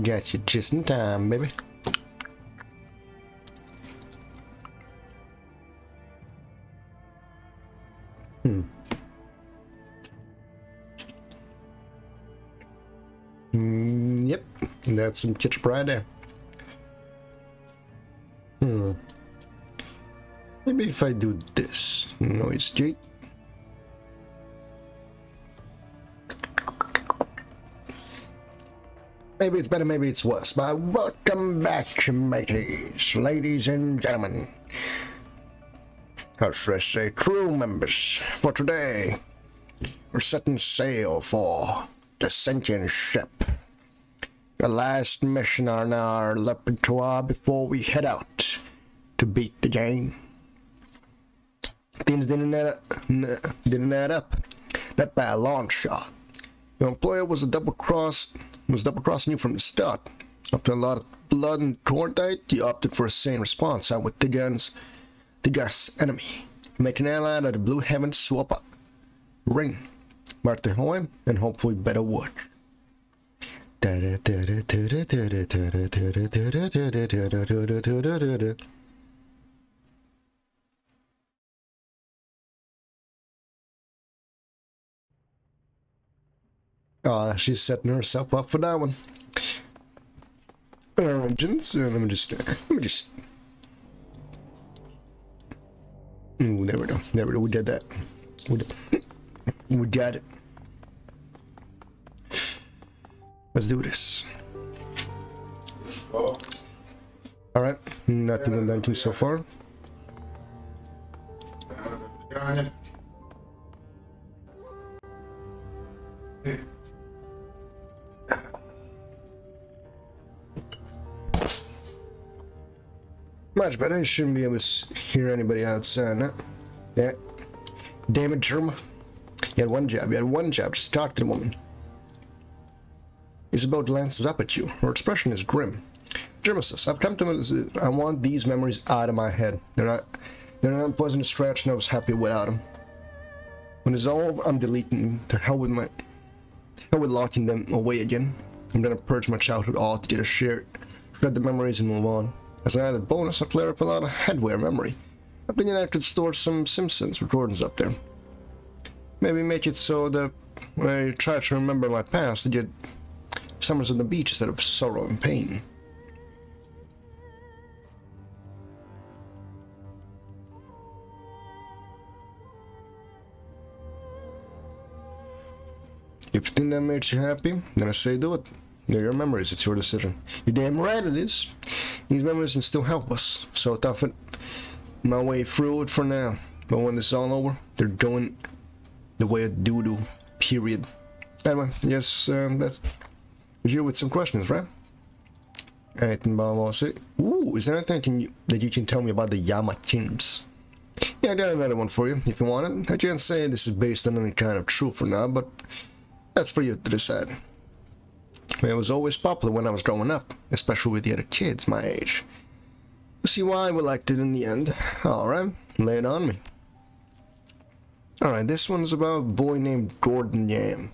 Got you just in time, baby. Yep, that's some ketchup right there. Maybe if I do this, noise gate. Maybe it's better, maybe it's worse, but welcome back, mateys, ladies and gentlemen. How should I say, crew members, for today, we're setting sail for the sentient ship. The last mission on our repertoire before we head out to beat the game. Things didn't add up. Not by a long shot. Your employer was double-crossing you from the start. After a lot of blood and tortite, you opted for a sane response out with Tijan's enemy. Make an ally out of the Blue Heavens swap up. Ring. Mark the Hoy, and hopefully better watch. Oh, she's setting herself up for that one. Origins. Let me just. Ooh, there we go. There we go. We did that. We got it. Let's do this. Alright, nothing in dungeon so far. Much better. I shouldn't be able to hear anybody outside. Huh? Yeah. Damn it, Jerma. You had one job. Just talk to the woman. Isabel glances up at you. Her expression is grim. JermaSUS, I've come to. I want these memories out of my head. They're not unpleasant to stretch, and I was happy without them. When it's all over, I'm deleting. To hell with locking them away again. I'm gonna purge my childhood altogether, shred the memories, and move on. As an added bonus, I'll clear up a lot of headwear memory. I'm thinking I could store some Simpsons recordings up there. Maybe make it so that when I try to remember my past, I get summers on the beach instead of sorrow and pain. If you think that makes you happy, then I say do it. They're your memories, it's your decision. You're damn right it is. These memories can still help us, so I'll toughen my way through it for now. But when this is all over, they're going the way of doo-doo, period. Anyway, yes, that's you with some questions, right? Anything about Wall City? Ooh, is there anything that you can tell me about the Yamachins? Yeah, I got another one for you, if you want it. I can't say this is based on any kind of truth or not, but that's for you to decide. It was always popular when I was growing up, especially with the other kids my age. You see why we liked it in the end. Alright, lay it on me. Alright, this one's about a boy named Gordon Yam,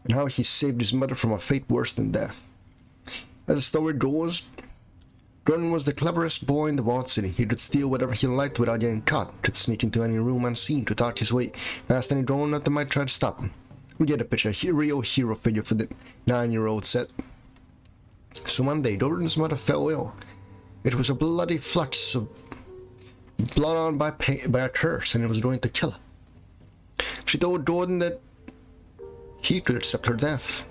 and how he saved his mother from a fate worse than death. As the story goes, Gordon was the cleverest boy in the Vault City. He could steal whatever he liked without getting caught, could sneak into any room unseen to talk his way past any grown-up that might try to stop him. We get a picture, a real hero figure for the 9-year-old set. So one day, Gordon's mother fell ill. It was a bloody flux of blood on by a curse, and it was going to kill her. She told Gordon that he could accept her death.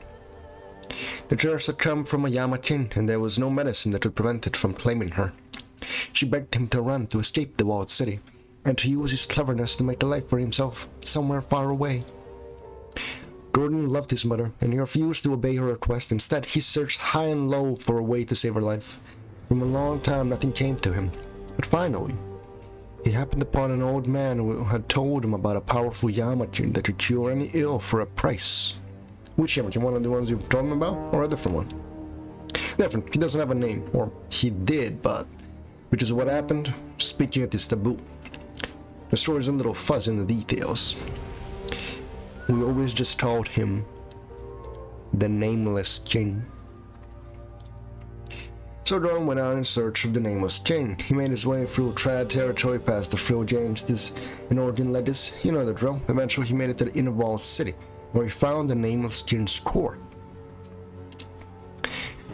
The curse had come from a Yamachin, and there was no medicine that could prevent it from claiming her. She begged him to run to escape the walled city, and to use his cleverness to make a life for himself somewhere far away. Gordon loved his mother, and he refused to obey her request. Instead, he searched high and low for a way to save her life. For a long time, nothing came to him. But finally, he happened upon an old man who had told him about a powerful Yamachin that could cure any ill for a price. Which Yamachin? One of the ones you've told him about, or a different one? Different. He doesn't have a name, or he did, but which is what happened. Speaking at this taboo. The story's a little fuzzy in the details. We always just called him the Nameless King. So Dorn went out in search of the nameless Jinn. He made his way through trad territory past the Frill James and Origin Ledis. You know the drill. Eventually he made it to the Inner Vault City, where he found the nameless Jinn's core.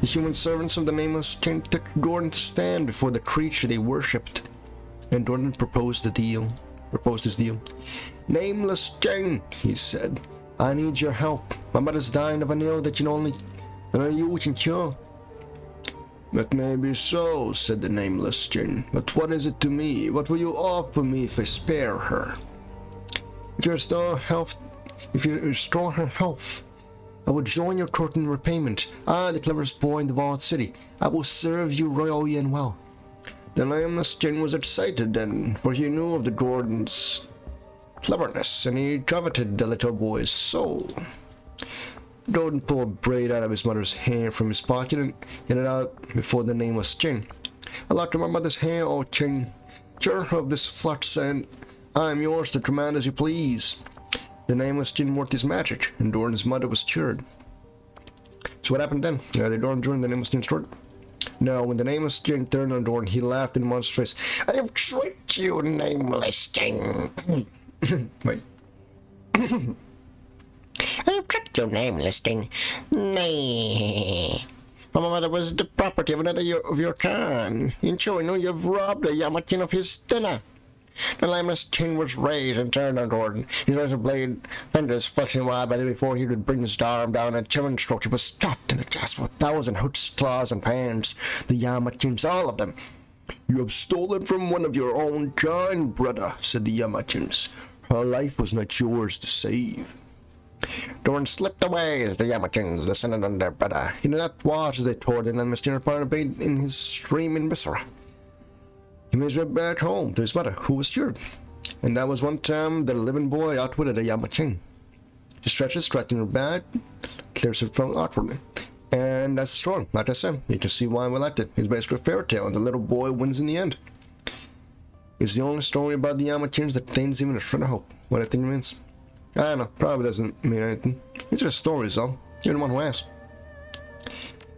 The human servants of the nameless Jinn took Gordon to stand before the creature they worshipped, and Gordon proposed his deal. "Nameless Jinn," he said, "I need your help. My mother's dying of an ill that only you can cure." "That may be so," said the nameless Jinn, "but what is it to me? What will you offer me if I spare her?" If you restore her health, I will join your court in repayment. I, the cleverest boy in the Vault City, I will serve you royally and well. The nameless Jinn was excited then, for he knew of the Gordon's cleverness, and he coveted the little boy's soul. Gordon pulled a braid out of his mother's hair from his pocket and held it out before the nameless Jinn. "I locked my mother's hair, O Jinn. Cure her of this flux, and I am yours to command as you please." The nameless Jinn worked his magic, and Gordon's mother was cured. So what happened then? Did Gordon join the nameless Jinn's court? No, when the nameless Jinn turned on Gordon, he laughed in the monstrous face. "I have tricked you, nameless Jinn." Wait. "I have tricked you, nameless Jinn. Nay. For my mother was the property of another of your kind. In showing you have robbed a Yamakin of his dinner." The nameless Jinn was raised and turned on Gordon. His razor blade fended his flesh and wide, but before he could bring his arm down and German stroke, he was trapped in the grasp of 1,000 hooks, claws, and fangs. The Yamakins, all of them. "You have stolen from one of your own kind, brother," said the Yamakins. "Her life was not yours to save." Gordon slipped away as the Yamakins descended on their brother. He did not watch as they tore the nameless Jinn apart and bathed in his streaming viscera. He made his way back home to his mother, who was cured. And that was one time that a living boy outwitted a Yamakin. He stretches, striking her back, clears it from awkwardly. And that's the story. Like I said, you can see why we liked it. It's basically a fairy tale, and the little boy wins in the end. It's the only story about the Yamakins that contains even a shred of hope. What I think it means? I don't know. Probably doesn't mean anything. It's just stories, though. You're the one who asked.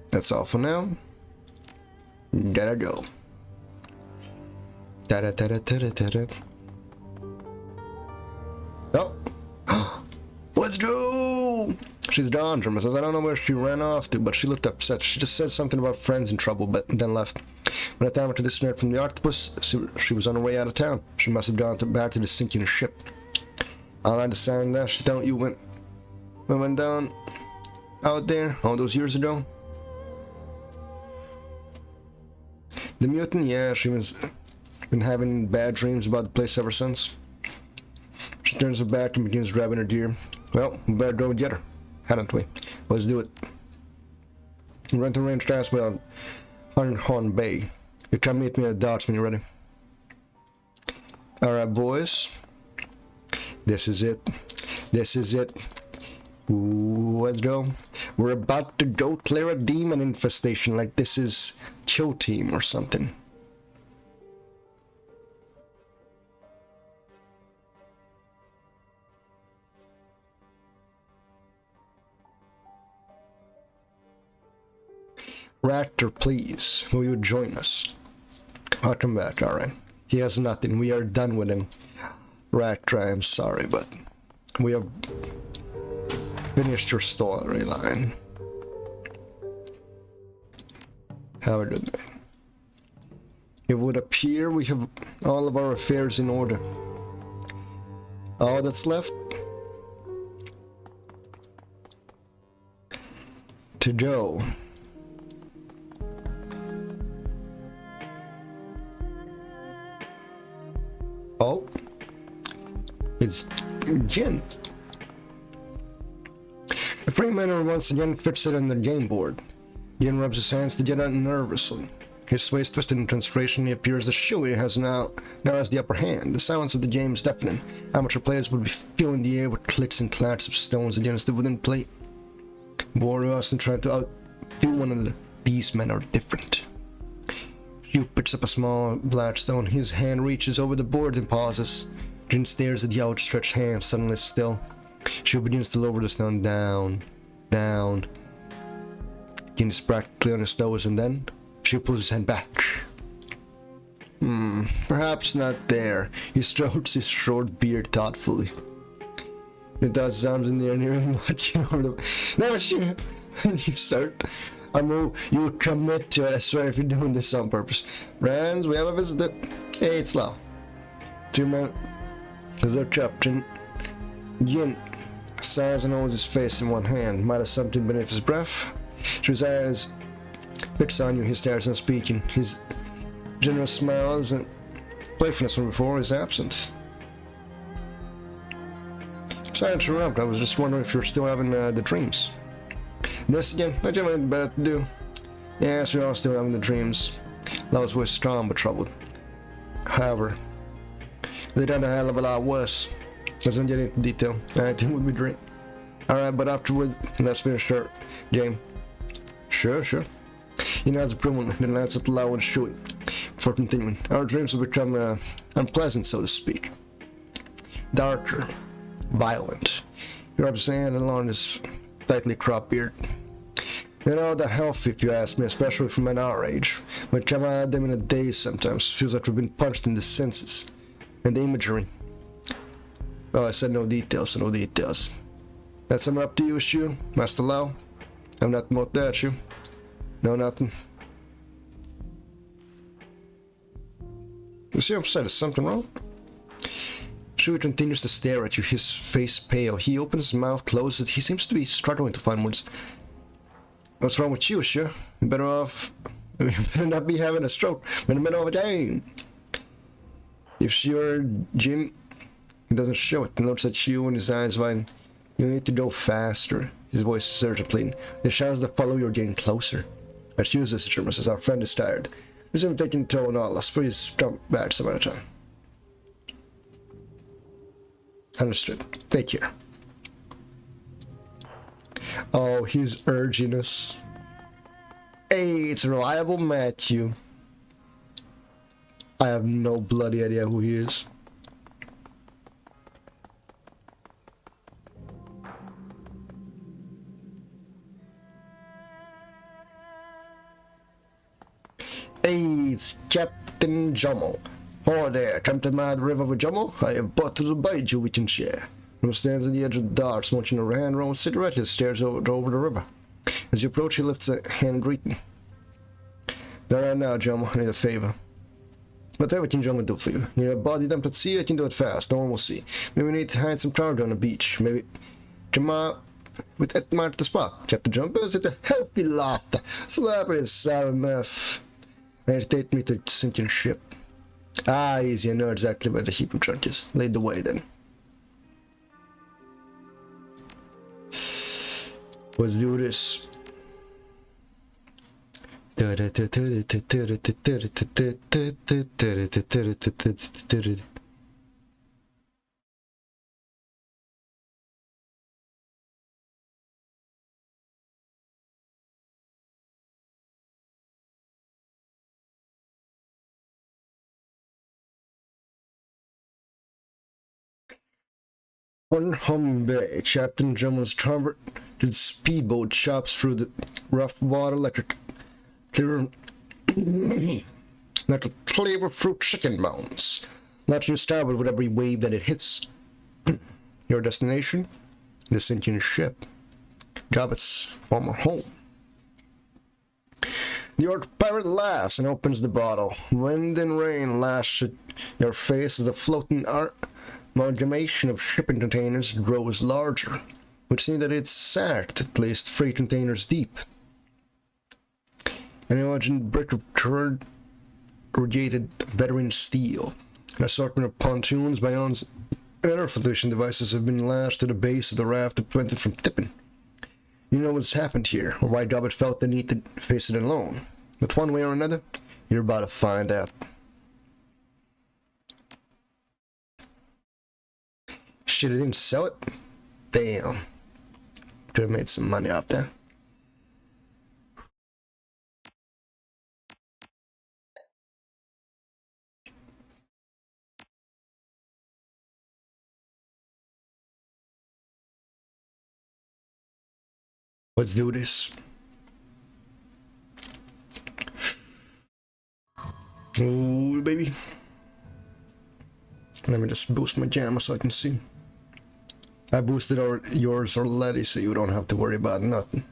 That's all for now. Gotta go. Da-da-da-da-da-da-da. Oh! Let's go! She's gone, JermaSUS. I don't know where she ran off to, but she looked upset. She just said something about friends in trouble, but then left. When I found her to this nerd from the octopus, she was on her way out of town. She must have gone back to the sinking ship. I'll understand that. She thought you went down out there all those years ago. The mutant, yeah, she was been having bad dreams about the place ever since. She turns her back and begins driving her deer. Well, we better go get her, hadn't we? Let's do it. Rent a range transfer on Horn Bay. You come meet me at the docks when you're ready. Alright, boys. This is it. This is it. Ooh, let's go. We're about to go clear a demon infestation like this is Chill Team or something. Raptor, please, will you join us? I'll come back, alright. He has nothing, we are done with him. Raptor, I am sorry, but we have finished your storyline. Have a good day. It would appear we have all of our affairs in order. All that's left to go. Oh, it's Jinn. The Freemaner once again fixed it on the game board. Jinn rubs his hands together nervously. His face twisted in concentration. He appears the Shui now has the upper hand. The silence of the game is deafening. Amateur players would be filling the air with clicks and clats of stones against the wooden plate. Boreas and trying to outdo one another. These men are different. Hugh picks up a small black stone. His hand reaches over the board and pauses. Jinn stares at the outstretched hand, suddenly still. Hugh begins to lower the stone down, down. Jinn is practically on his toes, and then She pulls his hand back. Perhaps not there. He strokes his short beard thoughtfully. It does sound near much over the... No, sure. You start. You commit to it. I swear if you're doing this on purpose. Friends, we have a visitor. Hey, it's Lau. 2 men. Is there Captain Yin sighs and holds his face in one hand. Might have something beneath his breath. Through his eyes fixed on you, he stares unspeaking. His generous smiles and playfulness from before is absent. Sorry to interrupt, I was just wondering if you're still having the dreams. This again, I generally had better to do. Yes, we're all still having the dreams. Lau's voice strong but troubled. However, they done a hell of a lot worse. Let's not get into detail. I think we'll be drink. Alright, but afterwards, let's finish our game. Sure. He nods approvingly, then lands at Lau and Shui. Before continuing, our dreams will become unpleasant, so to speak. Darker, violent. He rubs his hand along his tightly cropped beard. You know, they're healthy if you ask me, especially for men our age. But I've had them in a daze sometimes. Feels like we've been punched in the senses. And the imagery. Oh, I said no details, so no details. That's something up to you, Shu, Master Lau. I'm not about that, Shu. No, nothing. You see, I'm upset. Is something wrong? Shu continues to stare at you, his face pale. He opens his mouth, closes it. He seems to be struggling to find words. What's wrong with you, Shu? You better not be having a stroke in the middle of a game. If you're Jin, he doesn't show it. He looks at you and his eyes widen. You need to go faster. His voice is urgent, pleading. The shadows that follow you are getting closer. Let's use this, JermaSUS. Our friend is tired. Resume taking toll on all us. Please come back some other time. Understood. Take care. Oh, he's urging us. Hey, it's reliable Matthew. I have no bloody idea who he is. Hey, it's Captain Jummel. Oh there, come to Mad River with Jummel. I have brought to the bite we can share. Who stands on the edge of the dark, smoking a hand-rolled cigarette and stares over the river. As you approach, he lifts a hand in greeting. Now, right now, Jummel, I need a favor. Whatever can Jummel do for you? You need a body dumped at sea, I can do it fast, no one will see. Maybe we need to hide some cargo on the beach. Maybe Jamal with Edmar at the spot. Captain Jummel bursts into healthy laughter. Slapping his sour mouth. Agitate me to sinking ship. Ah, easy, I know exactly where the Hebrew trunk is. Lead the way then. Let's do this. On Hum Bay, Captain Jummel's chartered speedboat chops through the rough water like a clear fruit chicken bones, letting you starboard with every wave that it hits. Your destination? The sinking ship. Gobbet's former home. The old pirate laughs and opens the bottle. Wind and rain lash at your face as the floating amalgamation of shipping containers grows larger, which seems that it's sacked at least 3 containers deep. An elegant brick of corrugated veteran steel, an assortment of pontoons, bayons, and other flotation devices have been lashed to the base of the raft to prevent it from tipping. You know what's happened here, or why Gobbet felt the need to face it alone. But one way or another, you're about to find out. Shit, I didn't sell it? Damn. Could have made some money off that. Let's do this. Ooh, baby. Let me just boost my JAMA so I can see. I boosted yours already, so you don't have to worry about nothing.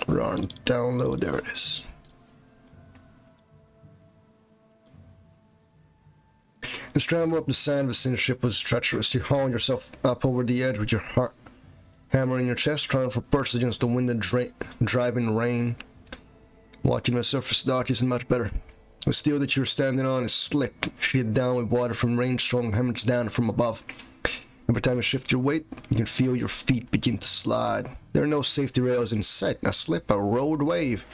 Run, download, there it is. The scramble up the sand within the ship was treacherous. You hauled yourself up over the edge with your hammer in your chest, trying for purchase against the wind and driving rain. Watching the surface dark isn't much better. The steel that you're standing on is slick, sheeted down with water from rainstorm hammers down from above. Every time you shift your weight, you can feel your feet begin to slide. There are no safety rails in sight. A slip, a road wave.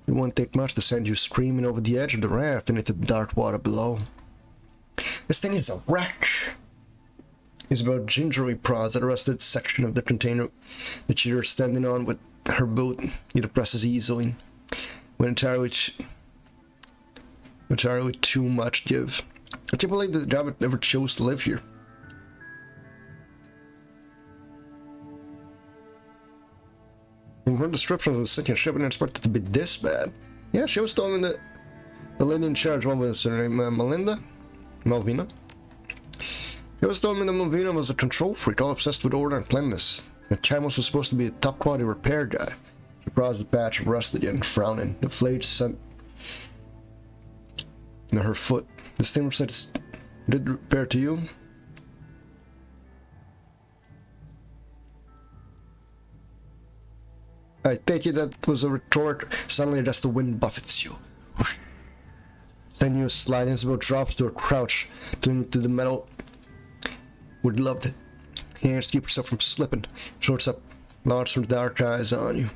It won't take much to send you screaming over the edge of the raft and into the dark water below. This thing is a wreck. It's about gingery prods that rusted section of the container that you're standing on with her boot. It depresses easily. When entirely too much give. I can't believe that Java ever chose to live here. From her descriptions of the sinking ship, I didn't expect it to be this bad. Yeah, she was telling me that the lady in charge, what was her name, Malvina? She was telling me that Malvina was a control freak, all obsessed with order and cleanliness. And Chamos was supposed to be a top quality repair guy. She paused the patch of rust again, frowning. The flakes sent in her foot. The steamer said, "Did repair to you?" I take it that was a retort. Suddenly just the wind buffets you. Then you slide Isabel drops to a crouch, clinging to the metal. Would love it. Hands to keep yourself from slipping. Shorts up, large from the dark eyes on you.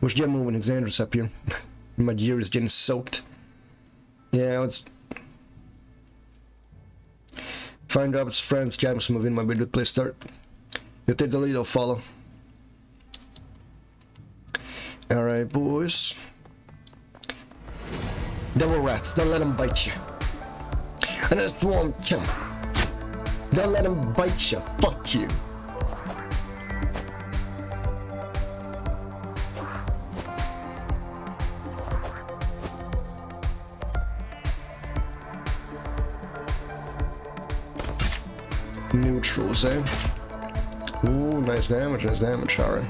Wish Gemma when Xander's up here. My gear is getting soaked. Yeah, it's... Find Robert's friends, James Movin might be a good place to start. You take the lead, I'll follow. Alright, boys. Devil rats, don't let them bite you. And that's the one kill. Don't let them bite you. Fuck you. Neutrals, eh? Ooh, nice damage, alright.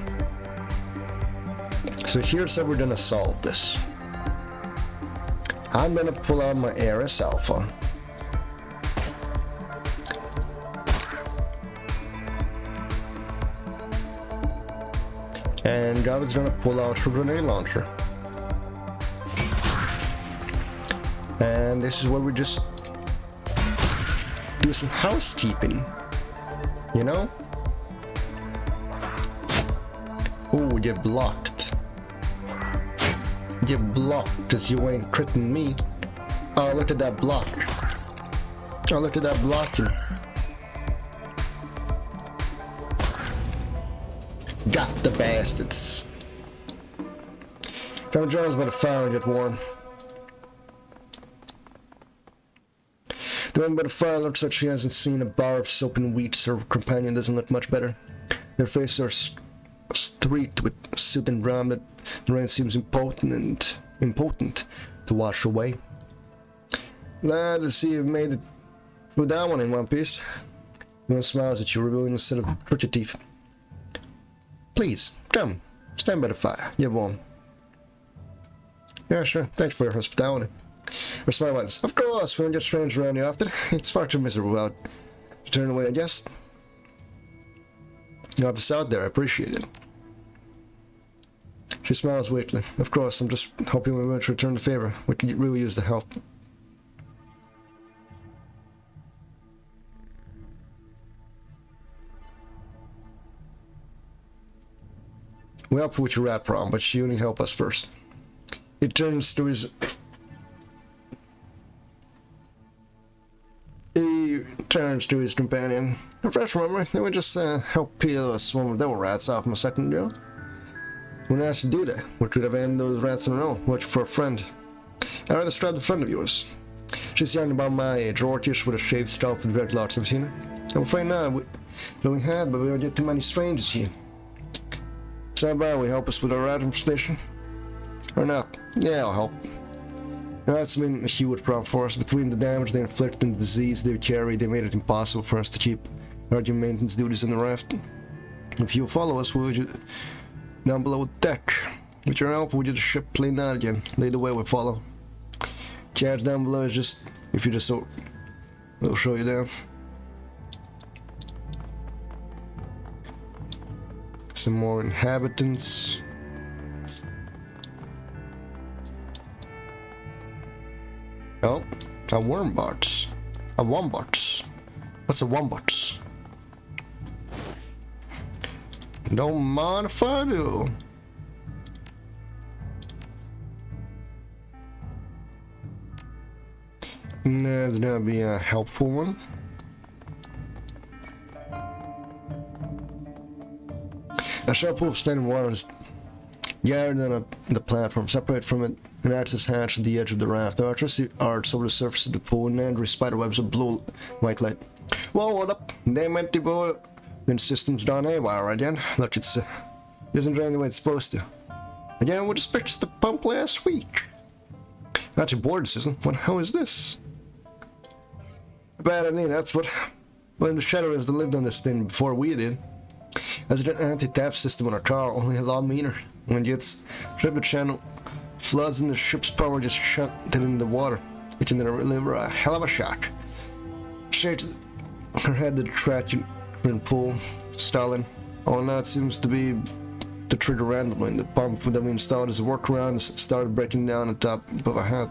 So here's how we're gonna solve this. I'm gonna pull out my Ares Alpha. And Gavin's gonna pull out her grenade launcher. And this is where we just do some housekeeping, you know? Oh, you're blocked. You're blocked because you ain't critting me. Oh, look at that block. Oh, look at that blocking. Got the bastards. From Jones by the fire and get warm. The one by the fire looks like she hasn't seen a bar of soap and wheat, so her companion doesn't look much better. Their faces are streaked with soot and brown, but the rain seems impotent to wash away. Glad to see you've made it through that one in one piece. One smiles at you, revealing a set of crooked teeth. Please, come, stand by the fire. You're warm. Yeah, sure. Thanks for your hospitality. Respond once. Of course, we don't get strange around you often. It's far too miserable without you turn away, I guess. You have us out there, I appreciate it. She smiles weakly. Of course, I'm just hoping we won't return the favor. We could really use the help. We help with your rat problem, but you need to help us first. He turns to his... He turns to his companion. Refresh memory, they would just help peel a swarm of devil rats off my second ago. When I asked to do that, we could have ended those rats on our own, watching for a friend. I rather describe a friend of yours. She's young, about my age, orchish with a shaved scalp and dreadlocks. Have you seen her? I'm afraid not. We had, but we don't get too many strangers here. Stand by, will you help us with our rat infestation? Or not? Yeah, I'll help. That's been a huge problem for us. Between the damage they inflict and the disease they carry, they made it impossible for us to keep urgent maintenance duties on the raft. If you follow us, would you down below the deck? With your help, would you the ship clean out again? Lead the way, we follow. Carriage down below is just, if you just so, we'll show you down. Some more inhabitants. Oh, a wormbot. A wombat. What's a wombat? Don't mind if I do. That's gonna be a helpful one. A sharp pool of standing water is gathered on the platform, separate from it, an access hatch at the edge of the raft. There are electricity arcs over the surface of the pool, and angry spider webs of blue white light. Whoa, what up? They meant to go. Then system's done haywire again. Look, it isn't draining the way it's supposed to. Again, we just fixed the pump last week. Actually, board system. What? How is this? Bad idea. That's what. Well, the Shadowruns that lived on this thing before we did. As an anti-theft system on our car, only a lot meaner. When it gets tripped channel, floods and the ship's power just shut it in the water. It can deliver a hell of a shock. Shakes her head to the traction pool, stalling. All now it seems to be the trigger randomly. The pump that we installed as a workaround started breaking down on top of a hat.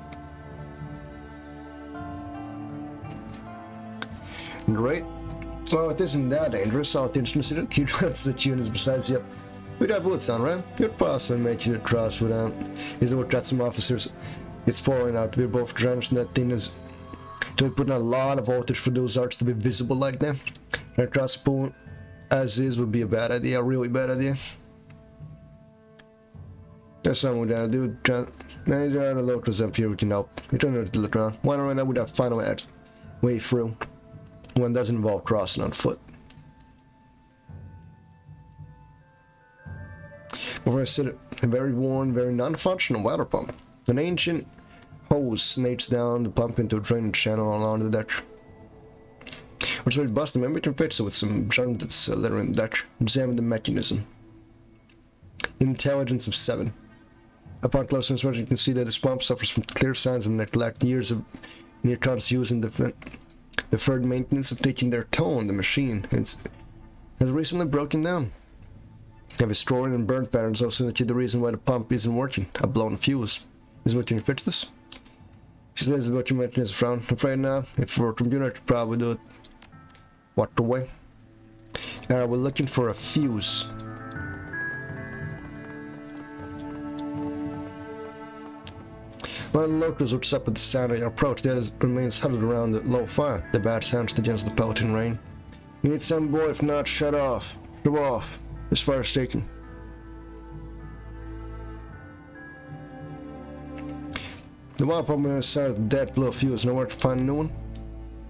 Great. Well, it isn't that dangerous. All attention to the cute runs that units besides you. We'd have bullets on, right? Good possibly making it cross without. Is what got some officers. It's falling out. We're both drenched in that thing is. To be putting a lot of voltage for those arcs to be visible like that. Right across the pool as is would be a bad idea, a really bad idea. That's something we gotta do. Now there are the locals up here we can help. We don't have to look around. Why don't we have final edge way through? One doesn't involve crossing on foot. We're going to sit a very worn, very non-functional water pump. An ancient hose snakes down the pump into a drainage channel along the deck. Which will bust them, and we can fix it with some junk that's littering the deck. Examine the mechanism. Intelligence of 7. Upon closer inspection, you can see that this pump suffers from clear signs of neglect. Years of near-conscious use and deferred maintenance have taken their toll on the machine. It has recently broken down. Have a storing and burnt patterns also indicate the reason why the pump isn't working. A blown fuse. Is what you can fix this? She says what you mentioned is a frown. I'm afraid now, if for a computer, I could probably do it. Walk away. We're looking for a fuse. One of the locals looks up at the sound of your approach. The others remains huddled around the low fire. The bat sounds against the pelting rain. You need some boy, if not, shut off. Shut off. This fire's taken. The water pump on the side of the dead below fuse. Nowhere to find a new one?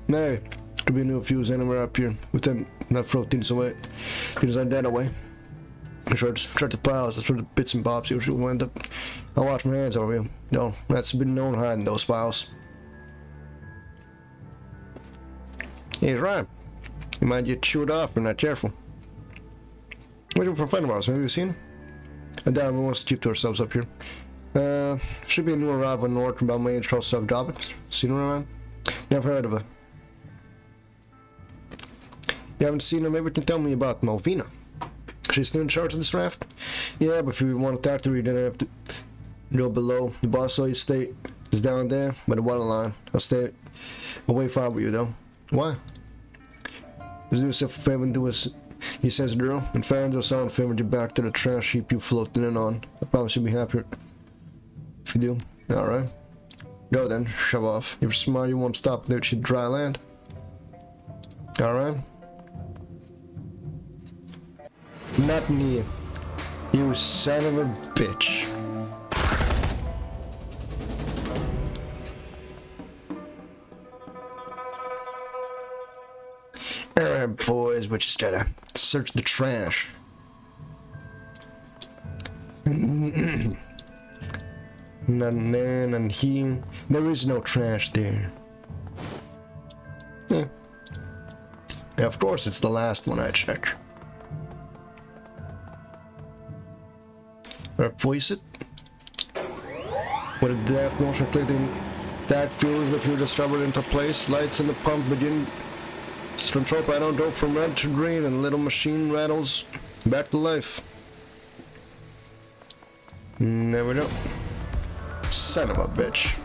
No. Could be a new fuse anywhere up here. Within not throw things away. Things like that away. Check the piles. That's where the bits and bobs usually wind up. I'll wash my hands over here. No, that's been known hiding those files. He's right. You might get chewed off if you're not careful. We're looking for a friend of ours. Have you seen him? I doubt we want to keep to ourselves up here. Should be a new arrival north about my age called Subdobic. Seen her around? Never heard of her. You haven't seen her? Maybe you can tell me about Malvina. She's still in charge of this raft? Yeah, but if you want to talk to her, you're gonna have to go below. The boss always stay is down there by the water line. I'll stay away from you though. Why? Let's do yourself a favor and do as he says, girl. And found us on favor to back to the trash heap you floating in on. I promise you'll be happier if you do. Alright. Go then, shove off. If you're smart, you won't stop there to dry land. Alright. Not near. You son of a bitch. Alright, boys, we just gotta search the trash. None then, and here. There is no trash there. Yeah. Yeah, of course, it's the last one I checked. Replace it with a death motion clicking. That fuels the fuel discovered into place. Lights in the pump begin. Control panel go from red to green, and little machine rattles back to life. There we go. Son of a bitch.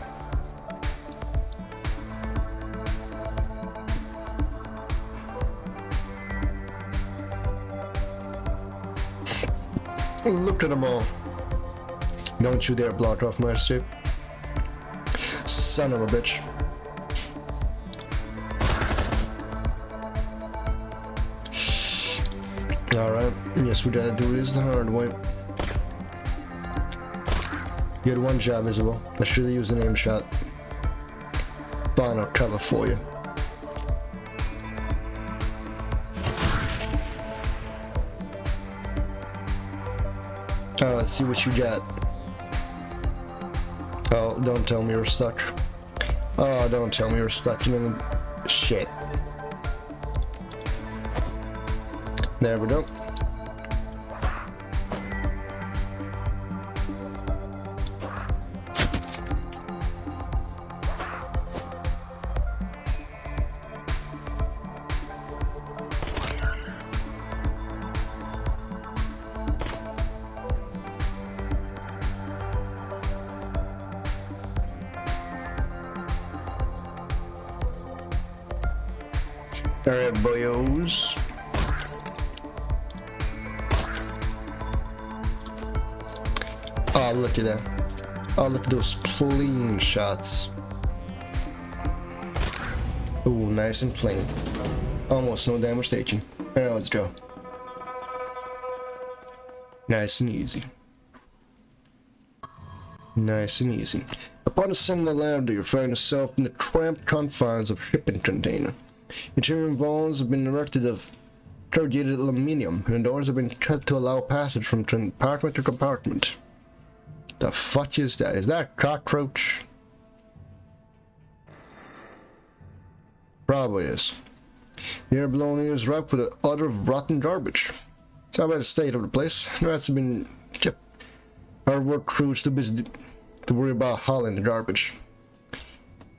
Look at them all. Don't you dare block off my escape. Son of a bitch. Alright, yes, we gotta do this the hard way. You had one job, Isabel. I should have used an aim shot. Fine, I'll cover for you. Alright, let's see what you got. Oh, don't tell me you're stuck. Oh, don't tell me you're stuck. You know, shit. There we go. Alright, boyos. Oh, look at that. Oh, look at those clean shots. Ooh, nice and clean. Almost no damage taken. Alright, let's go. Nice and easy. Nice and easy. Upon ascending the ladder, you find yourself in the cramped confines of a shipping container. Interior walls have been erected of corrugated aluminium, and the doors have been cut to allow passage from compartment to compartment. The fuck is that? Is that a cockroach? Probably is. The air below here is ripe with an odor of rotten garbage. It's about the state of the place. The rats have been kept. Our work crews too busy to worry about hauling the garbage.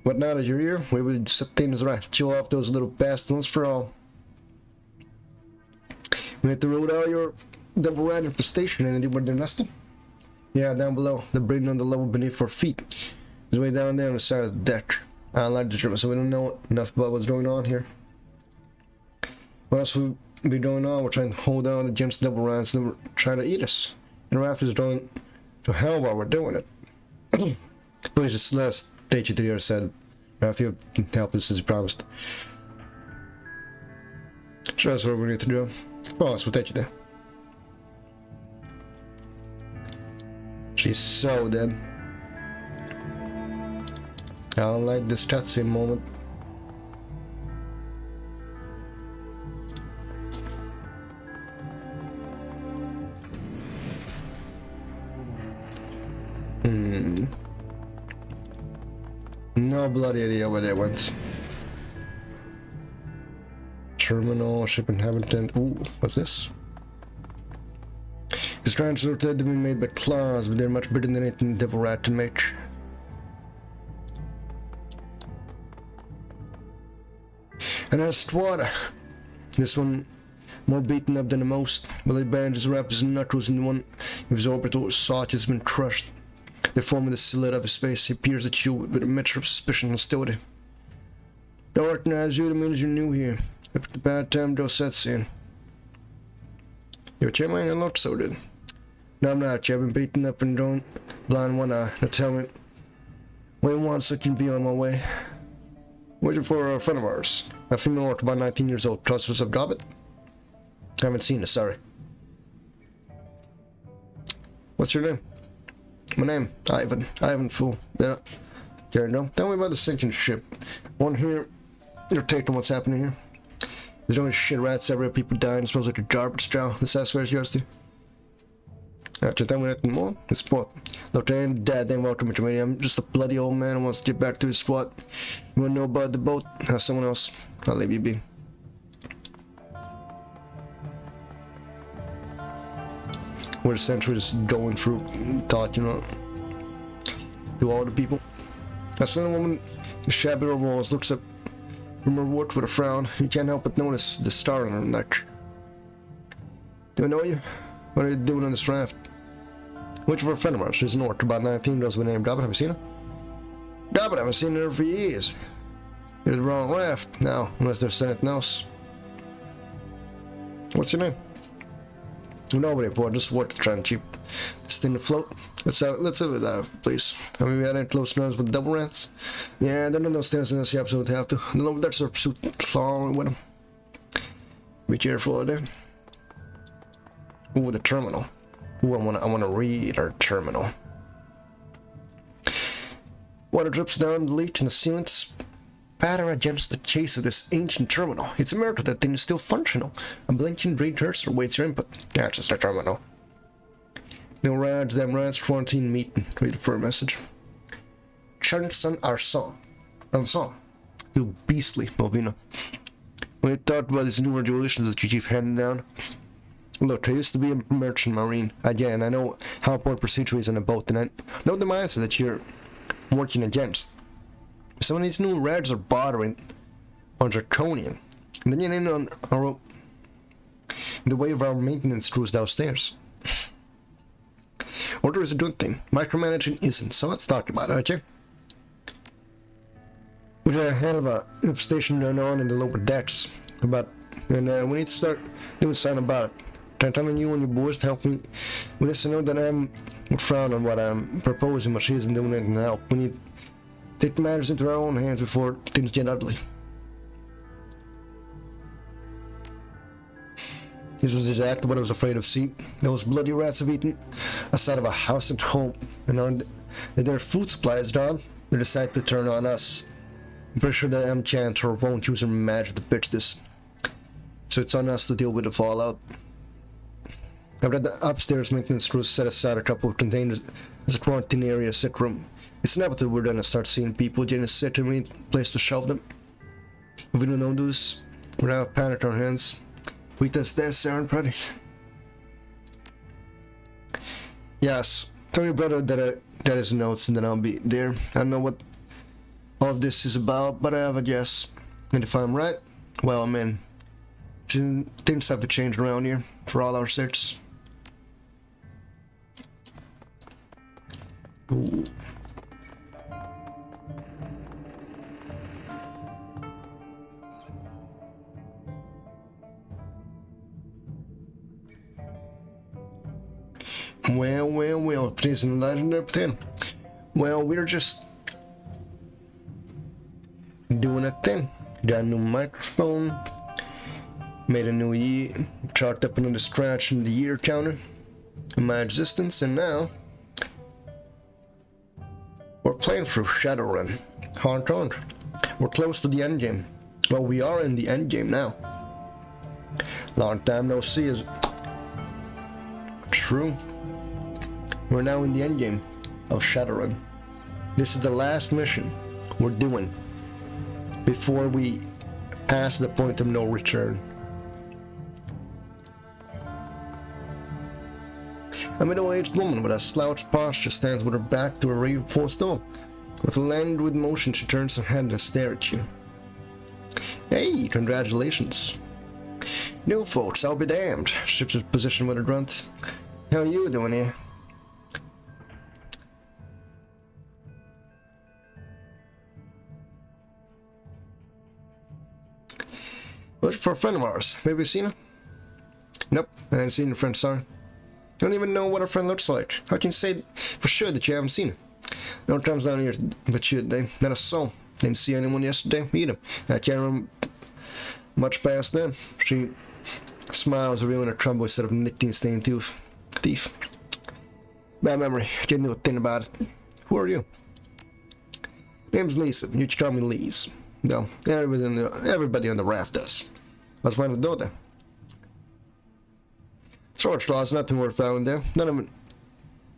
But now that you're here, we will set things right. Chill off those little bastards for all. We have to root out your devil rat infestation and where they're nesting. Yeah, down below. They're breeding on the level beneath our feet. It's way down there on the side of the deck. I like the trip, so we don't know enough about what's going on here. What else will be going on? We're trying to hold down against devil rats that were trying to eat us. And Raph is going to hell while we're doing it. Please just let's take you to the other side. Raph, you can help us as you promised. Sure, that's what we need to do. Oh, so we'll take you there. She's so dead. I don't like this cutscene moment. No bloody idea where they went. Terminal, ship inhabitant. Ooh, what's this? These strands are said to be made by claws, but they're much better than anything devil rat can make. And that's water. This one more beaten up than the most. But the bandages wrapped his knuckles in the one his orbital socket has been crushed. They form the silhouette of his face. He peers at you with a mixture of suspicion and hostility. Don't recognize you, that means you're new here. If the bad time Joe sets in. You're chairman and looked so did. No, I'm not. I've been beaten up and drawn blind one eye. Now tell me, when once I can be on my way. Waiting for a friend of ours. A female orc about 19 years old. Clusters of Gobbet. Haven't seen her, sorry. What's your name? My name, Ivan. Ivan Fool. Yeah. There, no. Tell me about the sinking ship. One here. You're taking what's happening here. There's only shit rats everywhere, people dying. It smells like a garbage jar. This ass where's yours to? Tell me nothing more. It's what? Look, I ain't dead, they ain't welcome to me. I'm just a bloody old man who wants to get back to his squat. You wanna know about the boat? Ask someone else. I'll leave you be. We're essentially just going through thought, you know, to all the people. I saw a woman in shabby walls looks up from her work with a frown. You can't help but notice the star on her neck. Do I know you? What are you doing on this raft? Which of our friend of ours? She's north, about 19, does the name Dabbit. Have you seen her? Dabbit, I haven't seen her for years. You're the wrong raft now, unless there's anything else. What's your name? Nobody aboard, just work to try and keep this thing afloat. Let's have it out, please. Have we had any close runs with double rats? Yeah, there are no stairs unless you absolutely have to. No, that's our pursuit clawing with them. Be careful there. Ooh, the terminal. Ooh, I wanna read our terminal. Water drips down the leach and the ceiling to spatter against the chase of this ancient terminal. It's a miracle that thing is still functional. A blinking green cursor waits your input. That's just the terminal. No rides, them rides, quarantine meeting. Read for a message. Charlie son, our song. And song. You beastly, Movina. When you thought about these new regulations that you keep handing down. Look, I used to be a merchant marine. Again, I know how important procedure is on a boat, and I know the mindset that you're working against. Some of these new regs are bordering on draconian. And then you end on the way of our maintenance crews downstairs. Order is a good thing. Micromanaging isn't, so let's talk about it, okay? We got a hell of a infestation going on in the lower decks. We need to start doing something about it. I'm telling you and your boys to help me with this. I know that I'm frown on what I'm proposing, but she isn't doing anything to help. We need to take matters into our own hands before things get ugly. This was exactly what I was afraid of seeing. Those bloody rats have eaten us out of a house and home, and their food supply is gone. They decide to turn on us. I'm pretty sure that Enchanter won't use her magic to fix this, so it's on us to deal with the fallout. I've read the upstairs maintenance crews set aside a couple of containers as a quarantine area sick room. It's inevitable we're gonna start seeing people getting sick and we need a place to shelve them. If we don't do this, we're gonna have panic on our hands. We test this, Sarah, buddy. Yes, tell your brother that his notes and then I'll be there. I don't know what all of this is about, but I have a guess. And if I'm right, well, I'm in. Things have to change around here for all our sakes. Ooh. Well, prison legend up 10. Well, we're just doing a thing. Got a new microphone, made a new year, chalked up another scratch in the year counter of my existence, and now we're playing through Shadowrun. Hard. We're close to the end game. Well, we are in the end game now. Long time no see is true. We're now in the end game of Shadowrun. This is the last mission we're doing before we pass the point of no return. A middle-aged woman with a slouched posture stands with her back to a reinforced door. With a languid motion, she turns her head to stare at you. Hey, congratulations. New folks, I'll be damned. Shifts her position with a grunt. How are you doing here? Looking for a friend of ours. Maybe you've seen her? Nope, I haven't seen your friend, sorry. Don't even know what a friend looks like. How can you say for sure that you haven't seen her? No one comes down here, but you, not a soul. Didn't see anyone yesterday either. I can't remember much past then. She smiles, revealing her tremble instead of nicotine-stained teeth. Bad memory. Can't do a thing about it. Who are you? Name's Lisa. You can call me Lise. No, everybody on the raft does. What's one to do there? Short straws, nothing worth found there. None of it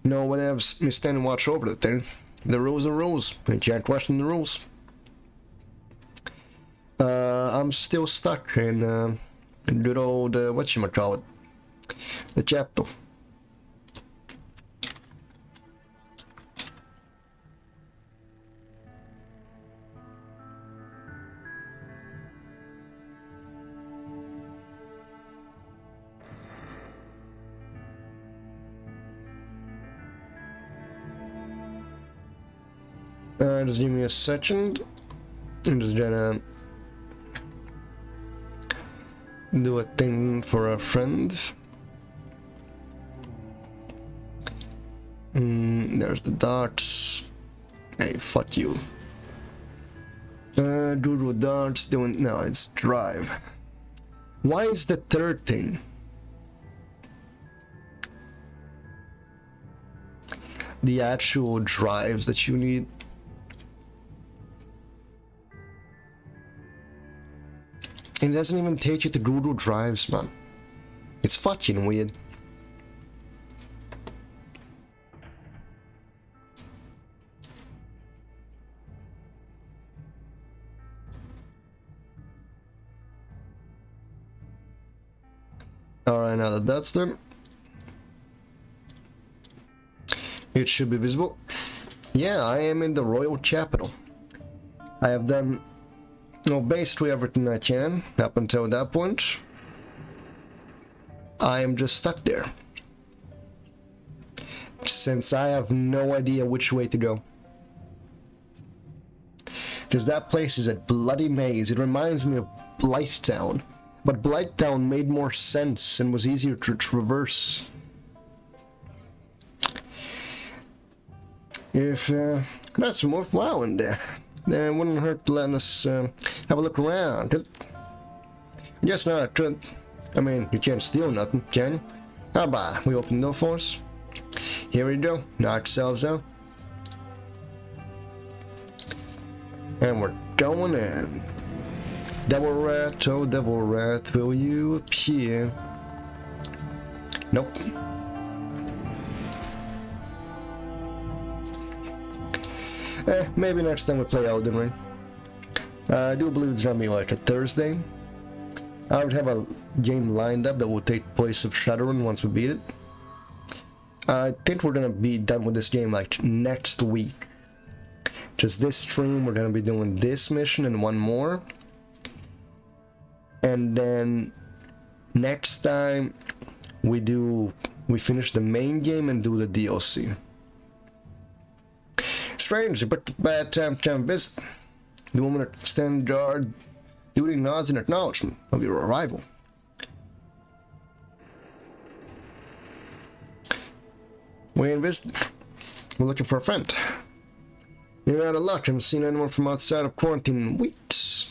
No one else me stand and watch over the thing. The rules are rules. You can't question the rules. I'm still stuck in good old whatchamacallit, the chapter. Just give me a second. I'm just gonna do a thing for a friend. There's the darts. Hey, fuck you. Doodle darts doing. No, it's drive. Why is the third thing? The actual drives that you need. And it doesn't even take you to Google Drives, man. It's fucking weird. Alright, now that that's done, it should be visible. Yeah, I am in the royal capital. I have done, basically everything I can up until that point. I am just stuck there, since I have no idea which way to go. Because that place is a bloody maze. It reminds me of Blighttown, but Blighttown made more sense and was easier to traverse. If that's worthwhile in there, then it wouldn't hurt to let us have a look around. Just not a trip. I mean, you can't steal nothing, can you? How about we open the door for us? Here we go. Knock ourselves out. And we're going in. Devil rat, oh devil rat, will you appear? Nope. Maybe next time we play Elden Ring. I do believe it's gonna be like a Thursday. I would have a game lined up that will take place of Shadowrun once we beat it. I think we're gonna be done with this game like next week. Just this stream, we're gonna be doing this mission and one more. And then next time we finish the main game and do the DLC. Strangely, but the bad time to visit. The woman at stand guard duty nods in acknowledgement of your arrival. We ain't visiting. We're looking for a friend. You're out of luck. I haven't seen anyone from outside of quarantine in weeks.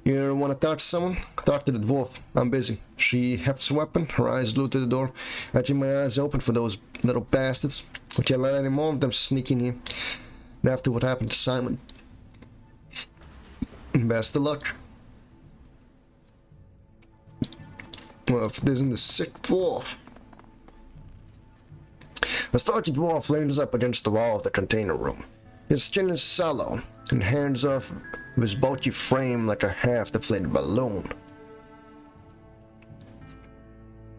You want to talk to someone? Talk to the dwarf. I'm busy. She hefts a weapon, her eyes glued to the door. I keep my eyes open for those little bastards. We can't let any more of them sneak in here. And after what happened to Simon. Best of luck. Well, if it isn't the sick dwarf. A starchy dwarf leans up against the wall of the container room. His chin is sallow, and hands off of his bulky frame like a half-deflated balloon.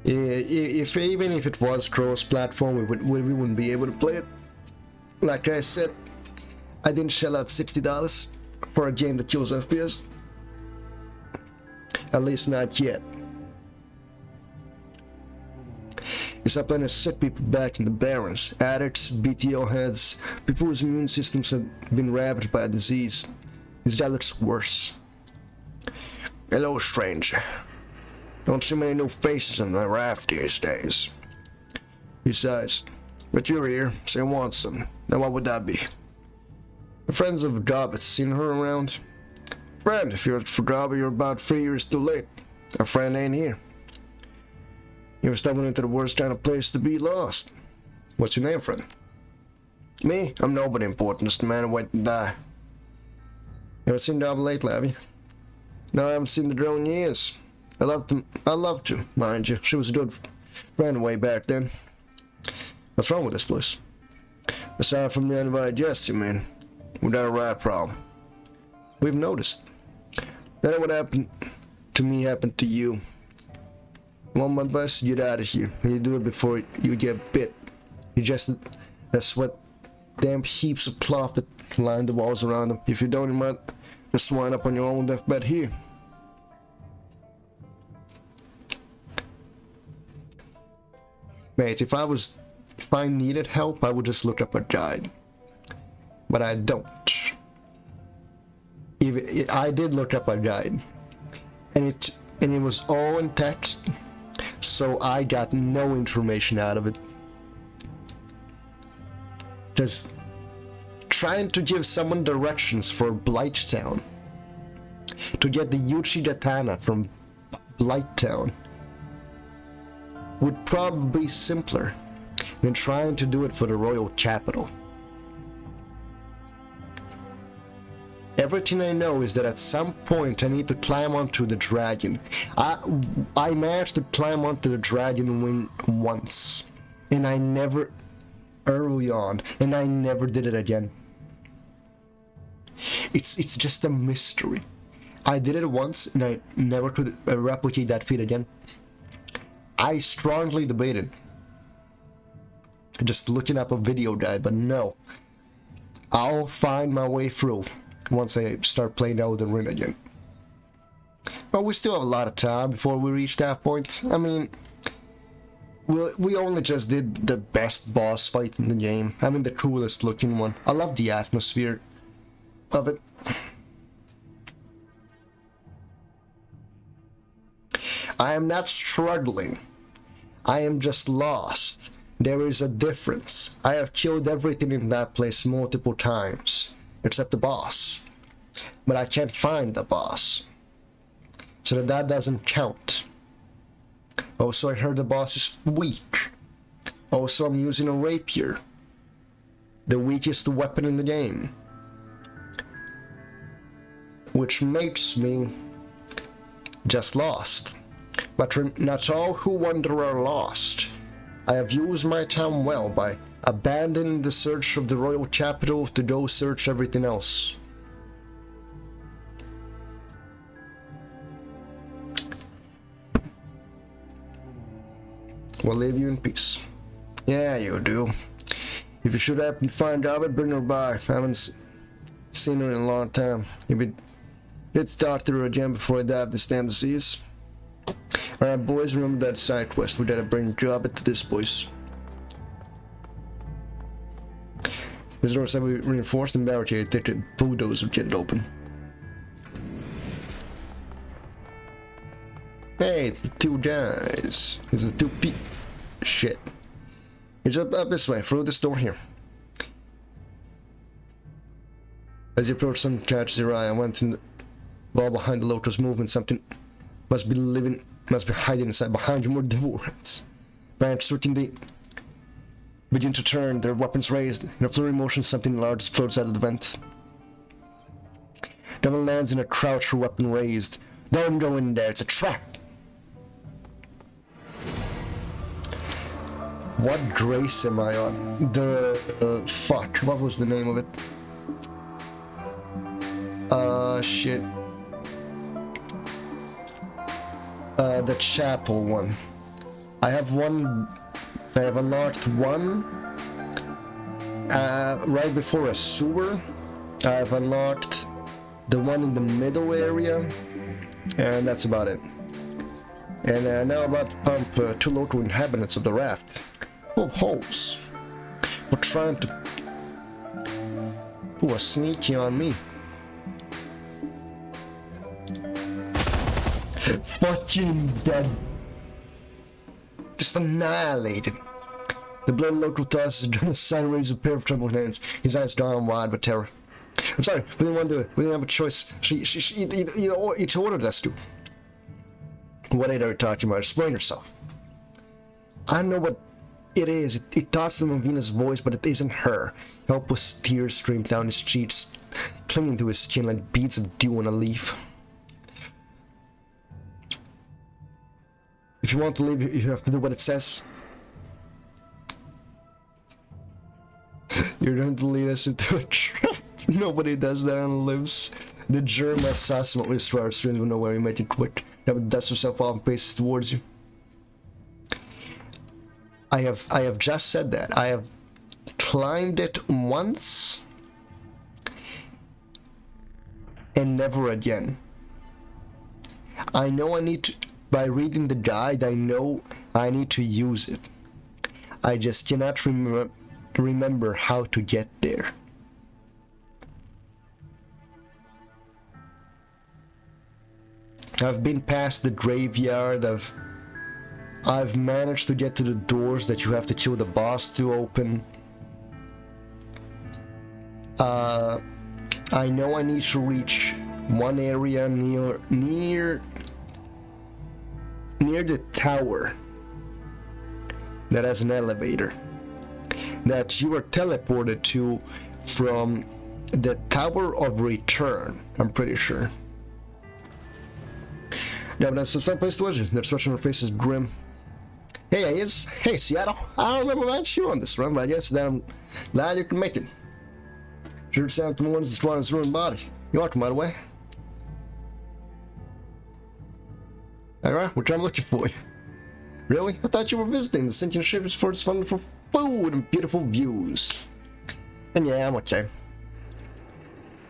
Even if it was cross-platform, we wouldn't be able to play it. Like I said, I didn't shell out $60 for a game that kills FPS. At least not yet. It's up to set people back in the barrens. Addicts, BTO heads, people whose immune systems have been ravaged by a disease. His guy looks worse. Hello, stranger. Don't see many new faces on the raft these days. Besides, but you're here, so you want some. Now what would that be? The friends of Gobbet, seen her around? Friend, if you're for Gobbet, you're about 3 years too late. Our friend ain't here. You're stumbling into the worst kind of place to be lost. What's your name, friend? Me? I'm nobody important, just a man who waited to die. You ever seen Gobbet lately, have you? No, I haven't seen the girl in years. I loved to, mind you. She was a good friend way back then. What's wrong with this place? Aside from the uninvited guests, you mean? We got a rat problem. We've noticed. Then what happened to me happened to you. Want my advice? Get out of here. And you do it before you get bit. You just sweat damp heaps of cloth that line the walls around them. If you don't, you might just wind up on your own deathbed here. Mate, if I needed help, I would just look up a guide. But I don't. Even I did look up a guide, and it was all in text, so I got no information out of it. Just trying to give someone directions for Blighttown, to get the Uchigatana from Blighttown, would probably be simpler than trying to do it for the royal capital. Everything I know is that at some point I need to climb onto the dragon. I managed to climb onto the dragon wing once, and I never, early on, and I never did it again. It's just a mystery. I did it once, and I never could replicate that feat again. I strongly debated just looking up a video guide, but no. I'll find my way through once I start playing Elden Ring again. But we still have a lot of time before we reach that point. I mean, we only just did the best boss fight in the game. I mean, the coolest looking one. I love the atmosphere of it. I am not struggling. I am just lost. There is a difference. I have killed everything in that place multiple times, except the boss. But I can't find the boss, so that doesn't count. Also, I heard the boss is weak. Also, I'm using a rapier, the weakest weapon in the game, which makes me just lost. But not all who wander are lost. I have used my time well by abandoning the search of the royal capital to go search everything else. We'll leave you in peace. Yeah, you do. If you should happen to find David, bring her by. I haven't seen her in a long time. If you did talk to her again before I died of this damn disease. Alright, boys, remember that side quest. We gotta bring David to this place. These doors have been reinforced and barricaded. Think the bulldozer would get it open. Hey, it's the two guys. It's the two shit. It's up this way, through this door here. As you approach, some catches your eye. I went in the wall behind the locust movement. Something must be hiding inside behind you. More devil rats. Branch striking the begin to turn, their weapons raised. In a flurry motion, something large explodes out of the vent. Devil lands in a crouch, her weapon raised. Don't go in there, it's a trap. What grace am I on? Fuck, what was the name of it? Shit. The chapel one. I have unlocked one, right before a sewer. I have unlocked the one in the middle area, and that's about it. And now I'm about to pump 2 local inhabitants of the raft, full of holes. We're trying to pull a sneaky on me. Fucking dead. Just annihilated. The blood local tosses a sign raised a pair of trembling hands. His eyes drawn wide with terror. I'm sorry, we didn't want to do it. We didn't have a choice. He ordered us to. What are you talking about? Explain yourself. I know what it is. It talks to Movina's voice, but it isn't her. Helpless tears streamed down his cheeks, clinging to his skin like beads of dew on a leaf. If you want to leave, you have to do what it says. You're going to lead us into a trap. Nobody does that and lives. The JermaSUS won't destroy our streams will know where we made it quick. Never dusts herself off and paces towards you. I have just said that. I have climbed it once and never again. I know I need to, by reading the guide, I know I need to use it. I just cannot remember how to get there. I've been past the graveyard, I've managed to get to the doors that you have to kill the boss to open. I know I need to reach one area near the tower that has an elevator that you were teleported to from the Tower of Return, I'm pretty sure. Yeah, but that's some place to visit. The expression on her face is grim. Hey, Seattle. I don't remember much you on this run, but I guess that I'm glad you can make it. Sure sound to the ones that's his ruined body. You're welcome, by the way. Alright, we're trying to look for you. Really? I thought you were visiting the sinking ships for its wonderful food and beautiful views. And yeah, I'm okay.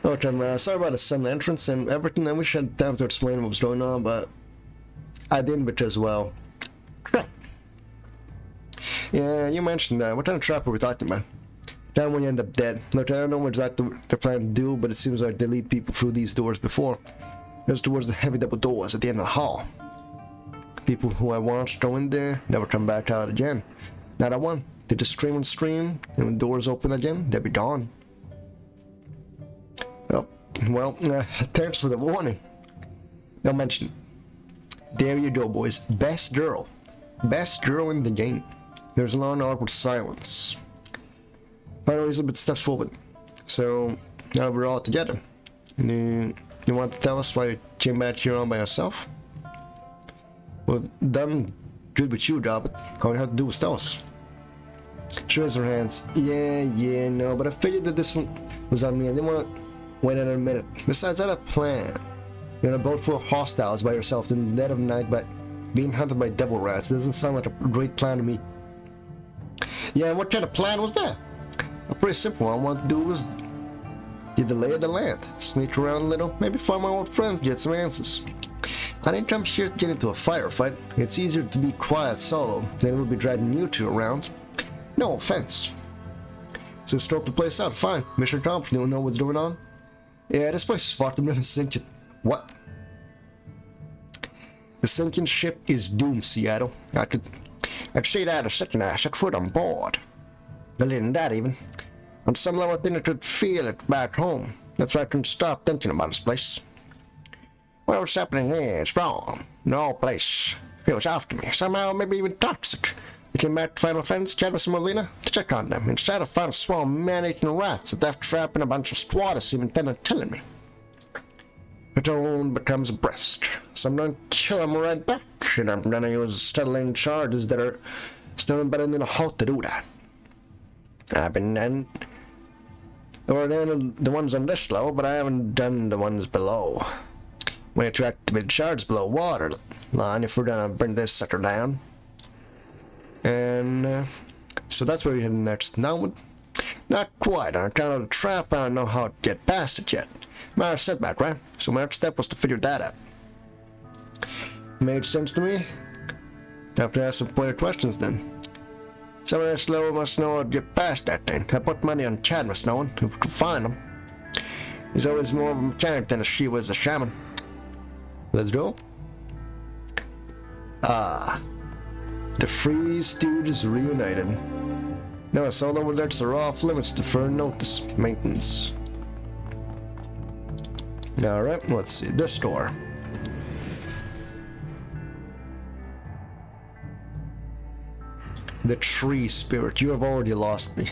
Look, I'm sorry about the sudden entrance and everything. I wish I had time to explain what was going on, but I didn't because, well, crap. Yeah, you mentioned that. What kind of trap are we talking about? Down when you end up dead. Look, I don't know what exactly they're planning to do, but it seems like they lead people through these doors before. There's towards the heavy double doors at the end of the hall. People who I once go in there never come back out again. Not at one. They just stream and stream, and when doors open again, they'll be gone. Well, thanks for the warning. No mention. There you go, boys. Best girl. Best girl in the game. There's a long awkward silence. Finally, Elizabeth steps forward. So, now we're all together. You want to tell us why you came back here all by yourself? Well, done good with you, job, but all you have to do is tell us. She raised her hands. Yeah, no, but I figured that this one was on me. I didn't want to wait another minute. Besides, I had a plan. You're on a boat full of hostiles by yourself in the dead of night, but being hunted by devil rats doesn't sound like a great plan to me. Yeah, and what kind of plan was that? A pretty simple one. All I want to do was get the lay of the land, sneak around a little, maybe find my old friends, get some answers. I didn't come here to get into a firefight. It's easier to be quiet solo than it will be dragging you two around. No offense. So stroke the place out, fine. Mission accomplished. You don't know what's going on? Yeah, this place is fucked. I'm gonna sink it. What? The sinking ship is doomed, Seattle. I'd say that a second I set foot on board. Better than that, even. On some level, I think I could feel it back home. That's why I couldn't stop thinking about this place. Well, what's happening here is wrong. The whole place feels after me. Somehow, maybe even toxic. I came back to find my friends, Chadwick and Molina, to check on them. Instead, I found a small man-eating rats, a death trap, and a bunch of squatters even intended killing me. It all becomes a breast. So I'm gonna kill them right back, and I'm gonna use settling charges that are still embedded in a halt to do that. I've been done the ones on this level, but I haven't done the ones below. We have to activate shards below water line if we're gonna bring this sucker down. And so that's where we're heading next. Now, not quite. On account of the trap, I don't know how to get past it yet. Minor setback, right? So my next step was to figure that out. Made sense to me? Have to ask some player questions then. Someone that's slow must know how to get past that thing. I put money on Chad must know if we could find him. He's always more of a mechanic than she was a shaman. Let's go. The Free Stooges reunited. Now it's all over that's are off limits to further notice maintenance. Alright, let's see. This door. The tree spirit. You have already lost me.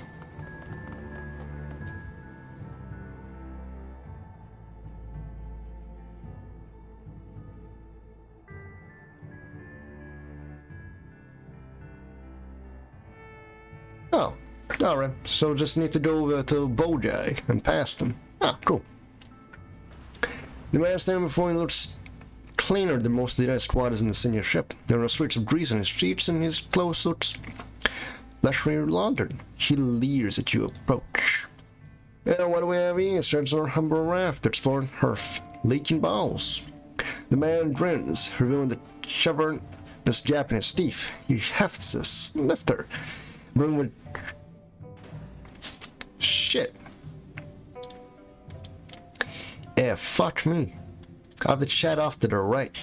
Oh, Alright, so just need to go over to Bojai and past them. Ah, cool. The man standing before him looks cleaner than most of the other squatters in the senior ship. There are streaks of grease on his cheeks and his clothes looks fleshly laundered. He leers at you approach. What do we have here? Starts our humble raft exploring her leaking bowels. The man grins, revealing the chevron this Japanese thief. He hefts a snifter, bring with shit. Yeah, fuck me. I have the chat off to the right.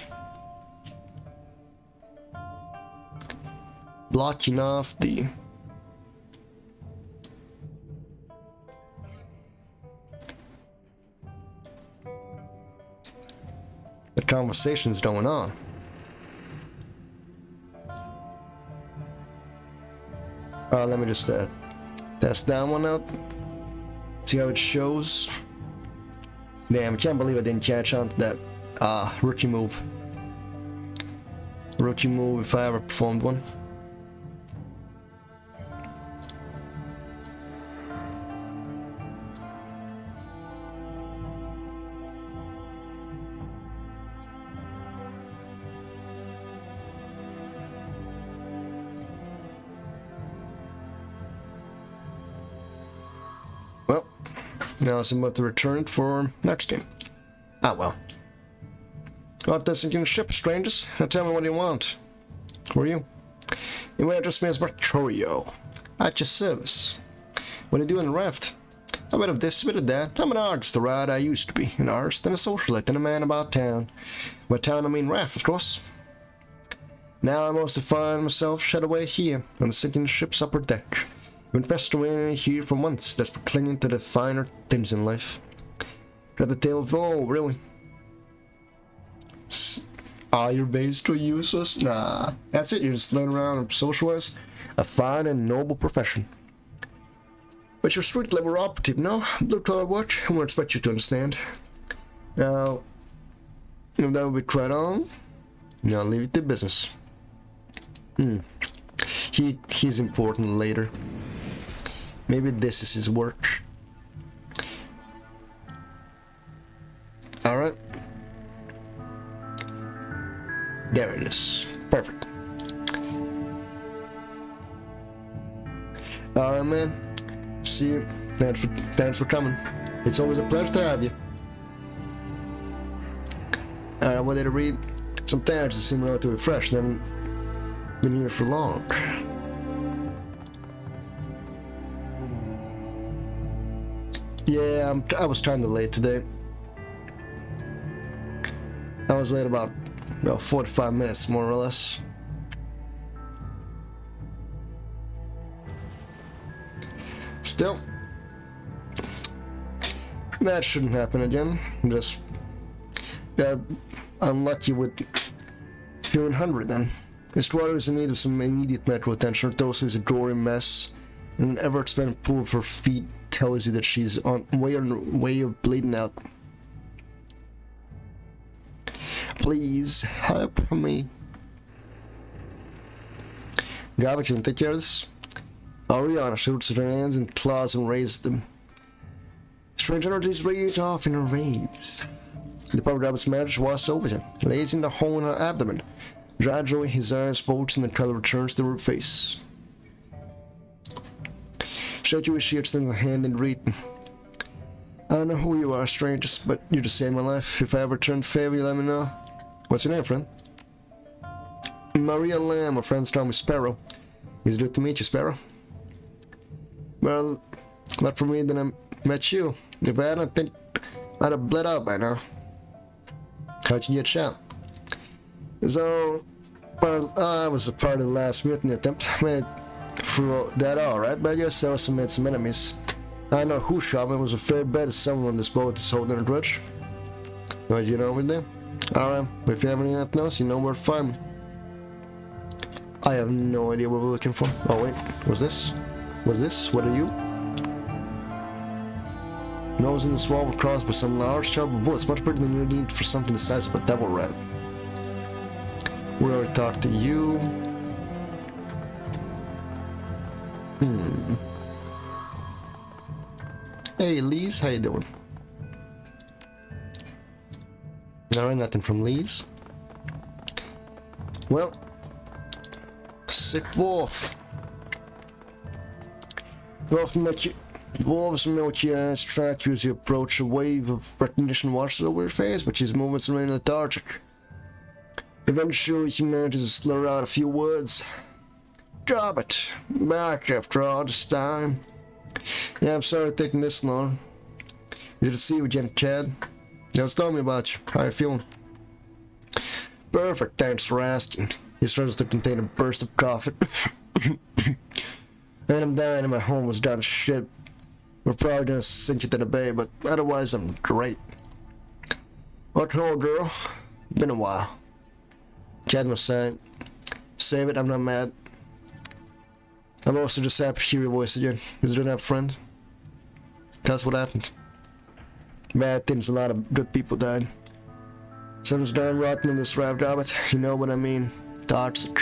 Blocking off the conversations going on. Let me just test that one out. See how it shows. Damn, I can't believe I didn't catch on to that rookie move. Rookie move if I ever performed one. Well, now it's about to return for next game. Ah, well. Got this in your ship, strangers. Now tell me what you want. Who are you? You may address me as Bartorio. At your service. What do you do in the raft? A bit of this, a bit of that. I'm an artist, a ride I used to be. An artist and a socialite and a man about town. By town I mean raft, of course. Now I mostly find myself shut away here, on the sinking ship's upper deck. Been festering here for months, desperate clinging to the finer things in life. Got the tale of all, really. You're basically useless? Nah, that's it, you're just laying around and socialize. A fine and noble profession. But you're street level operative, no? Blue collar watch, I won't expect you to understand. Now, if that would be quite on, now leave it to business. He's important later. Maybe this is his work. Alright. There it is. Perfect. Alright, man. See you. Thanks for coming. It's always a pleasure to have you. Alright, what did I read? Some things that seem relatively fresh, then been here for long. Yeah, I was kinda late today. I was late about 45 minutes, more or less. Still, that shouldn't happen again. Just unlucky with feeling hungry then. This water is in need of some immediate medical attention. Those who's a gory mess, and an ever-expanding pool of her feet tells you that she's on way of bleeding out. Please help me. Gavin, can you take care of this? Ariana shoots at her hands and claws and raises them. Strange energies radiate off in her waves. The power Rabbit's marriage washes over him, lays in the hole in her abdomen. Gradually, his eyes focus and the color returns to her face. Shake you as she extends a hand in greeting. I don't know who you are, strangers, but you just saved my life. If I ever turn favor, you let me know. What's your name, friend? Maria Lamb. My friends call me Sparrow. It's good to meet you, Sparrow. Well, not for me, then I met you. If I hadn't, I think I'd have bled out by now. How'd you get shot? So, I was a part of the last mutiny attempt. Made it through that alright, but I guess I also made some enemies. I don't know who shot me. It was a fair bet that someone on this boat is holding a grudge. Why'd you get over there? Alright, if you ever need anything else, you know where to find me. I have no idea what we're looking for. Oh wait, what's this? What's this? What are you? Nose in the wall were crossed by some large sharp bullets, much bigger than you need for something the size of a devil rat. We already talked to you. Hey, Lise, how you doing? Alright, nothing from Lise. Well, sick wolf. Wolves melt your eyes, track you as you approach. A wave of recognition washes over your face, but his movements remain lethargic. Eventually, he manages to slur out a few words. Drop it. Back after all this time. Yeah, I'm sorry it's taking this long. Good to see you again, Chad. Now, tell me about you. How you feeling? Perfect, thanks for asking. He starts to contain a burst of coughing. And I'm dying and my home was done shit. We're probably gonna sink you to the bay, but otherwise I'm great. What's wrong, girl? Been a while. Chad was saying, save it, I'm not mad. I'm also just happy to hear your voice again. Is there that friend? That's what happened. Bad things, a lot of good people died. Something's darn rotten in this rap job, but you know what I mean. Toxic.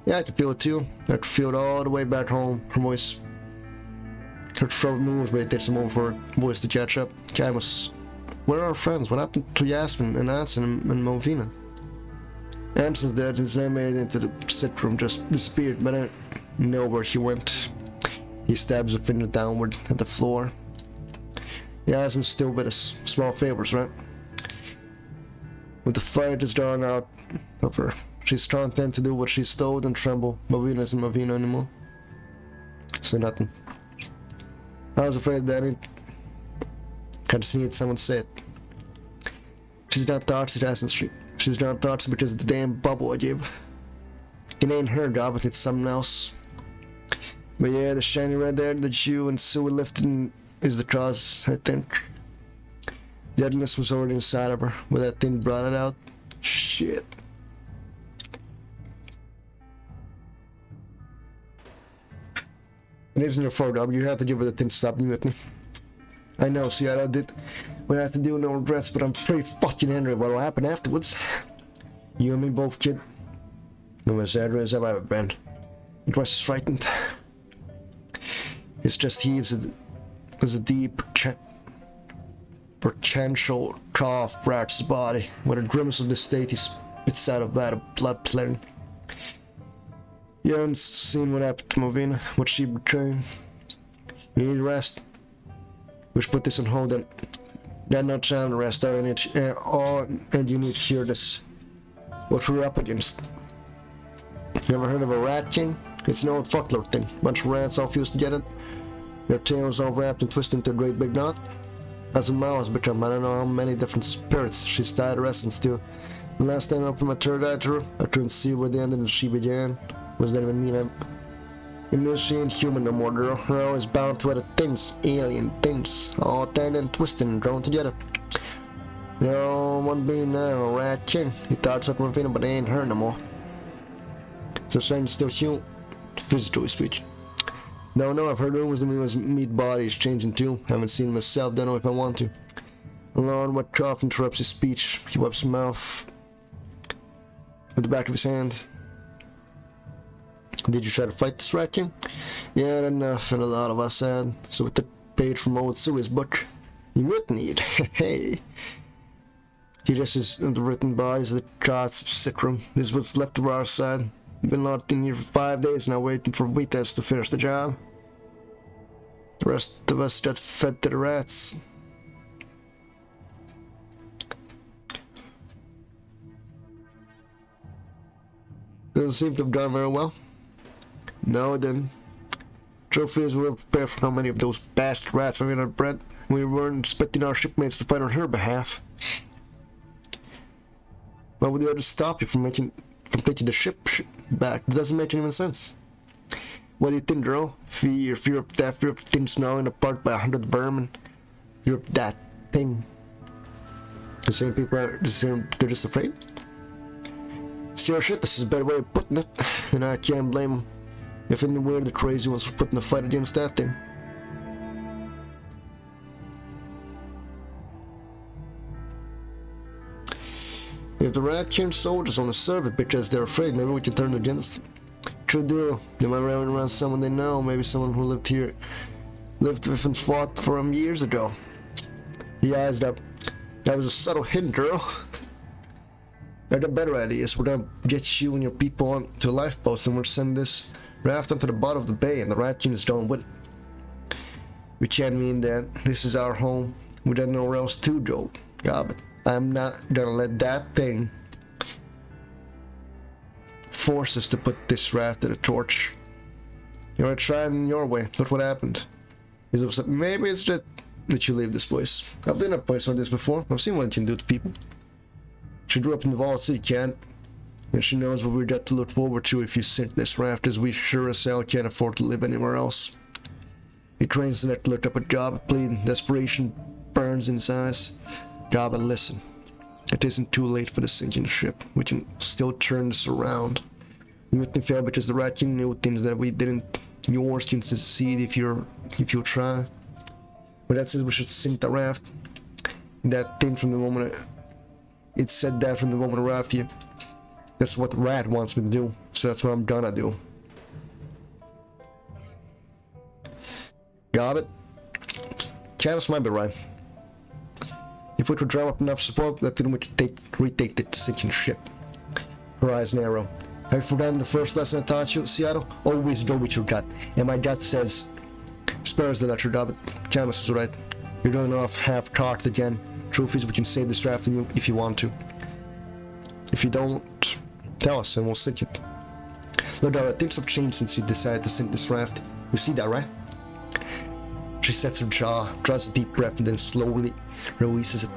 Yeah, I can feel it too. I can feel it all the way back home. Her voice. Her throat moves, but it takes a moment for her voice to catch up. Camus, where are our friends? What happened to Yasmin and Anson and Movina? Anson's dead. His name made it into the sick room, just disappeared, but I don't know where he went. He stabs a finger downward at the floor. Yasmin's still with us. Small favors, right? With the fight is drawn out of her, she's content to do what she's told and tremble. Movina isn't Movina anymore. Say nothing. I was afraid that I just needed someone to say it. She's not toxic, hasn't she? She's not toxic because of the damn bubble I gave. It ain't her job, it's someone else. But yeah, the shiny red hair that you and Sue lifted is the cause, I think. Deadliness was already inside of her, when that thing brought it out. Shit. It isn't your fault, Rob. You have to give her the thing to stop you with me. I know, see, I did. We have to deal with no regrets, but I'm pretty fucking angry about what will happen afterwards. You and me both, kid. No as angry as I've ever been. It was frightened. It's just heaves as a deep, potential cough racks his body. With a grimace of disdain, he spits out a vat of blood plattering. You haven't seen what happened to Movina, what she betrayed. You need rest. We should put this on hold and then no time to rest. And you need to hear this. What we're up against. You ever heard of a rat king? It's an old folklore thing. Bunch of rats all fused together. Their tails all wrapped and twisted into a great big knot. As a mouse become I don't know how many different spirits she's tied her essence to. The last time I opened my third eye to her, I couldn't see where the end and she began. What does that even mean? It means she ain't human no more, girl. We're always bound to other things, alien things, all tied and twisted and drawn together. They're all one being now, a rat king. He thought something was but they ain't her no more. So saying still human, physically speaking. No, I've heard rumors that we must meet bodies changing too. Haven't seen myself, don't know if I want to. Alone, what cough interrupts his speech. He wipes his mouth with the back of his hand. Did you try to fight this rat king? Yeah, enough, and a lot of us had. So we took page from old Sue's book. He mutinied. Hey. He just is in the written bodies of the cots of sick room. This is what's left of our side. We've been locked in here for 5 days now, waiting for Wheatas to finish the job. The rest of us got fed to the rats. Doesn't seem to have gone very well. No, it didn't. Truth is, we weren't prepared for how many of those bastard rats were in our bread. We weren't expecting our shipmates to fight on her behalf. Why would the others stop you from taking the ship back? It doesn't make any sense. What do you think, girl? Fear of death, fear of things gnawing apart by 100 vermin. Fear of that thing. The same people are they're just afraid? Still shit, this is a better way of putting it, and I can't blame them. If anywhere the crazy ones for putting the fight against that thing. If the rat king soldiers only serve it because they're afraid, maybe we can turn against them. True deal. They might run around someone they know, maybe someone who lived here Lived with and fought for him years ago. He eyes up. That was a subtle hint, girl. I got better ideas. We're gonna get you and your people onto lifeboats and we'll send this raft onto the bottom of the bay and the rat king is done with it. We can't mean that this is our home. We got nowhere else to go. God, but I'm not gonna let that thing force us to put this raft to the torch. You wanna try it in your way. Look what happened. Maybe it's just that you leave this place. I've been in a place like this before. I've seen what it can do to people. She grew up in the Vault City, cat, and she knows what we got to look forward to if you sink this raft, as we sure as hell can't afford to live anywhere else. He cranes the neck to look up at Job, pleading. Desperation burns in his eyes. Job, listen. It isn't too late for the sinking ship. We can still turn this around. The mutiny failed because the rat king knew things that we didn't. Yours can succeed if you try. But that says we should sink the raft. That thing from the moment it said that from the moment I arrived here. That's what the rat wants me to do, so that's what I'm gonna do. Got it? Canvas might be right. If we could drum up enough support, that then we could retake the sinking ship. Her eyes narrow. Have you forgotten the first lesson I taught you, Seattle? Always go with your gut. And my gut says, spares the lecture, David. Canvas is right. You're going off half-cocked again. Truth is, we can save this raft if you want to. If you don't, tell us and we'll sink it. No doubt, things have changed since you decided to sink this raft. You see that, right? She sets her jaw, draws a deep breath, and then slowly releases it.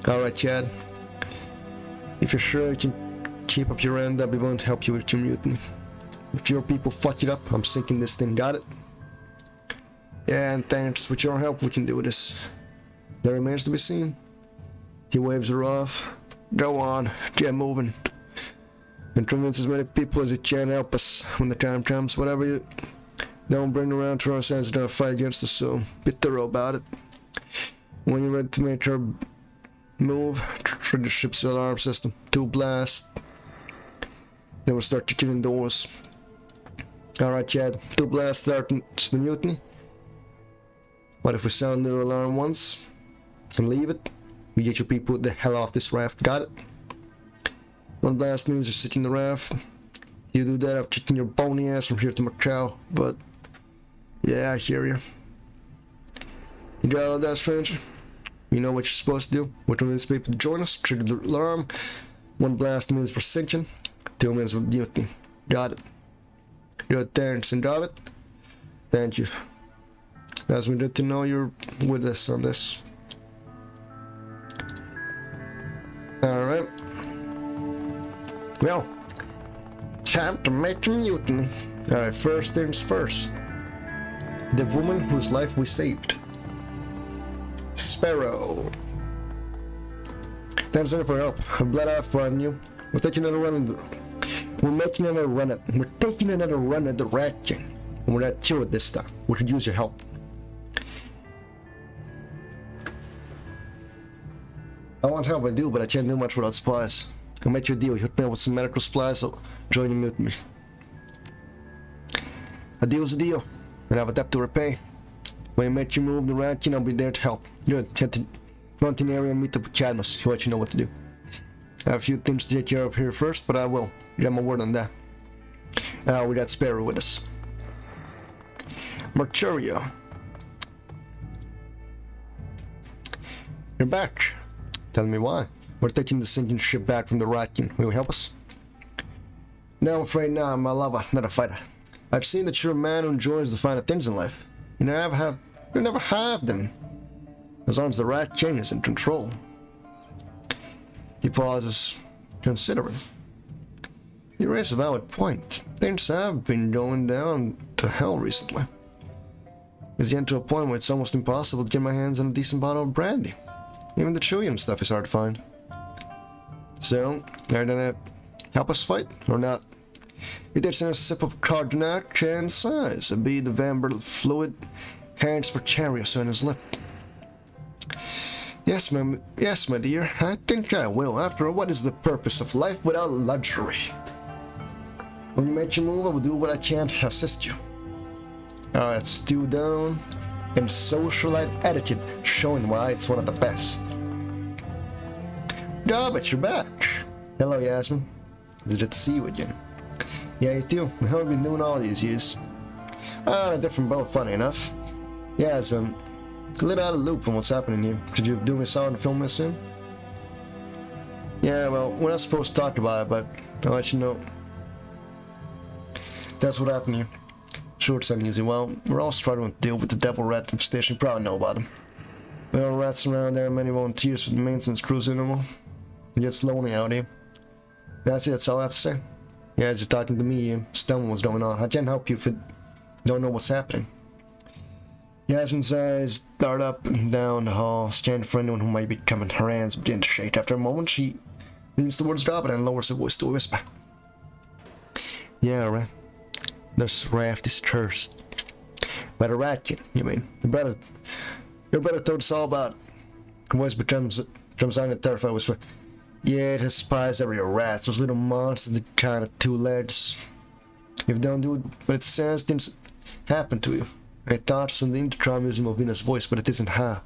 Alright, Chad. If you're sure you can keep up your end, I'll be willing to help you with your mutiny. If your people fuck it up, I'm sinking this thing, got it? Yeah, and thanks. With your help, we can do this. That remains to be seen. He waves her off. Go on, get moving. And convince as many people as you can help us when the time comes. Whatever you don't bring around to our sense, don't fight against us, so be thorough about it. When you're ready to make your move, trigger the ship's alarm system. 2 blast. Then we'll start kicking in doors. Alright, Chad. 2 blast starts the mutiny. What if we sound the alarm once and leave it? We get your people the hell off this raft, got it? 1 blast means you're sitting the raft. You do that, I'm kicking your bony ass from here to Macau, but yeah, I hear you. You got all that, stranger? You know what you're supposed to do. We're to convince people to join us, trigger the alarm. 1 blast means we're sinking, 2 means we're mutiny. Got it. Good, thanks, and got it? Thank you. As we get to know you're with us on this. Alright. Well, time to make a mutiny. Alright, first things first. The woman whose life we saved. Sparrow. Thanks for help. I bled off on you. We're taking another run We're taking another run at the rat king. And we're not cured this time. We could use your help. I want help, I do, but I can't do much without supplies. I'll make you a deal. You hook me up with some medical supplies, I'll join you with me. A deal's a deal, and I have a debt to repay. When you make you move the rat king, I'll be there to help. Good. Head to fronting area and meet up with Cadmus. He'll let you know what to do. I have a few things to take care of here first, but I will. You got my word on that. We got Sparrow with us. Mercurio. You're back. Tell me why. We're taking the sinking ship back from the rat king. Will you help us? No, I'm afraid not. I'm a lover, not a fighter. I've seen that you're a man who enjoys the finer things in life. You never have them. As long as the rat king is in control. He pauses, considering. You raise a valid point. Things have been going down to hell recently. It's getting to a point where it's almost impossible to get my hands on a decent bottle of brandy. Even the Chilean stuff is hard to find. So, are you gonna help us fight, or not? He takes a sip of cognac and sighs, a bead of amber fluid hangs precarious on his lip. Yes, my dear, I think I will. After all, what is the purpose of life without luxury? When you make your move, I will do what I can to assist you. Alright, stew down. and socialite etiquette, showing why it's one of the best. Yeah, but you're back. Hello, Yasmin. Good to see you again. Yeah, you too. How have you been doing all these years? A different boat, funny enough. Yeah, it's a little out of the loop on what's happening here. Could you do me a solid and film this in? Yeah, well, we're not supposed to talk about it, but I'll let you know. That's what happened here. Short and easy. Well, we're all struggling to deal with the devil rat infestation. You probably know about him. There are rats around there, many volunteers for the maintenance crews anymore. It gets lonely out here. That's it, that's all I have to say. Yeah, as you're talking to me, you stunned what's going on. I can't help you if you don't know what's happening. Yasmin's eyes dart up and down the hall, scanning for anyone who might be coming. Her hands begin to shake. After a moment, she leans towards Goblin and lowers her voice to a whisper. Yeah, right. This raft is cursed. By the rat king, you mean? Your brother told us all about it. The voice becomes on a terrified whisper. Yeah, it has spies everywhere. Rats, those little monsters that kind of 2 legs. If you don't do it, but it says things happen to you. I thought something to try using Movina's voice, but it isn't her.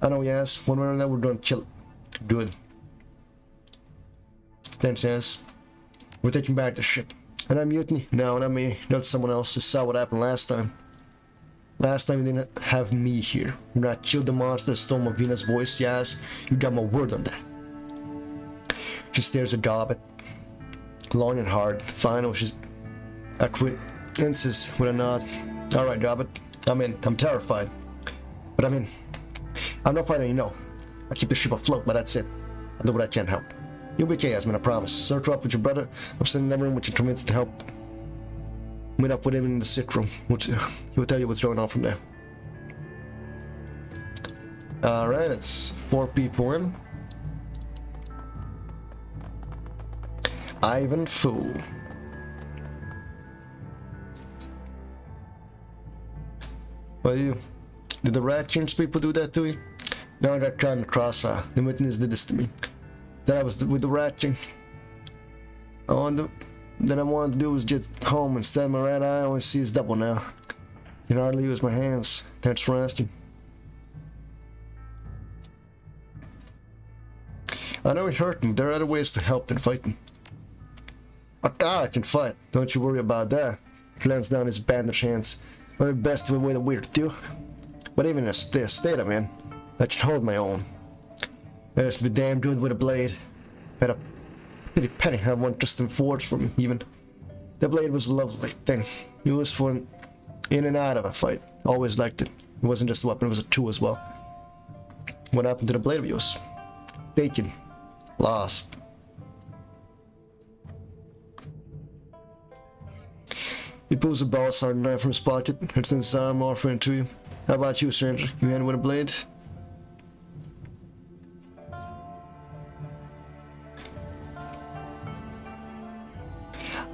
I know, yes. One way or another, we're gonna kill it. Good. Thanks, yes. We're taking back the ship. And I'm mutiny? No, not me. That's someone else who saw what happened last time. Last time you didn't have me here. When I killed the monster that stole Movina's voice, yes, you got my word on that. She stares at Gobbet, long and hard. Finally, she's acquiesces with a nod. All right, Gobbet, I'm in. I'm terrified, but I'm in. I'm not fighting, you know. I keep the ship afloat, but that's it. I'll do what I can to help. You'll be okay, Yasmin, I promise. Search her up with your brother. I'm sending everyone with you convinced to help. Meet up with him in the sick room. He will tell you what's going on from there. All right, it's 4 people in. Ivan Fool. What do you? Did the rat change people do that to you? No, I got caught in the crossfire. The witness did this to me. Then I was with the rat king. Then I wanted to do was get home. Instead of my right eye, I only see his double now. I can hardly use my hands. Thanks for asking. I know it hurt him. There are other ways to help than fighting. I can fight. Don't you worry about that. He lands down his bandaged hands. My best to avoid a weird too. But even in a state I'm in, I can hold my own. I used to be damn good with a blade. I had a pretty penny have one just forged for me, even. The blade was a lovely thing. Used for in and out of a fight. Always liked it. It wasn't just a weapon, it was a tool as well. What happened to the blade of yours? Taken. Lost. He pulls a ball sergeant knife from his pocket, extends his arm, offering it to you. How about you, stranger? You hand with a blade?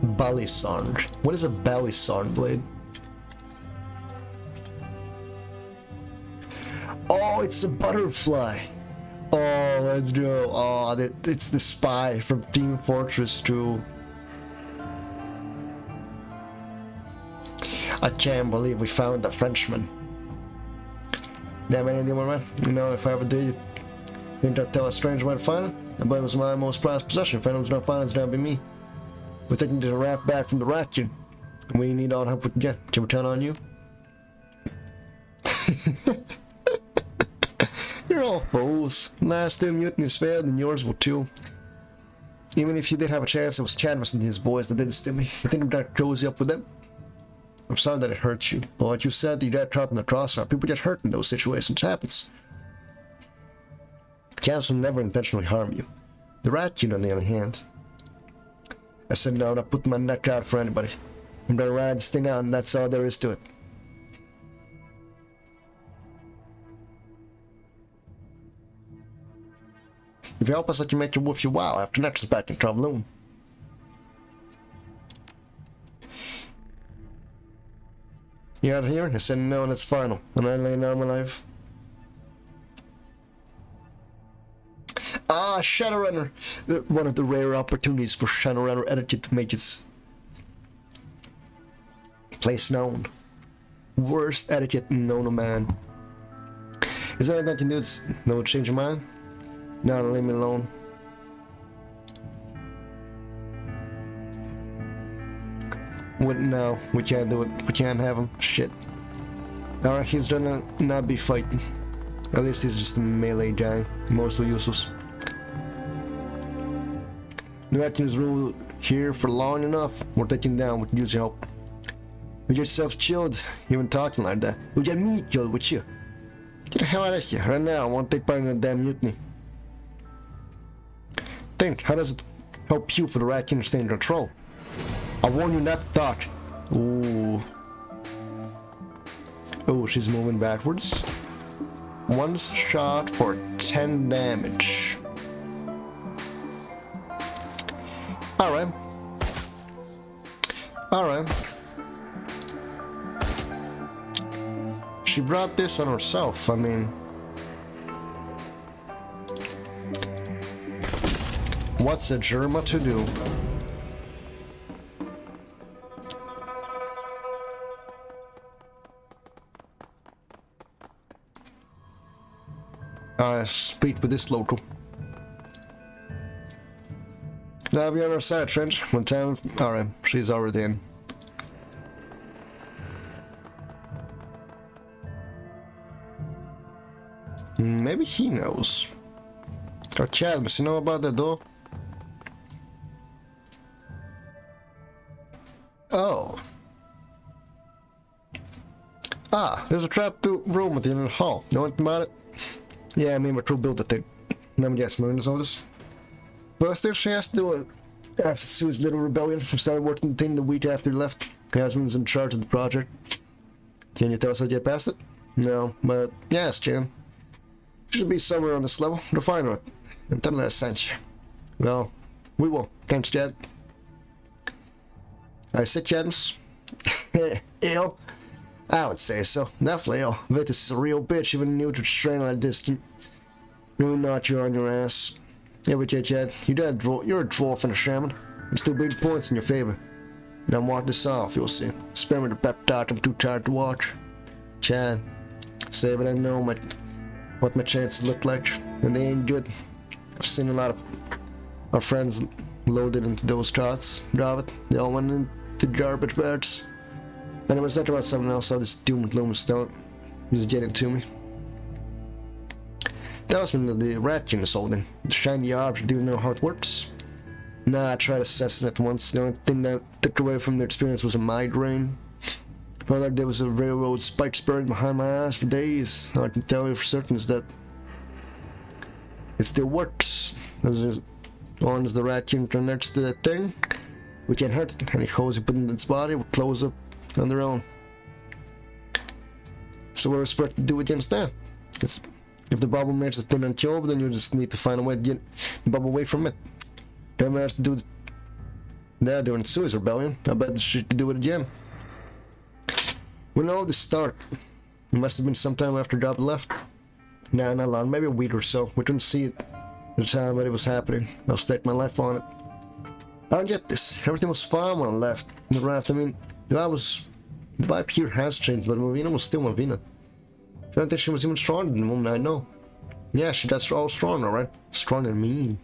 Balisarn. What is a Balisarn blade? Oh, it's a butterfly. Oh, let's go. Oh, it's the spy from Team Fortress 2. I can't believe we found the Frenchman. Damn, anyone, right? You know, if I ever did, think I'd tell a stranger where to find it? I believe it was my most prized possession. If anyone's gonna find it, it's gonna be me. We're taking the raft back from the rat king. We need all the help we can get. Can we count on you? You're all fools. Last time mutinies failed, and yours will too. Even if you did have a chance, it was Chadwick and his boys that did this to me. You think that cozy up with them? I'm sorry that it hurts you. But like you said, you got caught in the crossfire. People get hurt in those situations. It happens. Cats will never intentionally harm you. The rat king, on the other hand. I said no, I put my neck out for anybody. I'm gonna ride this thing out, and that's all there is to it. If you help us, I can make it worth your while. After next is back in Traveloon. You out here? I said no, and it's final. And I lay down my life. Ah, Shadowrunner! One of the rare opportunities for Shadowrunner etiquette to make its place known. Worst etiquette known to man. Is there anything I can do that would change your mind? No, leave me alone. What? No, we can't do it. We can't have him. Shit. Alright, he's gonna not be fighting. At least he's just a melee guy. Mostly useless. The Atkins rule here for long enough. We're taking down with use your help. With yourself chilled, even talking like that. We get me killed with you. Get the hell out of here right now. I want to take part in a damn mutiny. Think, how does it help you for the Rat King to stay in control? I warn you not to talk. Ooh. Oh, she's moving backwards. One shot for 10 damage. Alright. Alright. She brought this on herself, I mean. What's a Jerma to do? Speak with this local. That'll be on our side, Trench. One time. Alright, she's already in. Maybe he knows. Oh, Chad, does he know about that door? Oh. Ah, there's a trap room at the end of the hall. Know anything about it? Yeah, I mean, my crew built the thing. Let me guess, Marina's all this. But still, she has to do it. After Sue's little rebellion, we started working the thing the week after he left. Yasmin's in charge of the project. Can you tell us how to get past it? No, but yes, Jan. Should be somewhere on this level. Refine it. And tell her I sent you. Well, we will. Thanks, Chad. I said Chad's. Ill. I would say so. Definitely ill. Vitus is a real bitch, even new to train like this. Really knocked you on your ass. Yeah, but yeah, Chad, you're a dwarf and a shaman. It's 2 big points in your favor. Now mark this off, you'll see. Spare me the pep talk, I'm too tired to watch. Chad, say what I know what my chances look like, and they ain't good. I've seen a lot of our friends loaded into those shots. Drop it. They all went into garbage bags. And it was not about something else, all this doom and gloom stuff was getting to me. That was when the Rat King is holding. The shiny object, do you know how it works? Nah, I tried assessing it once. The only thing that took away from the experience was a migraine. Felt like there was a railroad spike buried behind my eyes for days. All I can tell you for certain is that it still works. As long as the Rat King connects to that thing, we can't hurt it. Any holes you put in its body will close up on their own. So what are we supposed to do against that? If the bubble makes the thing unkillable, then you just need to find a way to get the bubble away from it. Don't manage to do that during Sue's rebellion. I bet she could do it again. When all this started, it must have been sometime after Job left. Nah, not long, maybe a week or so. We couldn't see it at the time that it was happening. I'll stake my life on it. I don't get this. Everything was fine when I left the raft. I mean, the vibe here has changed, but Movina was still Movina. I don't think she was even stronger than the woman I know. Yeah, she got all stronger, right? Stronger than me.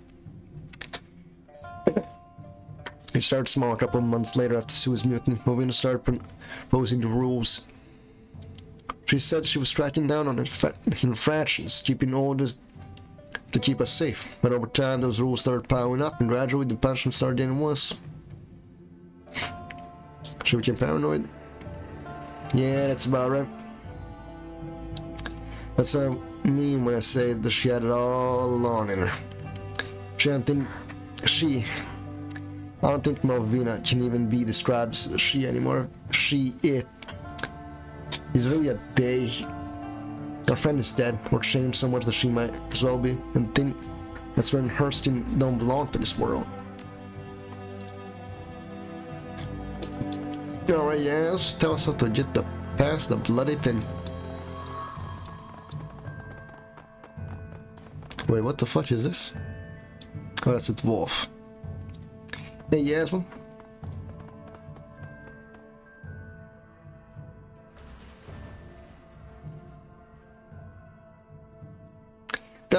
It started small a couple of months later after Sue's mutiny. Movina started proposing the rules. She said she was tracking down on infractions, keeping orders to keep us safe. But over time, those rules started piling up, and gradually the punishment started getting worse. She became paranoid. Yeah, that's about right. That's what I mean when I say that she had it all along in her. I don't think Malvina can even be described as a she anymore. It is really a they. Our friend is dead, or changed so much that she might as well be, and think that's when Hurston don't belong to this world. Alright, yes, tell us how to get past the bloody thing. Wait, what the fuck is this? Oh, that's a dwarf. Hey, Yasmin.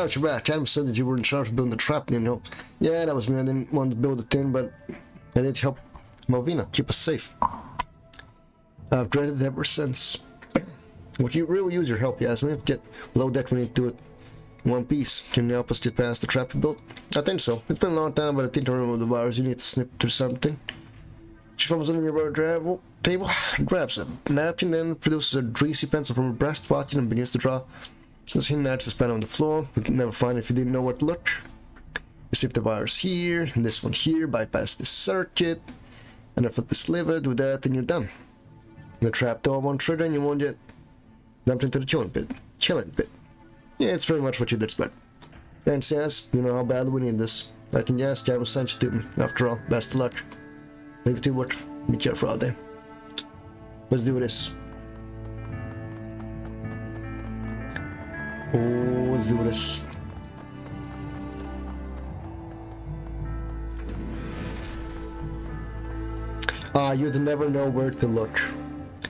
Crouch your back. Adam said that you were in charge of building the trap, you know. Yeah, that was me. I didn't want to build it in, but I did help Malvina keep us safe. I've dreaded it ever since. Would you really use your help? Yes, we have to get below deck. We need to do it in one piece. Can you help us get past the trap we built? I think so. It's been a long time, but I think to remove the virus, you need to snip through something. She comes in your travel table, grabs a napkin, then produces a greasy pencil from her breast pocket and begins to draw. As he natches pen on the floor, you can never find it if you didn't know where to look. You slip the wires here, and this one here, bypass this circuit, and then flip this lever, do that, and you're done. The trap door won't trigger, and you won't get dumped into the chilling pit. Yeah, it's pretty much what you'd expect. Thanks, yes, you know how badly we need this. I can guess Jav sent you to me. After all, best of luck. Leave it to work. Be careful out there. Let's do this. Oh, let's do this. You'd never know where to look.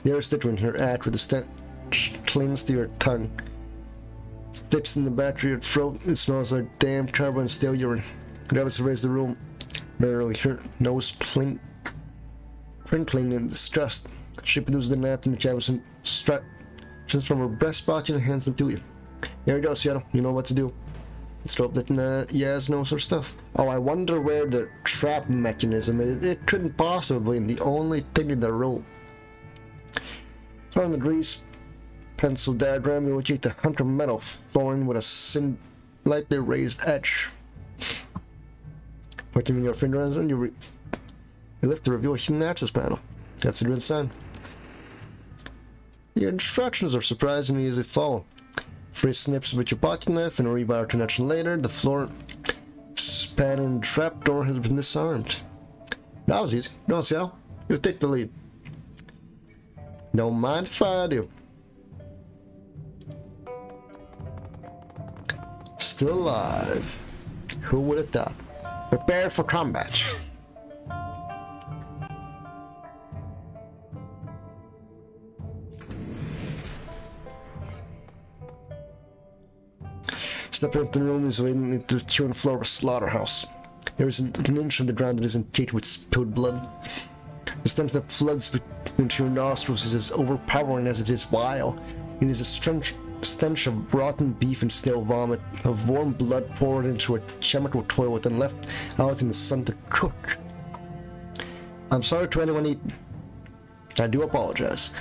There's the in her at with the stench clings to your tongue. Sticks in the back of your throat. It smells like damn carbon and stale urine. Grab us to raise the room. Barely her nose crinkling in disgust. She produces the napkin that Jamison stretches from her breast pocket and hands them to you. There you go, Seattle. You know what to do. Let's hope that Yaz knows her stuff. Oh, I wonder where the trap mechanism is. It couldn't possibly be the only thing in the room. From the grease pencil diagram, you locate the hunter metal flooring with a slightly raised edge. Putting your finger on it, you lift to reveal a hidden access panel. That's a good sign. The instructions are surprisingly easy to follow. 3 snips with your pocket knife and a rebar connection later, the floor spanning trapdoor has been disarmed. That was easy. Go on, Seattle. You take the lead. Don't mind if I do. Still alive. Who would have thought? Prepare for combat. Stepping into the room is wading into the chewing floor of a slaughterhouse. There isn't an inch of the ground that isn't caked with spilled blood. The stench that floods into your nostrils is as overpowering as it is vile. It is a stench of rotten beef and stale vomit, of warm blood poured into a chemical toilet and left out in the sun to cook. I'm sorry to anyone eating. I do apologize.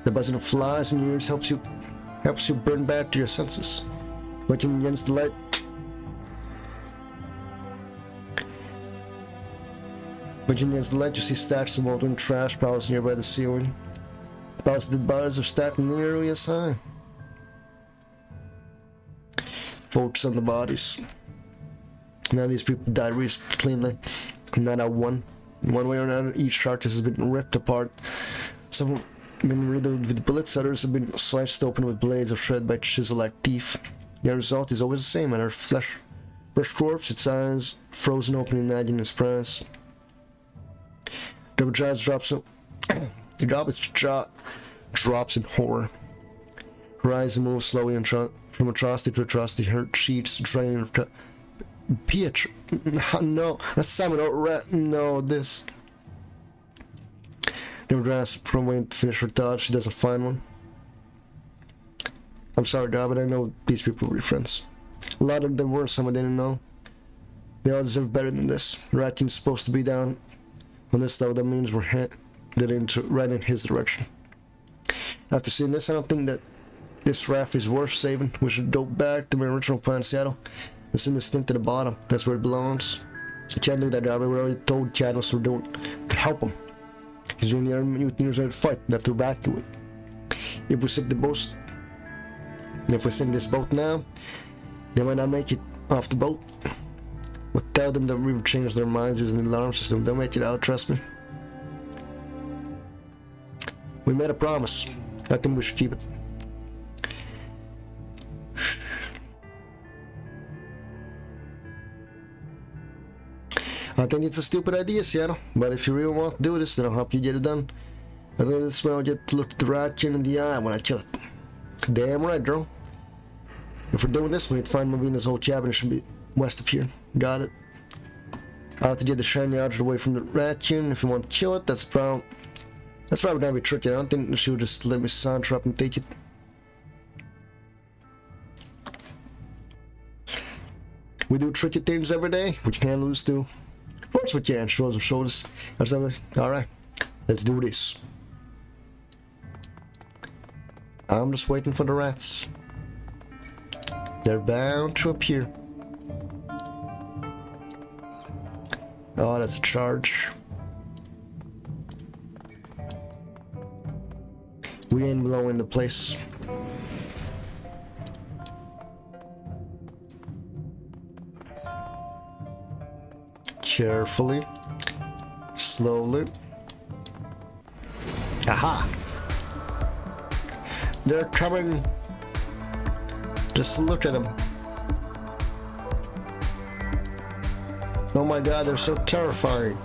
The buzzing of flies in your ears helps you burn back to your senses. Looking against the light, you see stacks of moldering trash piles nearby the ceiling. Piles of dead bodies are stacked nearly as high. Focus on the bodies. None of these people died cleanly. Not out one. In one way or another, each carcass has been ripped apart. Some have been riddled with bullets, others have been sliced open with blades or shredded by chisel-like teeth. The result is always the same, and her fresh corpse, its eyes frozen open in agony and surprise. The jaw drops in horror. Her eyes move slowly from atrocity to atrocity, her cheeks draining. Pietro, no, that's Simon. No, this. Never grasps from waiting to finish her thought. She doesn't find one. I'm sorry, God, but I know these people were your friends. A lot of them were, some I didn't know. They all deserve better than this. Ratkin's supposed to be down on this, though. That means we're headed right in his direction. After seeing this, I don't think that this raft is worth saving. We should go back to my original plan, Seattle. And send this thing to the bottom. That's where it belongs. You can't do that, God, but we already told Cadmus we're doing to help him. He's doing the army mutineers ready to fight, not to evacuate. If we sink this boat now, they might not make it off the boat. We'll tell them that we've changed their minds using the alarm system. They'll make it out, trust me. We made a promise. I think we should keep it. I think it's a stupid idea, Seattle, but if you really want to do this, then I'll help you get it done. I think this way I'll get to look the Ratkin in the eye when I kill it. Damn right, girl. If we're doing this, we need to find Movina's old cabin. It should be west of here. Got it. I'll have to get the shiny object away from the raccoon. If you want to kill it, that's probably gonna be tricky. I don't think she would just let me saunter up and take it. We do tricky things every day. We can lose too. Of course we can. Shoulders of shoulders. Alright. Let's do this. I'm just waiting for the rats. They're bound to appear. Oh, that's a charge. We ain't blowing the place. Carefully. Slowly. Aha! They're coming. Just look at them. Oh my god, they're so terrifying.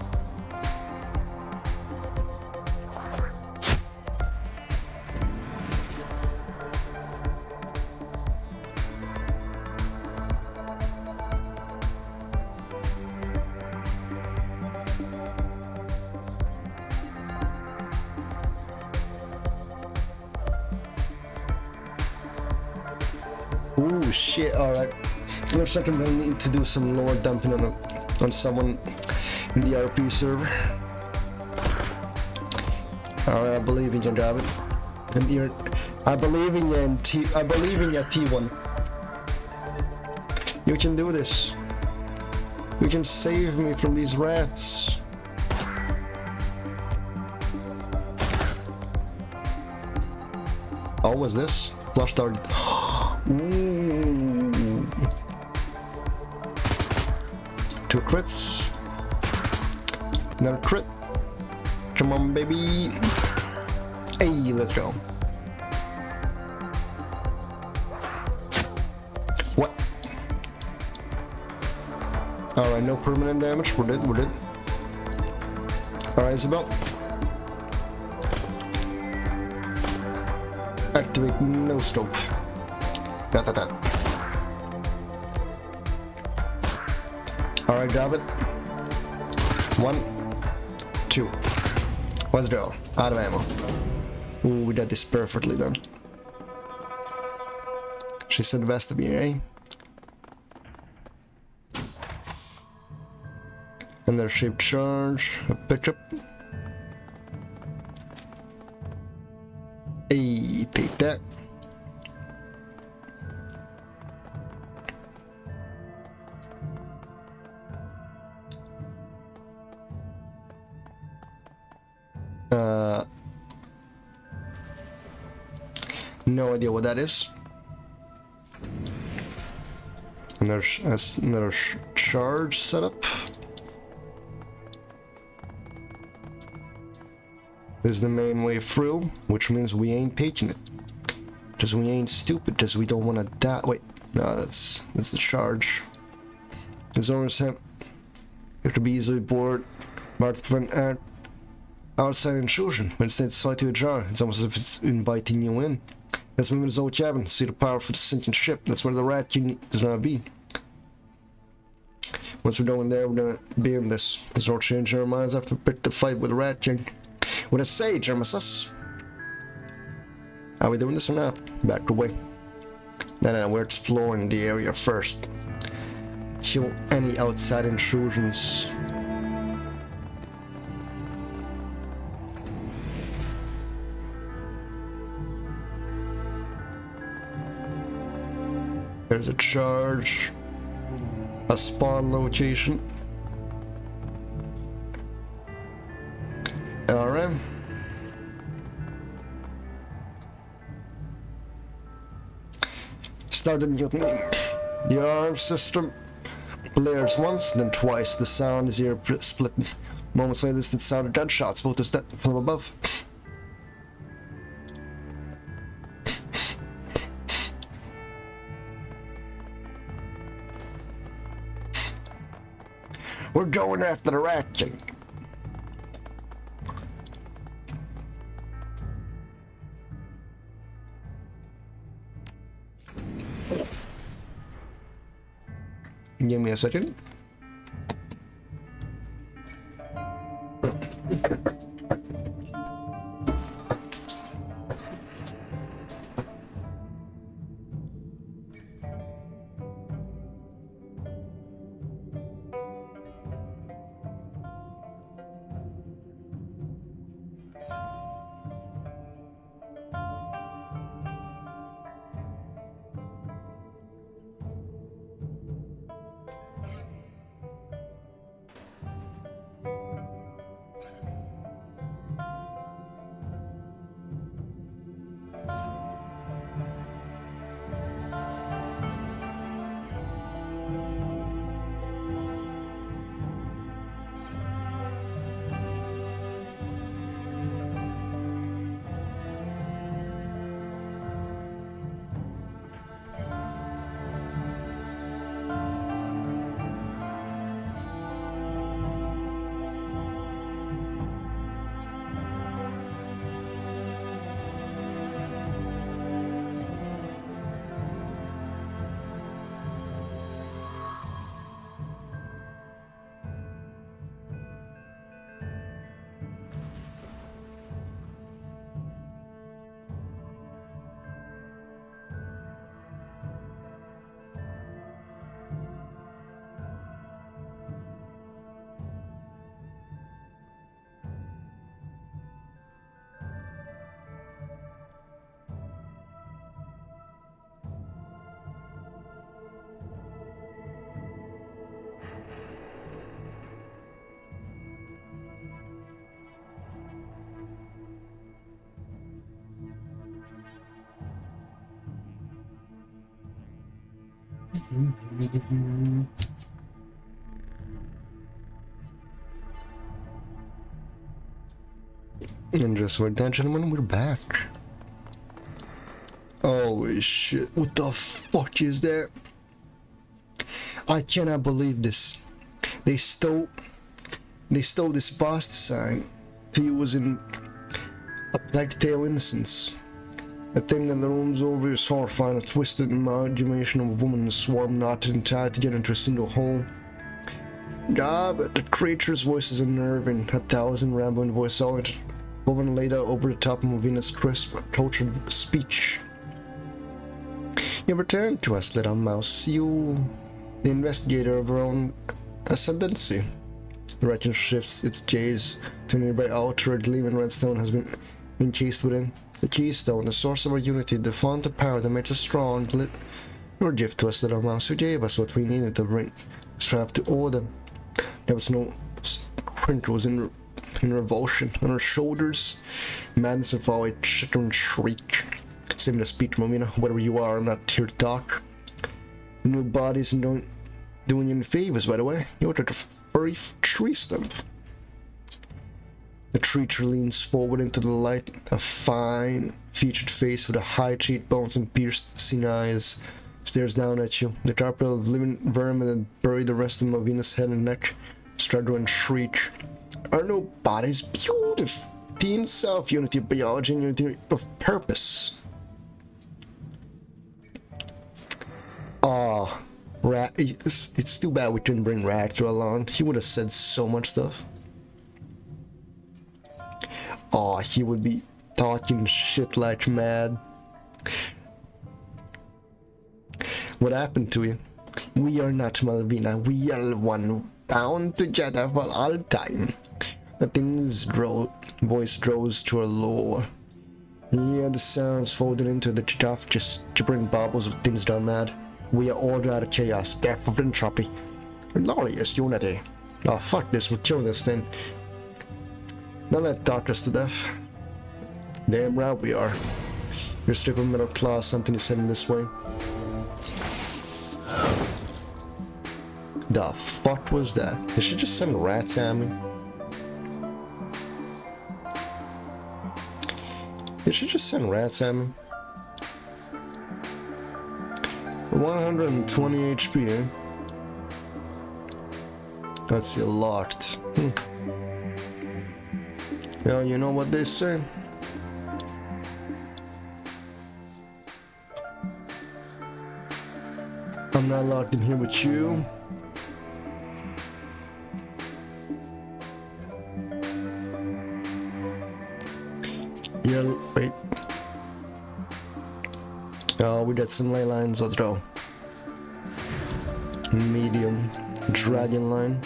Ooh, shit, alright. Looks like I'm gonna need to do some lore dumping on someone in the RP server. Alright, I believe in you, David. And I believe in you, I believe in you, T1. You can do this. You can save me from these rats. Oh, what's this? Flush target. Ooh. 2 crits. Another crit. Come on, baby. Hey, let's go. What? Alright, no permanent damage. We're dead, we're dead. Alright, Isabel. Activate no scope. Got that. Alright, David. 1, 2. Let's go. Out of ammo. Ooh, we did this perfectly then. She said the best of me, eh? And their shape charge. A pickup. Hey, take that. No idea what that is. And there's another charge setup. This is the main way through, which means we ain't taking it. Because we ain't stupid, because we don't want to die. Wait, no, that's the charge. As long as him, you have to be easily bored, marked to prevent outside intrusion. But instead, slightly ajar. It's almost as if it's inviting you in. Let's move in his old cabin, see the power for the sinking ship. That's where the rat king is gonna be. Once we're going there, we're gonna be in this. There's no change in our minds after the fight with the rat king. What I say, JermaSUS? Are we doing this or not? Back away. No, we're exploring the area first. Kill any outside intrusions. There's a charge. A spawn location. Alright. Started mutiny. The alarm system blares once, then twice. The sound is ear splitting. Moments later, the sound of gunshots filters from above. We're going after the rat king. Give me a second. And just like that, gentlemen, we're back. Holy shit, what the fuck is that? I cannot believe this. They stole this boss design to use in a Plague Tale Innocence. A thing that looms over is horrifying, a twisted imagination of a woman swarm knotted and tied together into a single whole. God, but the creature's voice is unnerving, a thousand rambling voices all woven laid out over the top of Movina's crisp, cultured speech. You return to us, little mouse, you, the investigator of our own ascendancy. The wretched shifts its gaze to a nearby altar a gleaming redstone has been encased within. The keystone, the source of our unity, the font of power that makes us strong. Your gift to us, little mouse, who gave us what we needed to bring strap to order. There was no crinkles in revulsion on her shoulders. Madness of all a chittering shriek. Same to speech, Movina. Whatever you are, I'm not here to talk. The new bodies and doing you any favors, by the way. You're a furry tree stump. The creature leans forward into the light, a fine, featured face with a high cheekbones and piercing eyes stares down at you. The carpet of living vermin that buried the rest of Movina's head and neck struggle and shriek. Are no bodies beautiful? Teen self, unity of biology and unity of purpose. Ah, it's too bad we couldn't bring Raptor along. He would have said so much stuff. Oh, he would be talking shit like mad. What happened to you? We are not Malvina. We are one bound together for all time. The thing's voice draws to a low. You hear the sounds folded into the chaff, just gibbering bubbles of things gone mad. We are order out of chaos, death of entropy. Glorious unity. Oh, fuck this, we'll kill this thing. Don't let talk us to death. Damn right we are. Your strip of metal claws, something is heading this way. The fuck was that? Did she just send rats at me? Did she just send rats at me? 120 HP, eh? Let's see, locked. Well, you know what they say. I'm not locked in here with you. You're... wait. Oh, we got some ley lines. Let's go. Medium. Dragon line.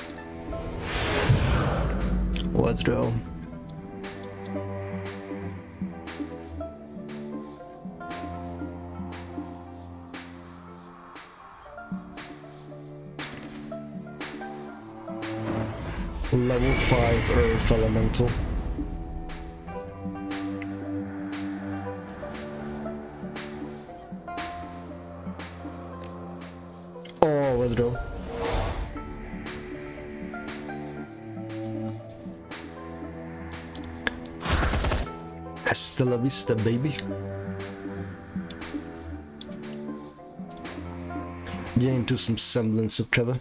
Let's go. Level 5 Earth Elemental. Oh, let's go. Hasta la vista, baby. Get into some semblance of cover.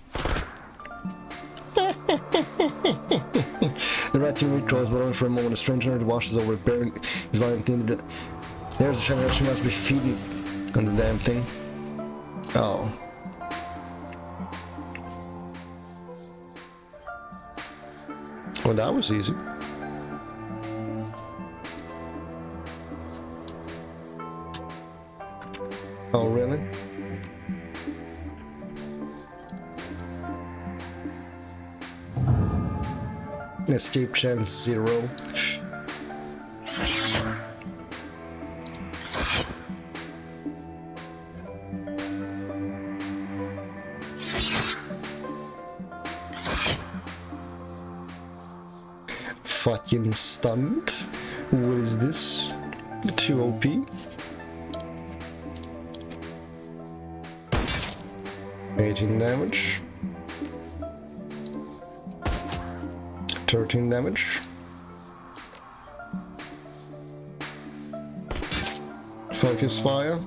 The rat team recoils, but only for a moment. A strange energy washes over it, bearing his violent thing. There's a shiny she must be feeding on the damn thing. Oh. Well, that was easy. Oh, really? Escape chance 0. Fucking stunned. What is this? 2 OP. Damage. 13 damage. Focus fire.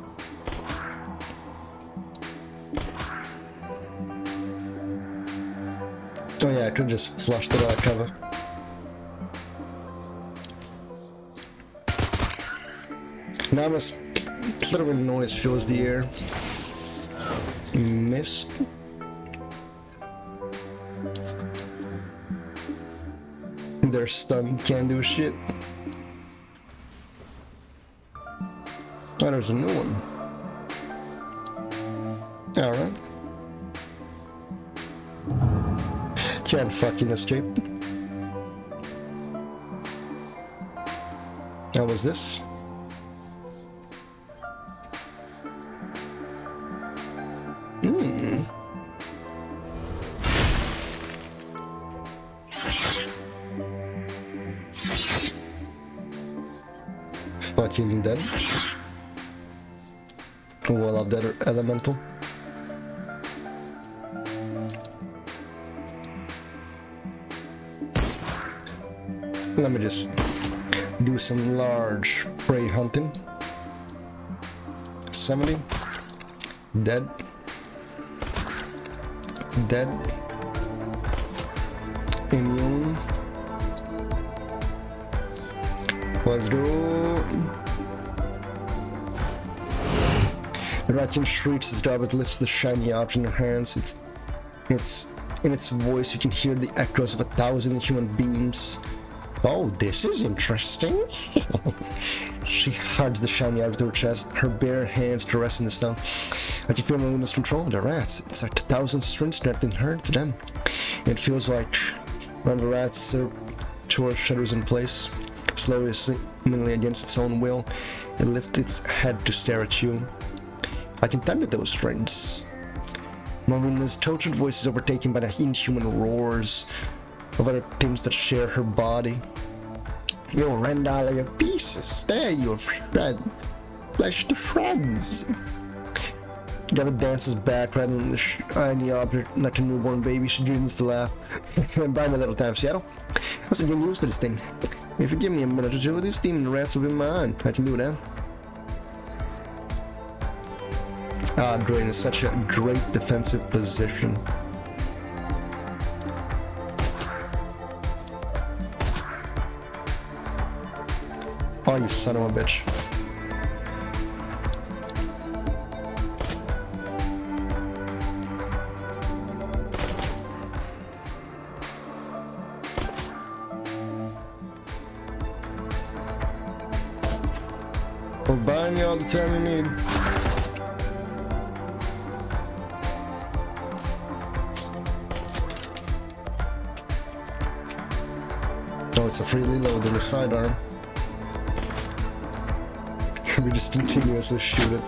Oh yeah, I could just flush the right cover. Now this clittering noise fills the air. Missed. They're stunned, can't do shit. Oh, there's a new one. Alright. Can't fucking escape. How was this? Fucking dead. Well, of that elemental. Let me just do some large prey hunting. 70. Dead. Dead. Immune. Let's go. The Ratchet shrieks as David lifts the shiny object in her hands. It's in its voice you can hear the echoes of 1,000 human beings. Oh, this is interesting. She hugs the shiny object to her chest, her bare hands caressing the stone. I can feel my weakness control the rats. It's like 1,000 strings connecting her to them. It feels like one of the rats towards shadows in place. Slowly, seemingly against its own will, it lifts its head to stare at you. I can tender those strings. Marina's tortured voice is overtaken by the inhuman roars of other things that share her body. You'll rend all of your pieces. There you'll shred. Flesh to shreds. Gavin dances back, rattling the shiny object like a newborn baby. She begins to laugh. Bye, my little time, Seattle. I wasn't getting used to this thing. If you give me a minute or two, these demon rats will be mine. I can do that. Ah, Drain is such a great defensive position. Oh, you son of a bitch. Or buy me all the time you need. Oh, it's a free reload in the sidearm. We just continuously shoot it.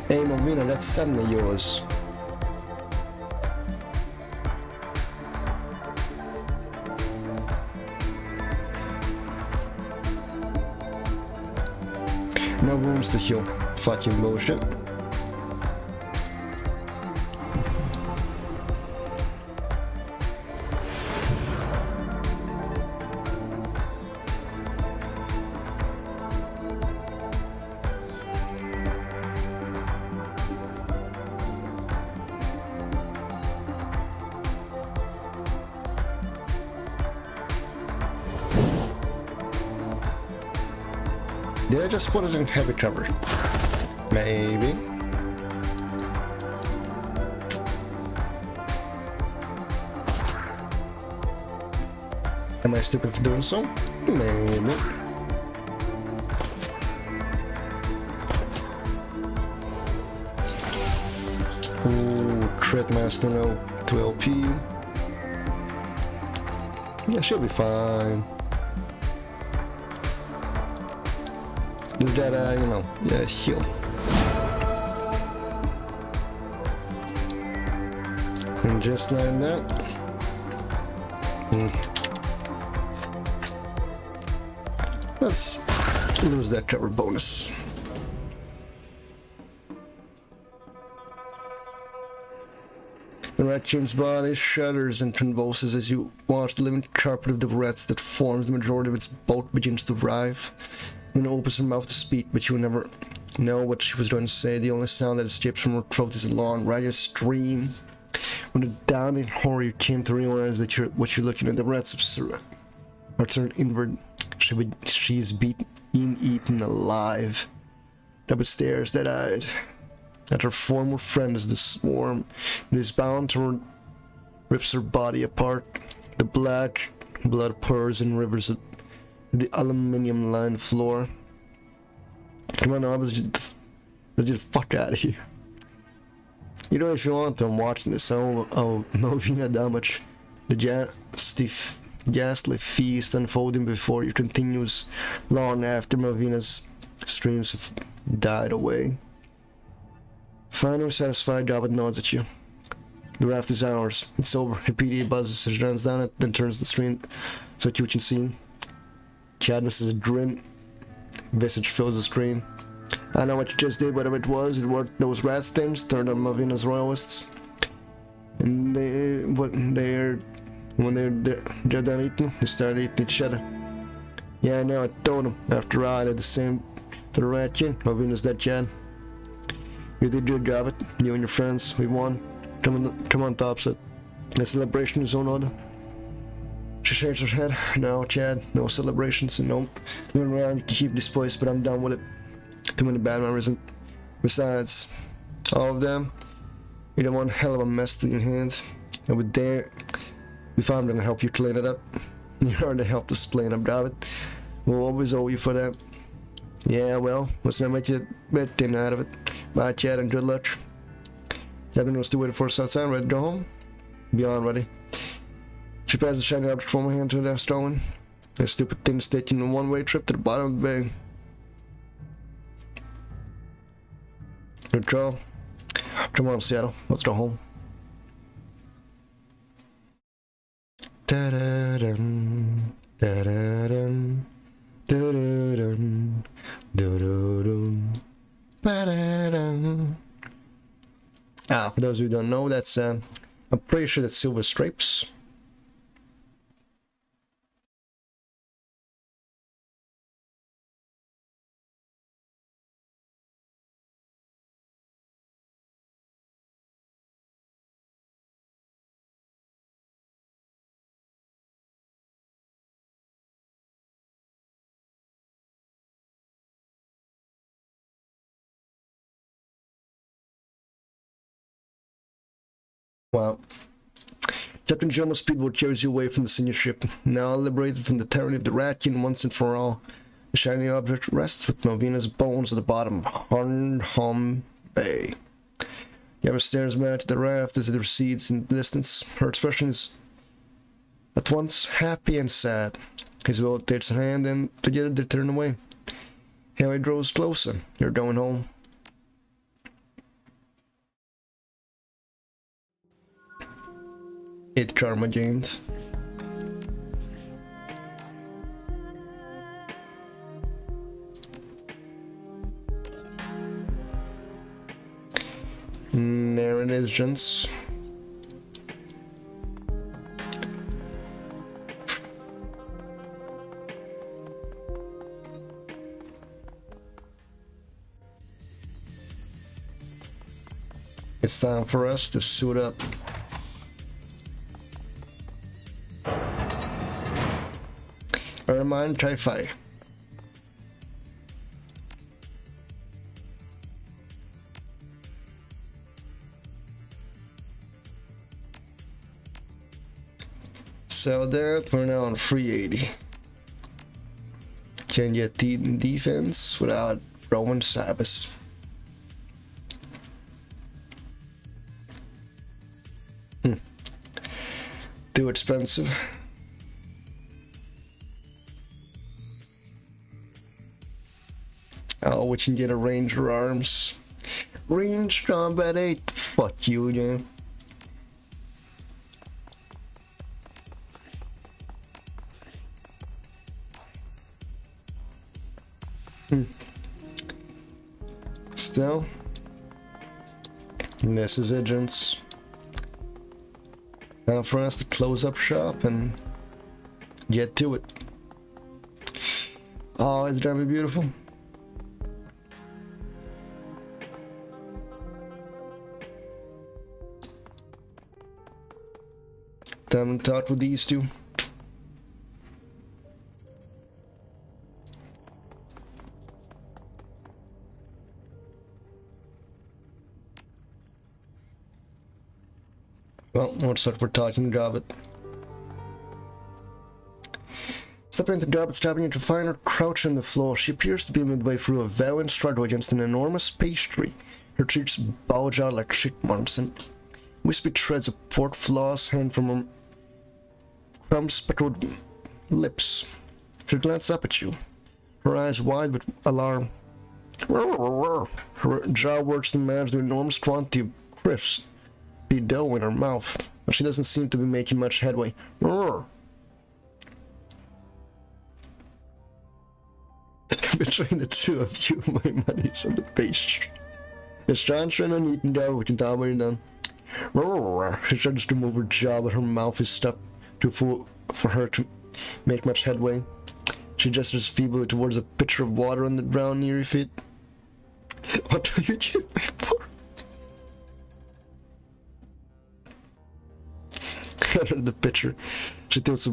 Hey Movina, that's suddenly yours. No wounds to heal. Fucking bullshit. Did I just put it in heavy cover? Maybe. Am I stupid for doing so? Maybe. Ooh, crit master no 12p. Yeah, she'll be fine. Just gotta, you know, yeah, heal. And just like that. Let's lose that cover bonus. The raccoon's body shudders and convulses as you watch the living carpet of the rats that forms the majority of its bulk begins to writhe. It opens her mouth to speak, but you will never know what she was going to say. The only sound that escapes from her throat is a long, ragged scream. When the down in horror you came to realize that what you're looking at, the rats are turned inward. She's being eaten alive. Up stairs, dead-eyed, at her former friend is the swarm. It is bound to her, rips her body apart. The black blood pours in rivers of the aluminium-lined floor. Come on, let's get the fuck out of here. You know, if you want to, I'm watching this. I'll Melvina damage. The ghastly feast unfolding before you continues long after Melvina's screams have died away. Finally satisfied, Gabbett nods at you. The wrath is ours. It's over. Repeatedly buzzes as she runs down it, then turns the screen so that you can see. Cadmus's grin visage fills the screen. I know what you just did, whatever it was. It worked. Those rats things turned on Melvina's royalists. And when they're done eating, they started eating each other. Yeah, I know, I told them. After all, I did the same to the rat king. Melvina's dead, Chad. You did your job, you and your friends. We won. Come on, Topset. The celebration is on order. She shakes her head. No, Chad, no celebrations, and no. You're around to keep this place, but I'm done with it. Too many bad memories, and besides, all of them, you don't want hell of a mess in your hands. I would dare, if I'm gonna help you clean it up. You're the help us clean up, David. We'll always owe you for that. Yeah, well, let's not make you a bad thing out of it. Bye, Chad, and good luck. Everyone was still waiting for us outside, ready to go home? Beyond ready. She passes the shiny object from her hand to the stolen. That stupid thing's taking a one-way trip to the bottom of the bay. Good call. Come on, Seattle. Let's go home. Da-da-dum, da-da-dum, da-da-dum, da-da-dum, ba-da-dum. For those who don't know, that's I'm pretty sure that's Silver Stripes. Well, Captain Jomo's speedboat carries you away from the senior ship. Now liberated from the tyranny of the Ratkin once and for all, the shiny object rests with Novina's bones at the bottom of Harnham Bay. Yara stares mad at the raft as it recedes in the distance. Her expression is at once happy and sad. His boat takes her hand and together they turn away. Harry draws closer. You're going home. It karma gained. There it is, gents. It's time for us to suit up. Ermine Kai-Fi. So that we're now on 380. Can get defense without Roman Sabbath. Too expensive. Oh, we can get a Ranger arms. Range combat 8. Fuck you, dude. Still, this is it, gents. Now for us to close up shop and get to it. Oh, it's gonna be beautiful. Haven't talked with these two. Well, looks like we're talking to Jobbit. Stepping into Jobbit's cabinet, you find her crouched on the floor. She appears to be midway through a valiant struggle against an enormous pastry. Her cheeks bulge out like chipmunks, and wispy threads of pork floss hang from her crumb-speckled lips. She glances up at you, her eyes wide with alarm. Her jaw works to manage the enormous quantity of crisp dough in her mouth, but she doesn't seem to be making much headway. Between the two of you, my money's on the pastry. It's trying on eating dough, we can tell when you're done. She tries to move her jaw, but her mouth is stuck too full for her to make much headway. She gestures feebly towards a pitcher of water on the ground near your feet. What are you doing for? Under the pitcher, she tilts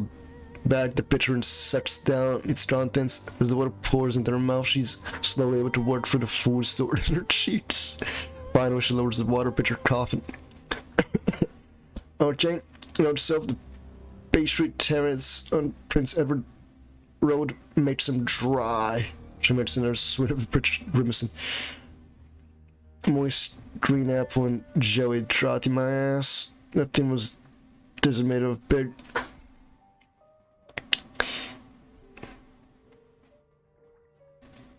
back the pitcher and sucks down its contents. As the water pours into her mouth, she's slowly able to work through the food stored in her cheeks. Finally, she lowers the water pitcher, coughing. Okay, note yourself, the pastry terrace on Prince Edward Road makes them dry. She makes another swing of the pitcher, grimacing. Moist green apple and jelly trot in my ass. That thing was made of big.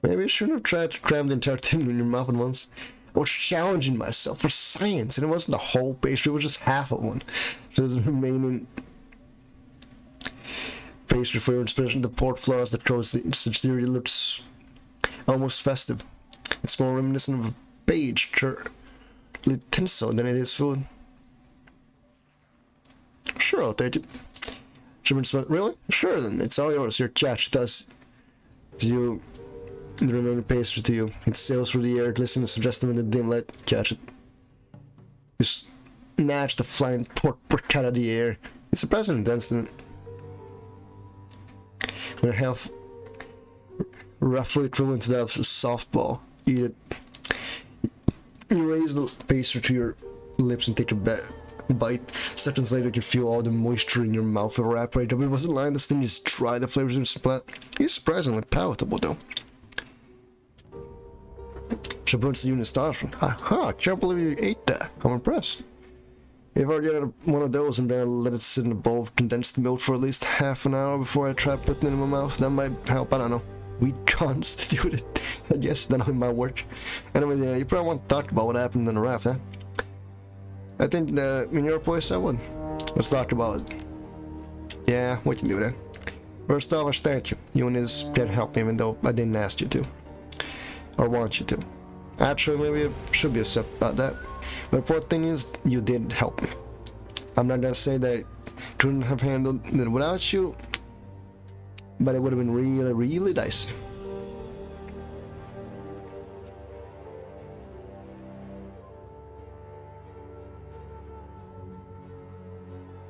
Maybe I shouldn't have tried to cram the entire thing in your mouth at once. I was challenging myself for science, and it wasn't the whole pastry, it was just half of one. So the remaining pastry flavor, especially the pork floss that grows the exterior, looks almost festive. It's more reminiscent of a beige tinsel than it is food. Sure, I'll take it. Really? Sure, then. It's all yours. Your catch does. You remember the pastry to you. It sails through the air, glistening, suggesting in the dim light. Catch it. You snatch the flying pork brick out of the air. It's a pleasant instant. When half roughly thrown into that softball, eat it. You raise the pastry to your lips and take a bite. Seconds later, you can feel all the moisture in your mouth evaporate. But it wasn't lying, this thing just dry, the flavors in the splat. It's surprisingly palatable, though. She burns the unit astonishment. Aha, I can't believe you ate that. I'm impressed. If I get one of those and then let it sit in a bowl of condensed milk for at least half an hour before I try putting it in my mouth, that might help, I don't know. We constitute it, I guess, that might work. Anyway, yeah, you probably want to talk about what happened in the raft, huh? I think in your place I would. Let's talk about it. Yeah, we can do that. First off, thank you. You and his did help me even though I didn't ask you to. Or want you to. Actually, maybe I should be upset about that. But the important thing is, you did help me. I'm not gonna say that I couldn't have handled it without you, but it would have been really, really dicey.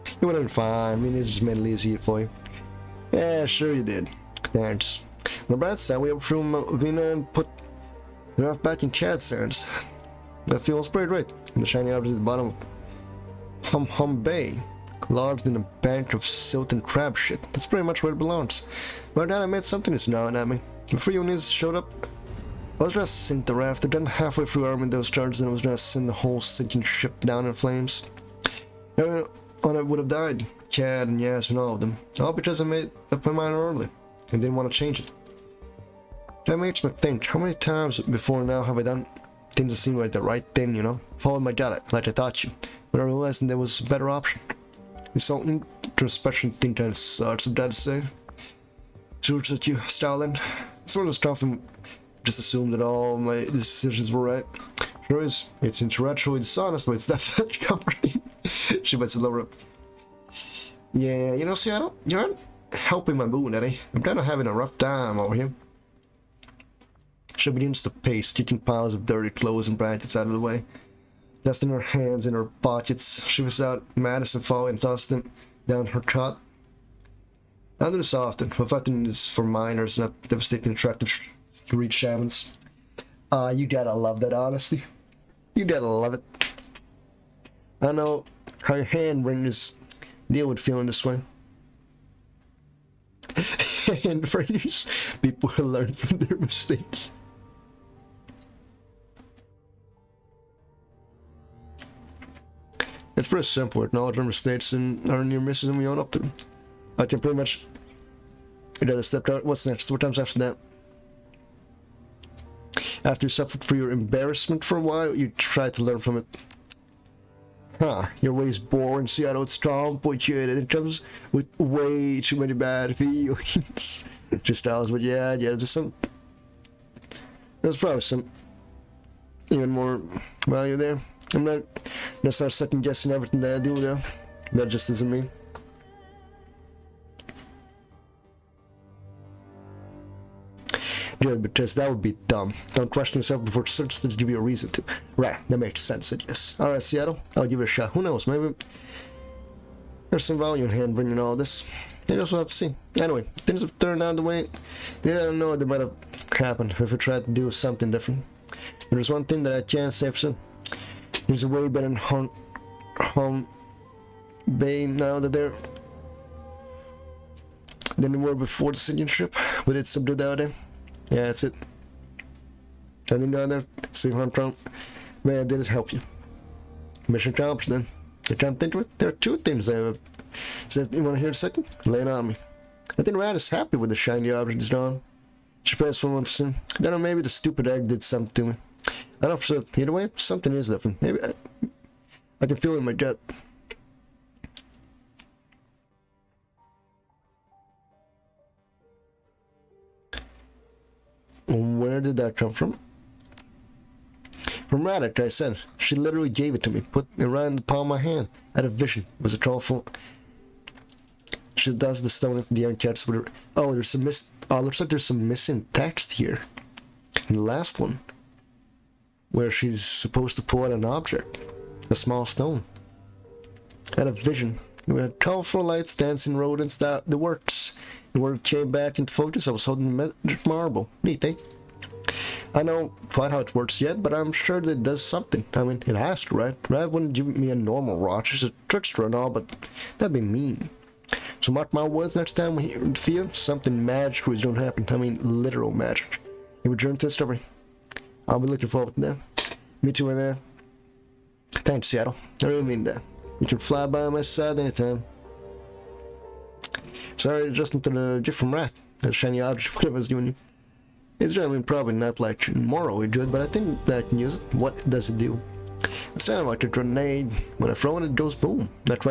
It would have been fine. I mean, it's just made it easier for you. Yeah, sure you did. Thanks. My brad said we threw Vina and put the raft back in Chad's hands. That feels pretty great. And the shiny object at the bottom of Hum Bay, lodged in a bank of silt and crab shit. That's pretty much where it belongs. My dad, I made something that's gnawing at me. Before you and showed up, I was gonna sink the raft. Then halfway through arming those charges, and I was gonna send the whole sinking ship down in flames. Everyone on it would have died. Chad and Yasmin, all of them. All because I made up my mind early and didn't want to change it. That makes me think, how many times before now have I done things that seemed like the right thing, you know? Followed my gut like I thought you. But I realized there was a better option. It's all introspection thing kind of sucks, I'm glad to say. Shoots at you, Stalin. It's one of those stuff and just assume that all my decisions were right. Sure is. It's intellectually dishonest, but it's definitely comforting. She bites a lower up. Yeah, you know, Seattle, you're helping my mood, Eddie. I'm kind of having a rough time over here. She begins to pace, kicking piles of dirty clothes and blankets out of the way. Dusting her hands in her pockets, she was out Madison Fall and tossed them down her cot. I do this often, reflecting is for minors, not devastating attractive street shamans. You gotta love that honesty. You gotta love it. I know how your handwringers deal with feeling this way. And for years, people will learn from their mistakes. It's pretty simple. Acknowledge our mistakes and our near misses, and we own up to them. I can pretty much. You gotta step out. What's next? What comes after that? After you suffered for your embarrassment for a while, you try to learn from it. Huh, your way's boring, see, I know it's complicated, it comes with way too many bad feelings. Just styles, but yeah, just some, there's probably some even more value there. I'm not gonna start second guessing everything that I do though. That just isn't me. Good, because that would be dumb. Don't question yourself before search to give you a reason to. Right, that makes sense, I guess. Alright, Seattle, I'll give it a shot. Who knows, maybe there's some value in hand bringing all this. You just will have to see. Anyway, things have turned out the way they don't know what might have happened if we tried to do something different. There's one thing that I can say for certain. There's a way better than Home Bay now that they're than they were before the sinking ship, but it's subdued out there. Yeah, that's it. Standing down there, seeing how I'm trying. Man, did it help you? Mission accomplished then. You can't think of it? There are two things I have. So you want to hear a second? Lay it on me. I think Rad is happy with the shiny object is gone. She passed for one to soon. Then or maybe the stupid egg did something to me. I don't know for sure. Either way, something is different. Maybe I can feel it in my gut. Where did that come from? From Radek, I said. She literally gave it to me. Put it right in the palm of my hand. I had a vision. It was a colorful. She does the stone into the air and catches with her. Oh, there's some looks like there's some missing text here. In the last one. Where she's supposed to pull out an object. A small stone. I had a vision. We had colorful lights, dancing rodents, the works. And when it came back into focus, I was holding a magic marble. Neat, eh? I don't quite how it works yet, but I'm sure that it does something. I mean, it has to, right? Rat wouldn't give me a normal rock. She's a trickster and all, but that'd be mean. So mark my words, next time we feel something magical is gonna happen. I mean, literal magic. You return to discovery. I'll be looking forward to that. Me too, and thanks, Seattle. I really mean that. You can fly by my side anytime. Sorry, adjusting to the different rat. That shiny object, whatever I was giving you. It's probably not like morally good, but I think that I can use it. What does it do? It's kind of like a grenade. When I throw it, it goes boom. Not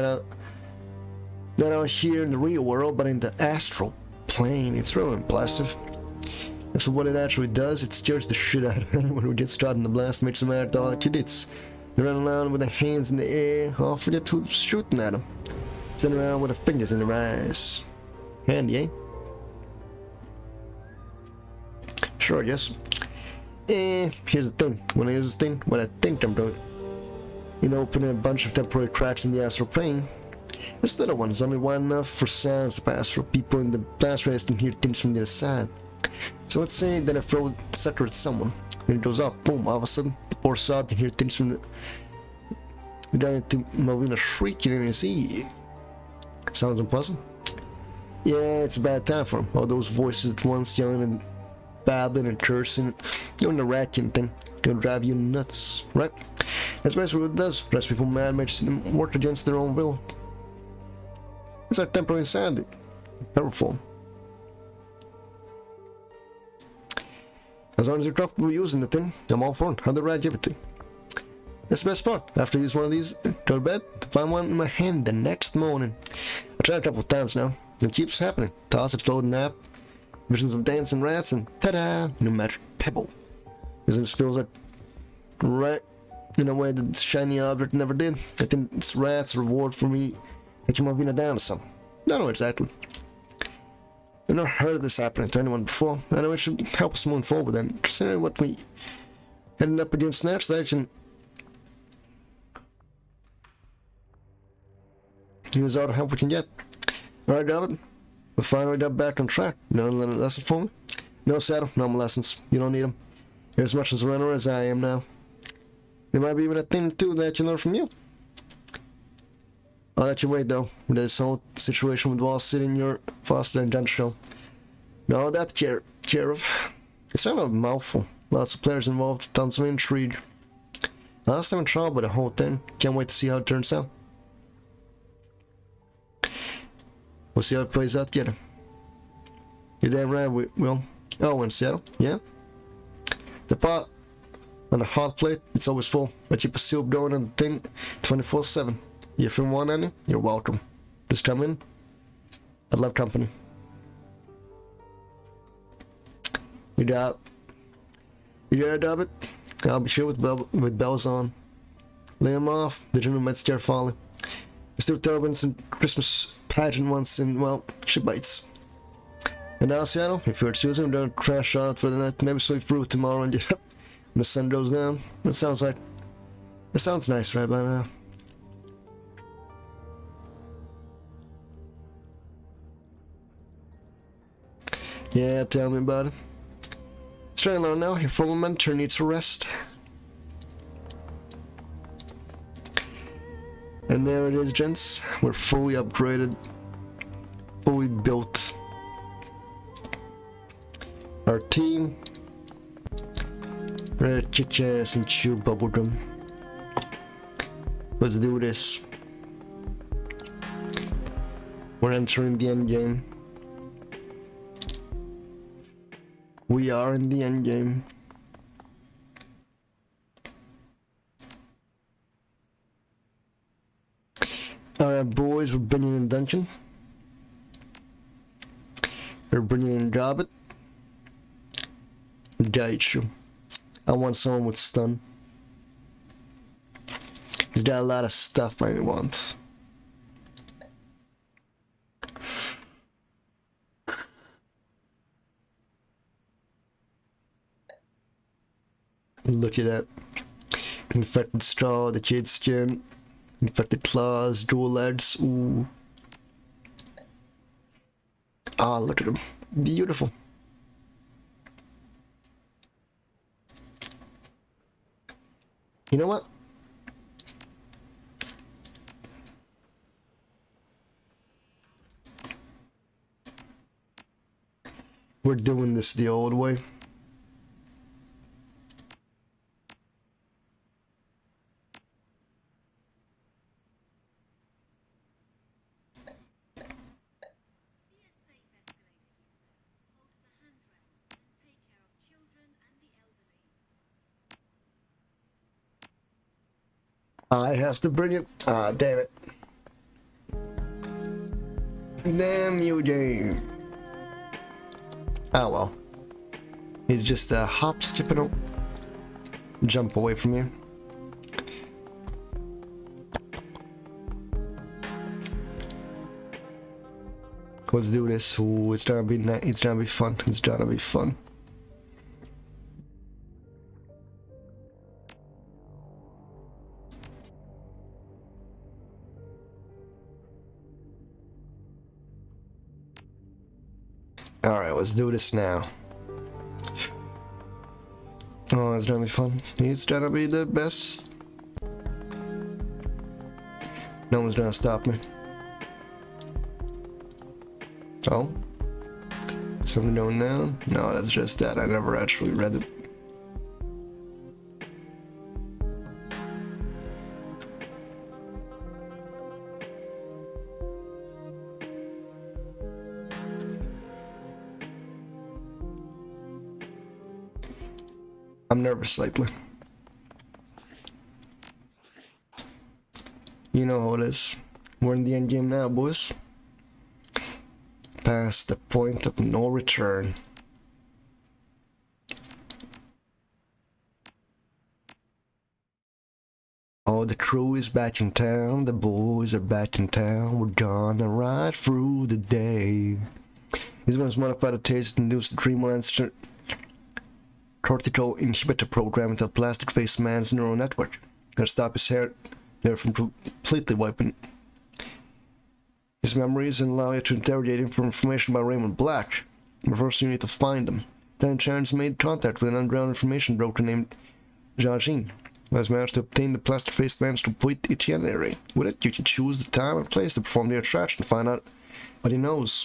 out here in the real world, but in the astral plane. It's really impressive. So what it actually does, it scares the shit out of anyone who gets caught in the blast, makes them act all like idiots. They run around with their hands in the air, all forget who's shooting at them. Sitting around with their fingers in their eyes. Handy, eh? Sure, yes. Here's the thing. When I use this thing, what I think I'm doing, opening a bunch of temporary cracks in the astral plane. This little one's only wide enough for sounds to pass through. People in the blast radius can hear things from the other side. So let's say that I throw the sucker at someone. Then it goes off, boom, all of a sudden, the poor sod can hear things from the... We got into Malvina shrieking in his ear. Sounds unpleasant? Yeah, it's a bad time for him. All those voices at once, yelling and babbling and cursing, doing the racking thing. It'll drive you nuts, right? That's basically what it does. Drives people mad, makes them work against their own will. It's like temporary insanity. Powerful. As long as you're comfortable using the thing, I'm all for it. How the ride give it to you. That's the best part. After I use one of these, go to bed, find one in my hand the next morning. I tried a couple of times now. It keeps happening. Toss it, float, nap. Visions of dancing rats, and ta-da! New magic pebble. Because it just feels like right in a way that the shiny object never did. I think it's rats' reward for me taking Malvina down or something. I don't know exactly. I've never heard of this happening to anyone before. I know it should help us move forward then. Considering what we heading up against next, I can use all the help we can get. Alright, David. We're finally got back on track. You know another lesson for me? No, Saddle. No more lessons. You don't need them. You're as much as a runner as I am now. There might be even a thing too that you learn from you. I'll let you wait though, with this whole situation with Wall City and your foster and Dunstone. No, that's care of. It's kind of a mouthful. Lots of players involved, tons of intrigue. Last time in trouble with the whole thing. Can't wait to see how it turns out. We'll see how it plays out together. You're damn right, we will. Oh, in Seattle? Yeah? The pot on the hot plate, it's always full. I keep a soup going on the thing 24/7. If you want any, you're welcome. Just come in. I love company. You got it. I'll be sure with bells on. Lay them off. The gentleman might stare folly. Let's do turbans and Christmas pageant once and, well, she bites. And now, Seattle, if you're choosing, I'm gonna crash out for the night. Maybe sleep through tomorrow and get up when the sun goes down. It sounds nice right by now. Yeah, tell me about it. It's very long now. Your former mentor needs a rest. And there it is, gents. We're fully upgraded. Fully built. Our team. Ready to kick ass and chew bubblegum. Let's do this. We're entering the end game. We are in the end game. Alright, boys, we're bringing in Dungeon. We're bringing in Gobbet. Daichu. I want someone with stun. He's got a lot of stuff I want. Look at that. Infected straw, the kid skin, infected claws, dual legs. Ooh. Ah, look at him. Beautiful. You know what? We're doing this the old way. I have to bring it. Ah, damn it. Damn you, game. Oh well. He's just a hop, skip, and jump away from you. Let's do this. Ooh, it's gonna be fun. It's gonna be fun. Alright, let's do this now. Oh, it's gonna be fun. It's gonna be the best. No one's gonna stop me. Oh? Something going down? No, that's just that. I never actually read it. I'm nervous slightly. You know how it is. We're in the end game now, boys. Past the point of no return. Oh, the crew is back in town. The boys are back in town. We're gonna ride through the day. This one's modified a taste-induced dreamland cortical inhibitor program with a plastic-faced man's neural network. Gonna stop his hair there from completely wiping his memories and allow you to interrogate him for information about Raymond Black. But first you need to find him. Then Chance made contact with an underground information broker named Jajin, who has managed to obtain the plastic-faced man's complete itinerary. With it, you can choose the time and place to perform the attraction and find out what he knows.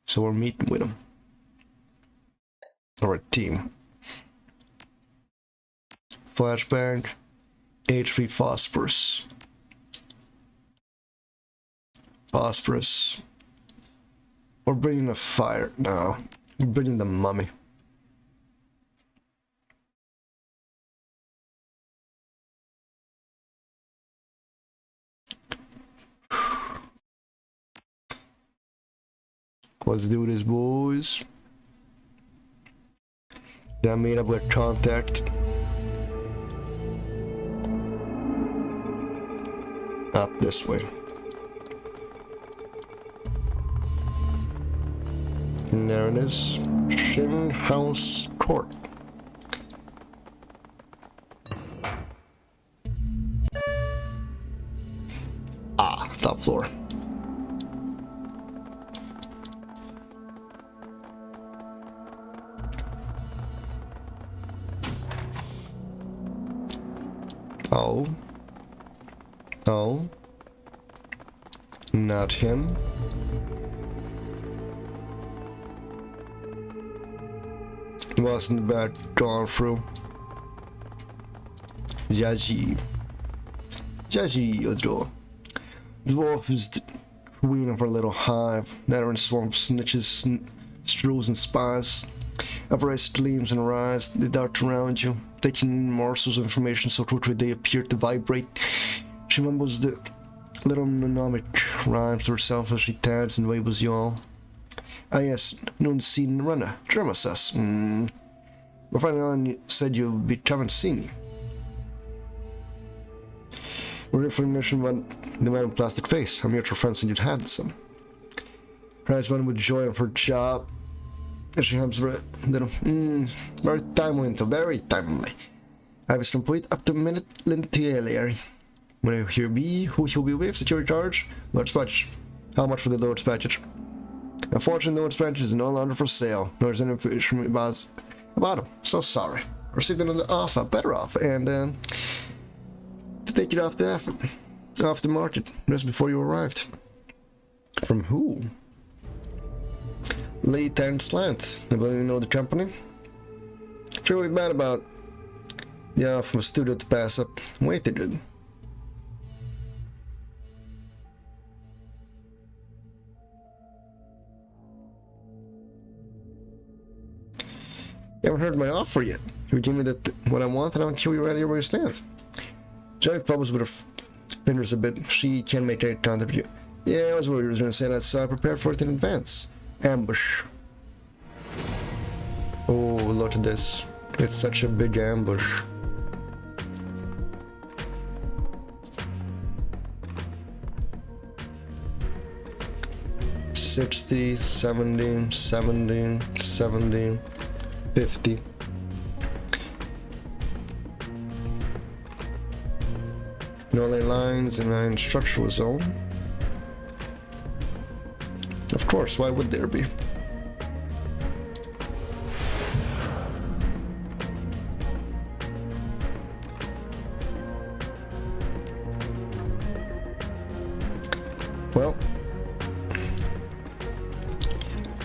So we're meeting with him. Or a team. Flashbang. H3 phosphorus. Phosphorus. We're bringing the fire. No. We're bringing the mummy. Let's do this, boys. I made up with contact. Up this way. And there it is. Shin House Court. Ah, top floor. Oh. Oh. Not him. Wasn't the back gone through. Jaji. Jaji, let's go. Dwarf is the queen of her little hive. Never in swamp snitches, strews and spies. Avarice gleams in her eyes. They dart around you, taking in morsels of information so quickly they appear to vibrate. She mumbles the little mnemonic rhymes to herself as she tags and waves you all. Ah yes, known scene runner, JermaSUS. My friend Alan said you'd be coming to see me. We're here for information about the man with plastic face. I'm mutual friends and you'd had some. Her eyes run with joy of her job. As she hums a little, very timely. I was complete up to minute lentially. When I hear be, who shall be with, security charge, Lord's Package. How much for the Lord's Package? Unfortunately, the Lord's Package is no longer for sale, nor is any information about him. So sorry. received another offer, better offer, and to take it off the market just before you arrived. From who? Lee and Slant. I believe you know the company. Sure, we bad about the offer from a studio to pass up. Wait, they did. You haven't heard my offer yet. You give me what I want, and I'll kill you right here where you stand. Jive bubbles with her fingers a bit. She can make eye contact with you. Yeah, I was worried you were going to say that, so I prepared for it in advance. Ambush. Oh, look at this. It's such a big ambush. $60, $70, $70, $70, $50. No ley lines in an structural zone. Of course, why would there be? Well,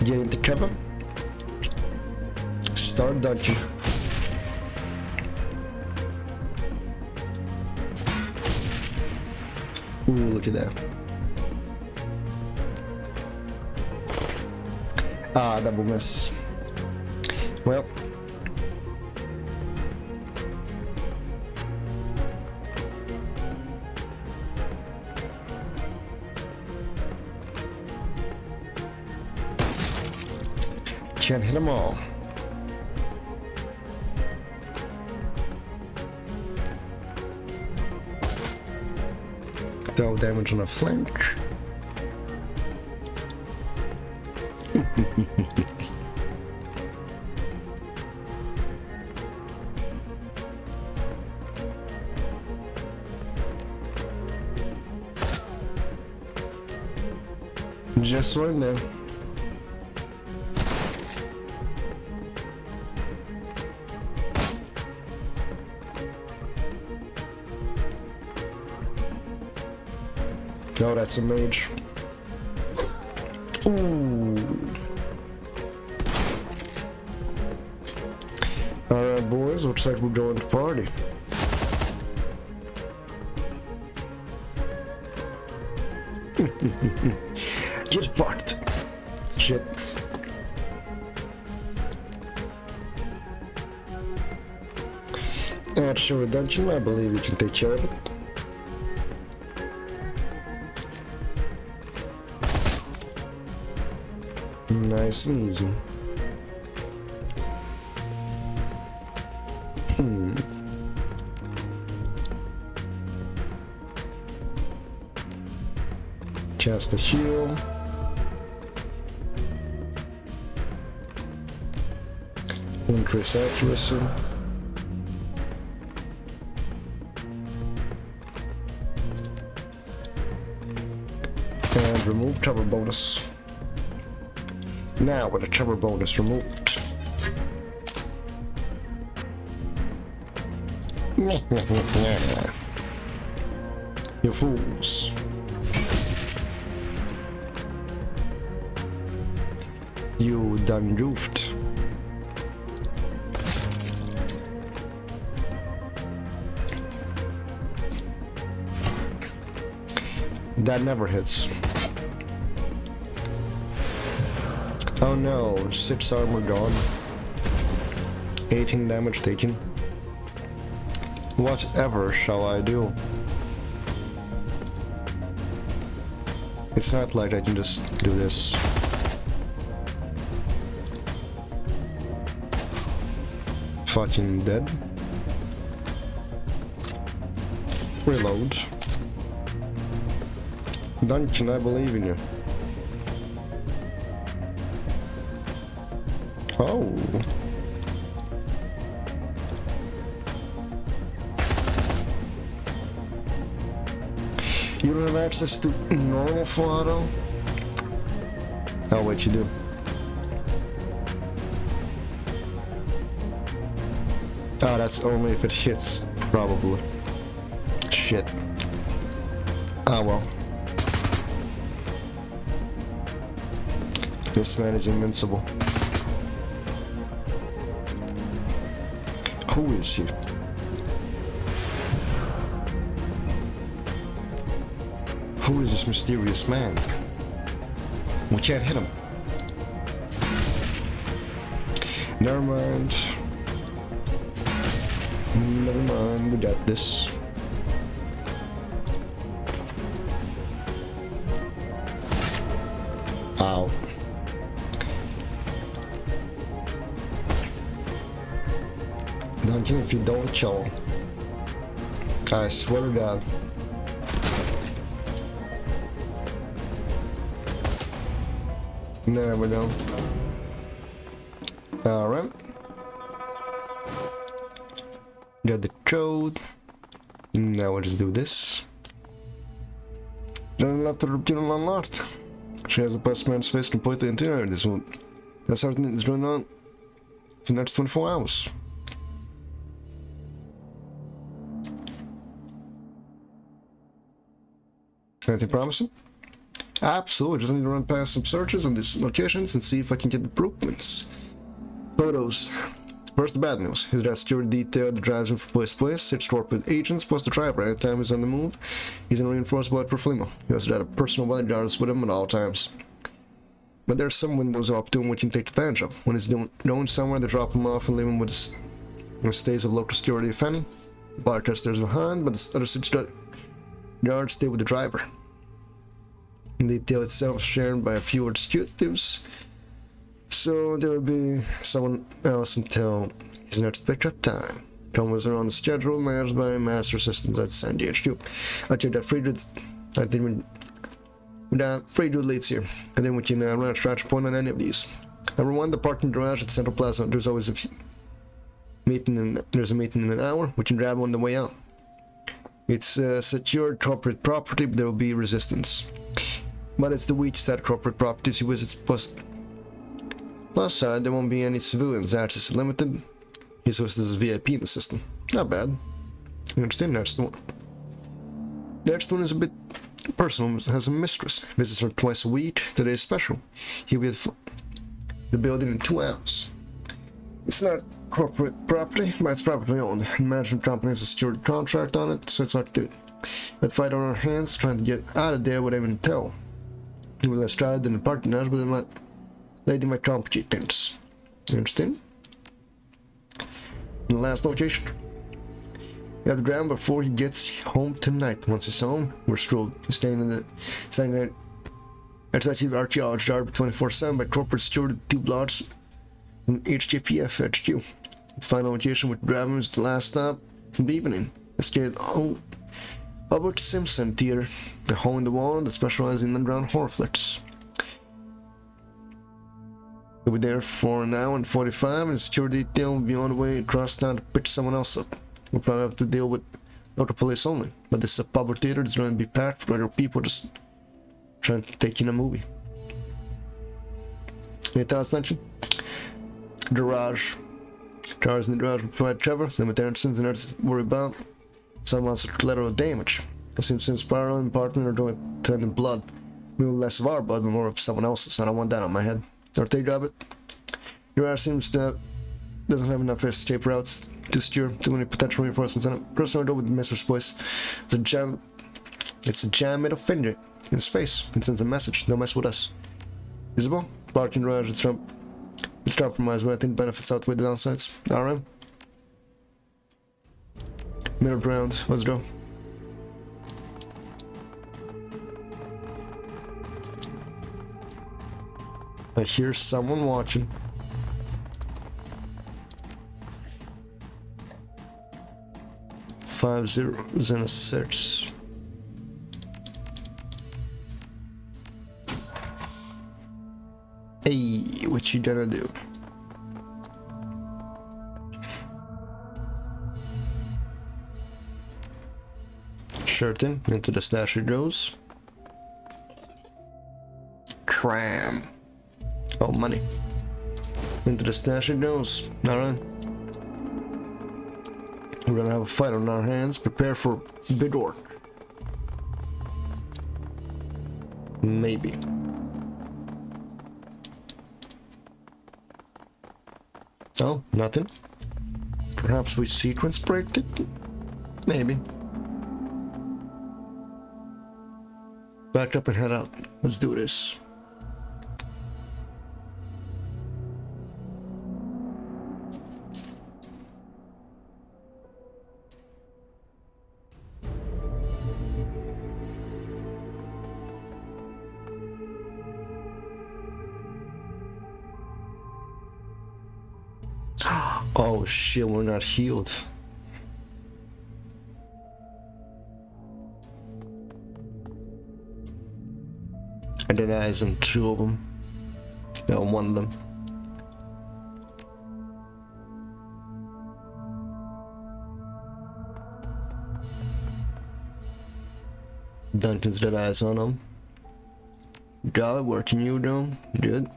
get into cover. Start dodging. Ooh, look at that. Ah, double miss. Well. Can't hit them all. Dealt damage on a flank. Just one there. Oh, that's a mage. Ooh. Alright, boys, looks like we're going to party. Get fucked. Shit. At your redemption, I believe you can take care of it. Nice and easy. Cast the shield. Increase accuracy. And remove cover bonus. Now with a cover bonus removed. You fools. You done goofed. That never hits. Oh no, 6 armor gone. 18 damage taken. Whatever shall I do? It's not like I can just do this. Fucking dead. Reload. Dungeon, I believe in you. Oh. You don't have access to normal full auto? Oh wait, you do. Ah, that's only if it hits, probably. Shit. Ah, well. This man is invincible. Who is he? Who is this mysterious man? We can't hit him. Never mind. Never mind, we got this. Ow. Don't you if you don't chill. I swear to God. There we go. Alright. Got the code. Now we'll just do this. Then left the routine unlocked. She has the postman's face completely interior. This one. That's how it's going on for the next 24 hours. Anything promising? Absolutely. Just need to run past some searches on these locations and see if I can get improvements. Photos. First, the bad news. His security detail that drives him from place to place. 6 corporate agents plus the driver. Anytime he's on the move, he's in reinforced by Proflimo. He also got a personal bodyguard with him at all times. But there's some windows up to him which he can take advantage of. When he's going somewhere, they drop him off and leave him with his stays of local security, if any. Bar testers behind, but the other 6 guards stay with the driver. The detail itself is shared by a few executives, so there will be someone else until his next pickup time. Combos are on the schedule, managed by Master Systems at San Diego. I checked that Freydwood leads here, and then we can run a strategy point on any of these. Number 1, the parking garage at Central Plaza. There's always a meeting in an hour. We can grab on the way out. It's secured corporate property, but there will be resistance. But it's the weak side corporate properties he visits. Plus side, there won't be any civilians. Access is limited. He's listed as a VIP in the system. Not bad. You understand? Next one. Next one is a bit personal. Has a mistress. Visits her twice a week. Today is special. He'll be at the building in 2 hours. It's not corporate property, but it's privately owned. The management company has a secured contract on it, so it's like the fight on our hands trying to get out of there without even tell. We will less tried than the parking garage, but they might complicate things. You understand? And the last location. We have the ground before he gets home tonight. Once he's home, we're screwed. He's staying there. It's actually the archaeology guard 24/7 by corporate security 2 blocks from HJPF HQ. The final location with grab him is the last stop from the evening. Escape home. Albert Simpson Theater, a hole in the wall that specializes in underground horror flicks. He'll be there for an hour and 45, and the security detail will be on the way across town to pitch someone else up. We'll probably have to deal with local police only, but this is a public theater that's going to be packed with other people just trying to take in a movie. Any thoughts, attention? Garage. Cars in the garage will provide cover, limit entrance, and others to worry about. Some wants collateral damage. It seems Spiral and partner are doing turning blood. Maybe less of our blood, but more of someone else's. I don't want that on my head. Or take grab it. Your ass seems to doesn't have enough escape routes to steer too many potential reinforcements on it. Personally, I go with Mr. Splice. It's a jam middle finger in his face. It sends a message. Don't mess with us. Visible? Parking garage. It's compromised, but I think benefits outweigh the downsides. Alright. Middle ground. Let's go. I hear someone watching. Five zeros and a 6. Hey, what you gonna do? Sure thing. Into the stash it goes. Cram. Oh, money. Into the stash it goes. Alright. We're gonna have a fight on our hands. Prepare for big orc. Maybe. Oh, nothing. Perhaps we sequence break it? Maybe. Back up and head out. Let's do this. Oh shit, we're not healed. I did eyes on 2 of them. No, 1 of them. Duncan's dead eyes on them. God, what can you do? Good.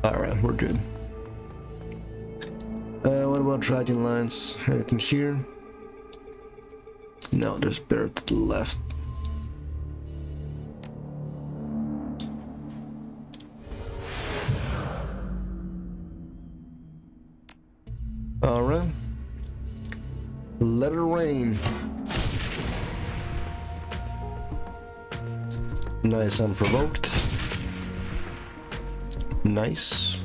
Alright, we're good. What about dragon lines? Anything here? No, there's bear to the left. Alright. Let it rain. Nice, unprovoked. Nice.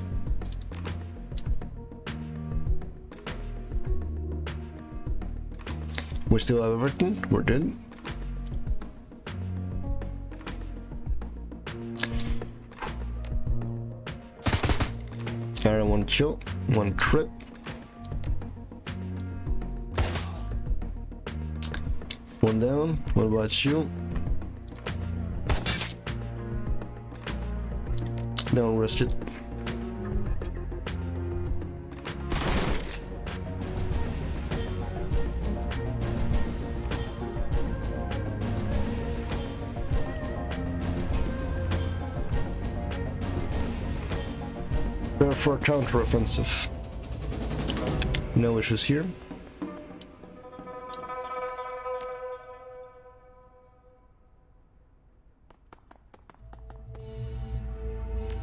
We still have everything. We're good. Alright, 1 kill, 1 crit. One down. What about you? Don't risk it. Prepare for a counter-offensive. No issues here.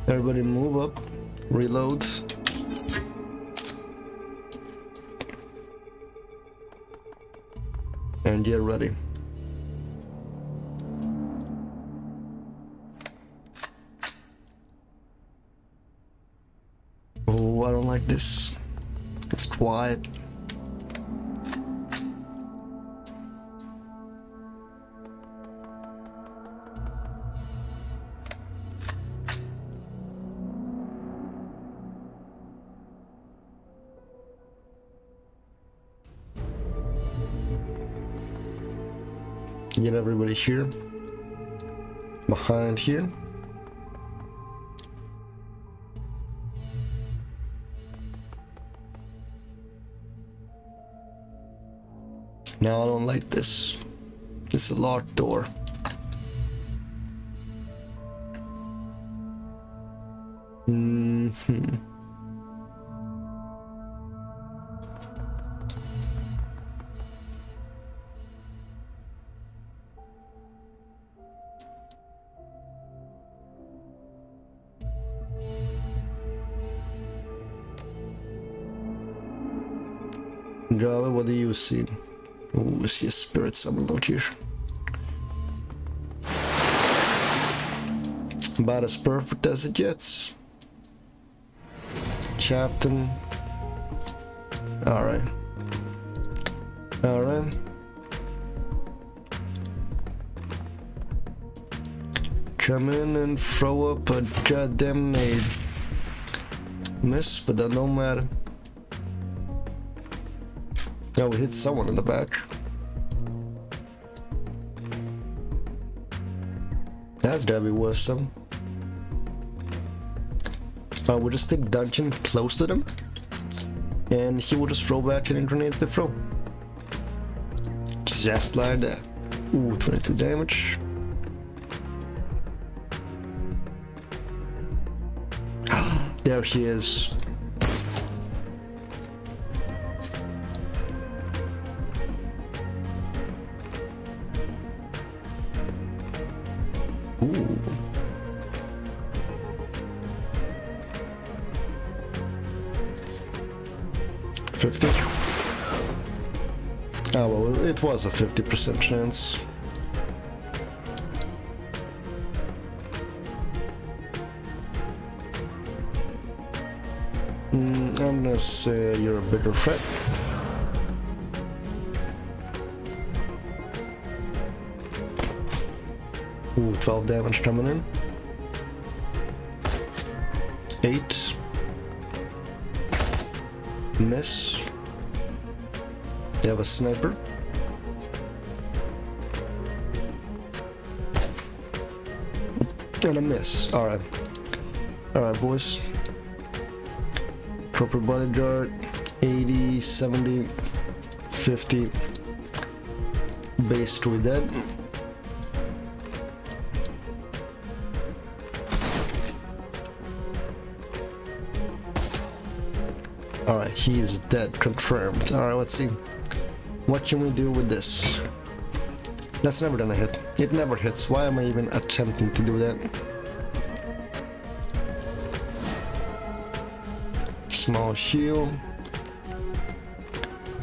Everybody move up, reload. And get ready. Oh, I don't like this. It's quiet. Get everybody here, behind here. Now I don't like this. It's a locked door. Java, what do you see? Oh, I see a spirit summon here. About as perfect as it gets. Captain. Alright. Alright. Come in and throw up a goddamn nade. Miss, but that don't matter. Yeah, we hit someone in the back. That's gotta be worth some. We'll just stick Dungeon close to them, and he will just throw back any grenade they throw. Just like that. Ooh, 22 damage. There he is. Ooh. $50. Oh well, it was a 50% chance. I'm gonna say you're a bigger threat. Ooh, 12 damage coming in. 8. Miss. They have a sniper. And a miss. Alright. Alright, boys. Proper bodyguard. 80, 70, 50. Base 3 dead. Alright, he is dead, confirmed. Alright, let's see. What can we do with this? That's never gonna hit. It never hits. Why am I even attempting to do that? Small shield.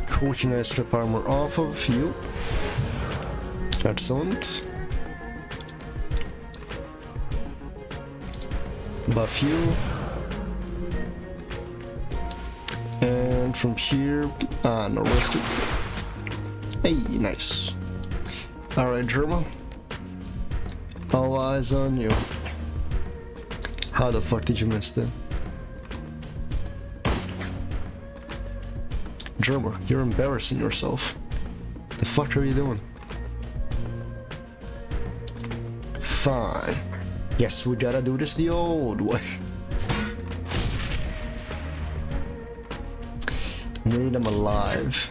Who can I strip armor off of? You. Excellent. Buff you. And from here, no rescue. Hey, nice. Alright, Jerma. All eyes on you. How the fuck did you miss that? Jerma, you're embarrassing yourself. The fuck are you doing? Fine. Yes, we gotta do this the old way. Need him alive.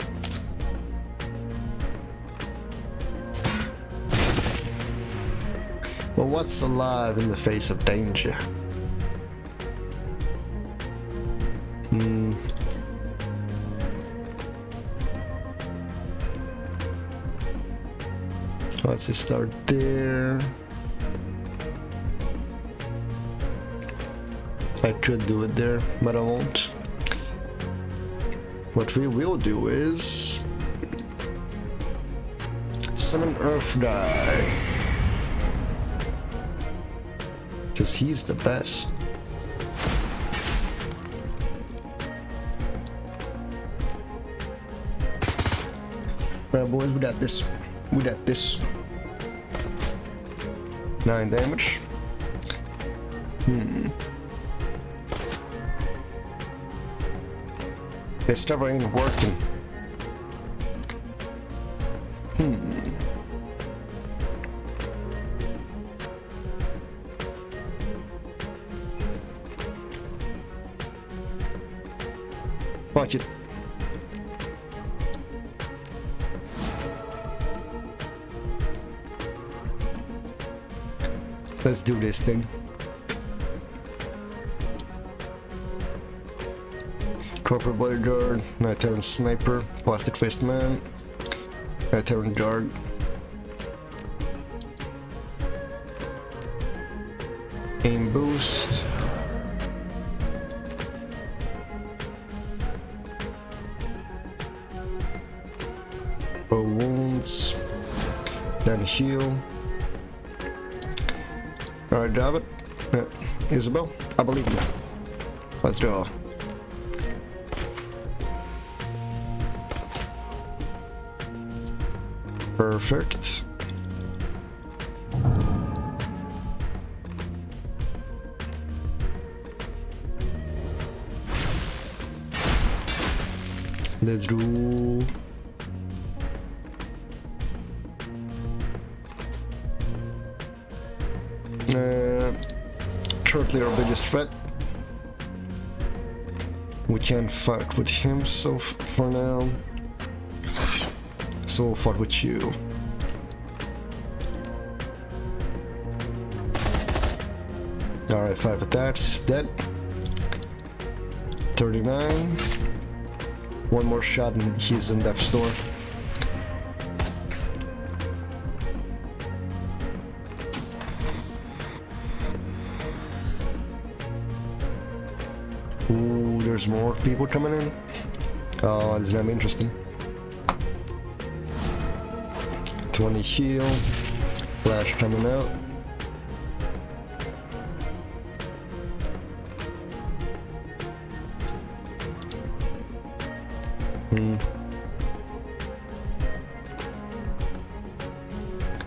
Well, what's alive in the face of danger? Let's just start there. I could do it there, but I won't. What we will do is summon Earth Guy, because he's the best. Right, boys, we got this. We got this. 9 damage. This cover ain't working. Watch it. Let's do this thing. Corporate bodyguard, night terran sniper, plastic faced man, night terran guard. Aim boost. Bow wounds. Then heal. Alright, David. Isabel, I believe in you. Let's go. Perfect. Let's do. Currently our biggest threat. We can't fight with him so for now. So we'll fight with you. Alright, 5 attacks, he's dead. 39. One more shot and he's in death's door. Ooh, there's more people coming in. Oh, this is gonna be interesting. 20 heal. Flash coming out.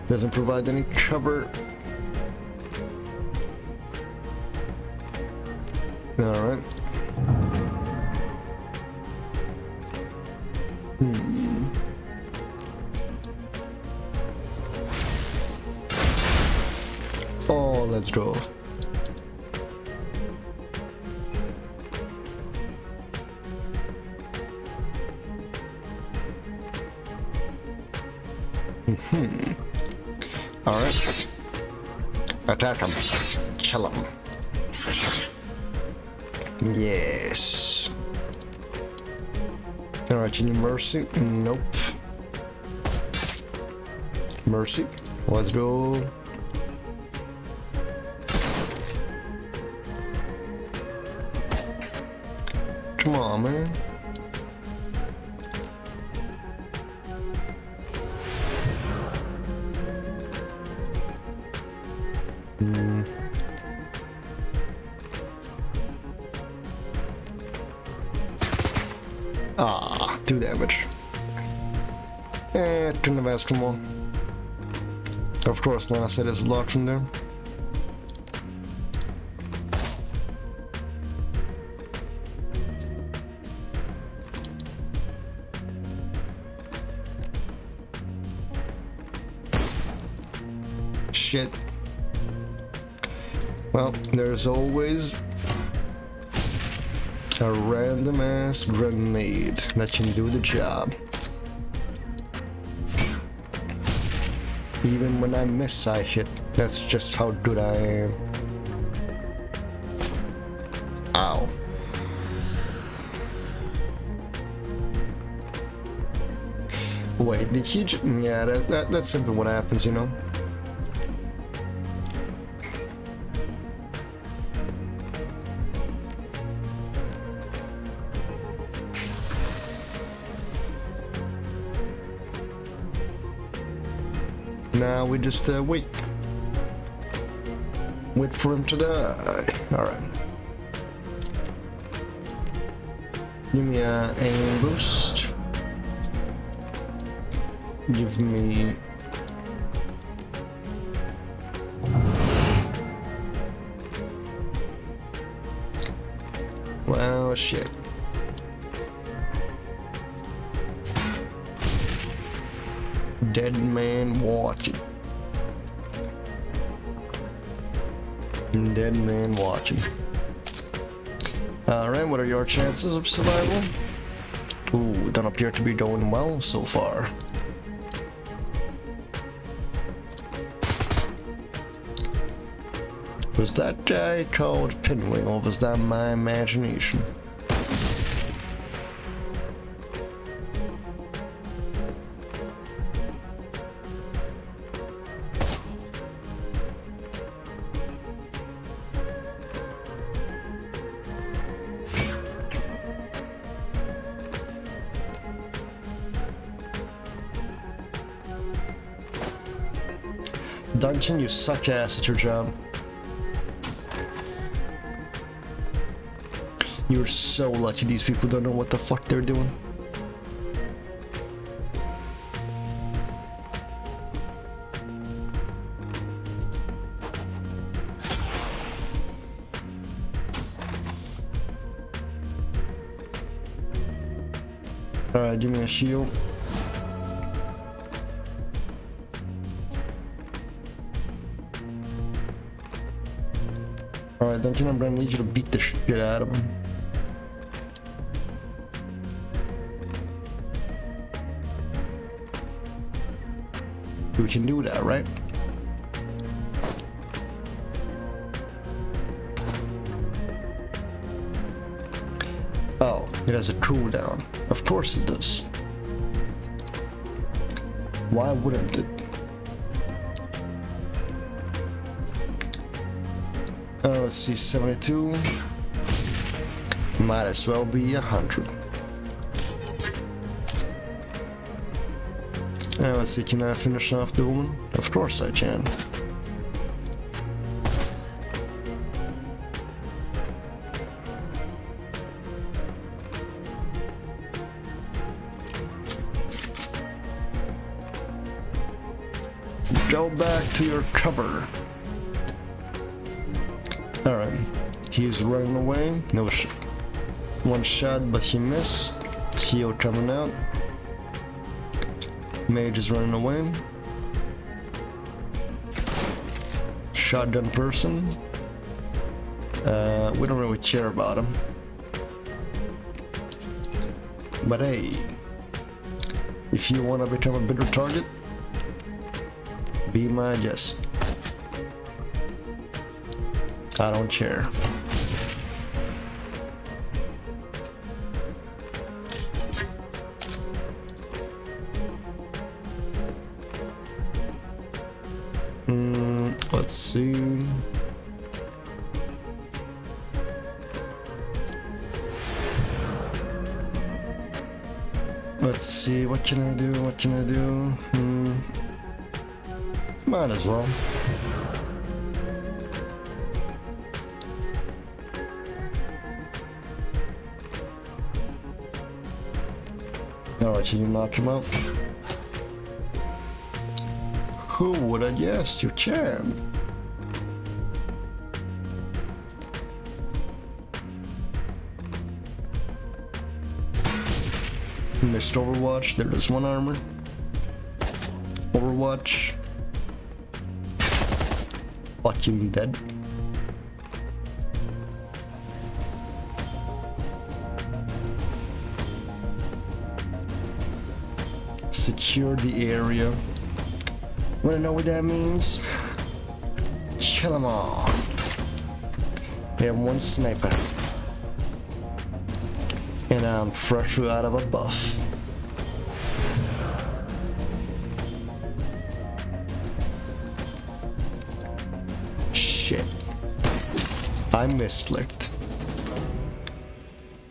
Doesn't provide any cover. Alright. Oh, let's go. Alright. Attack him. Kill him. Yes. Alright, you need mercy? Nope. Mercy. Let's go. Come on, man. Ah, 2 damage. Couldn't have asked for more. Of course, like I said, there's a lot from there. Shit. Well, there's always a random ass grenade that can do the job. Even when I miss, I hit. That's just how good I am. Ow. Wait, did he yeah, that's simply what happens, you know? Now we just wait for him to die. Alright. Give me a aim boost. Give me... Well, shit. Dead man watching. Dead man watching. Alright, what are your chances of survival? Ooh, don't appear to be going well so far. Was that guy called Pinwheel, or was that my imagination? Dungeon, you suck ass at your job. You're so lucky these people don't know what the fuck they're doing. Alright, give me a shield. Alright, Dungeon, I'm gonna need you to beat the shit out of him. We can do that, right? Oh, it has a cooldown. Of course it does. Why wouldn't it? Let's see, 72. Might as well be 100. Let's see, can I finish off the woman? Of course I can. Go back to your cover. Alright, he's running away. No one shot, but he missed. Keo coming out. Mage is running away. Shotgun person. We don't really care about him. But hey, if you want to become a bigger target, be my guest. I don't care. Let's see. Let's see, what can I do? What can I do? Might as well. Alright, can you knock him out? Who would have guessed? You can. Missed Overwatch. There is one armor. Overwatch. Fucking dead. Secure the area. Wanna know what that means? Kill them all. They have one sniper. And I'm fresh out of a buff. Shit. I misclicked.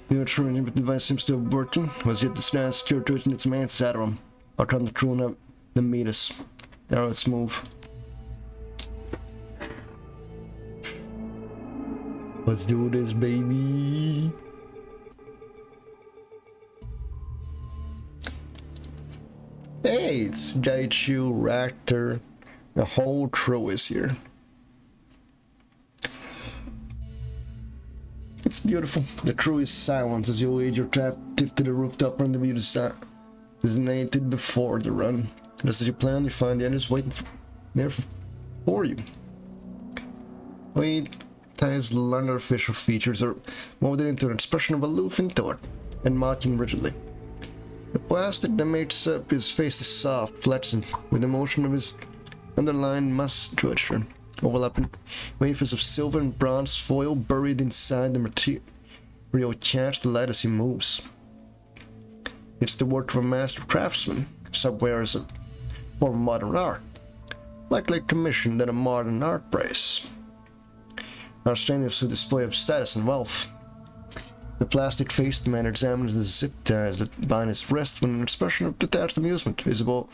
The true device seems to have working. Was yet the snare secured to it in its main Shadowrun. I'll come to tune up the meet us. Now let's move. Let's do this, baby. Hey, it's Jaichu, Raptor. The whole crew is here. It's beautiful. The crew is silent as you lead your captive to the rooftop on the view designated before the run. Just as you plan, you find the others waiting there for you. Wait, Ty's longer facial features are molded into an expression of aloof and thought, and mocking rigidly. The plastic that makes up his face is soft, flexing, with the motion of his underlined musculature, overlapping wafers of silver and bronze foil buried inside the material catch the light as he moves. It's the work of a master craftsman, somewhere as a form of modern art, likely commissioned at a modern art price. Our strenuous display of status and wealth. The plastic-faced man examines the zip ties that bind his wrist with an expression of detached amusement, visible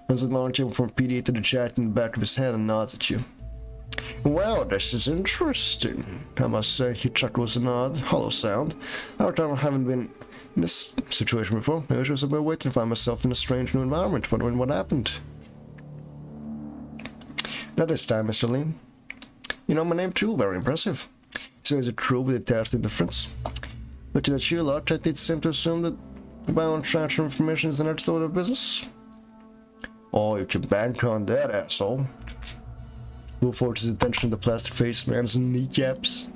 as a long cable from PDA to the jack in the back of his head and nods at you. Well, this is interesting, I must say. He chuckles an odd, hollow sound. Our time I haven't been in this situation before. I was just about waiting to find myself in a strange new environment, wondering what happened. Not this time, Mr. Lee. You know my name too, very impressive. So is it true with attached indifference? Looking at you lot, I did seem to assume that bound transfer information is the next order of business. Oh, you can bank on that, asshole. Will force his attention to the plastic-faced man's kneecaps.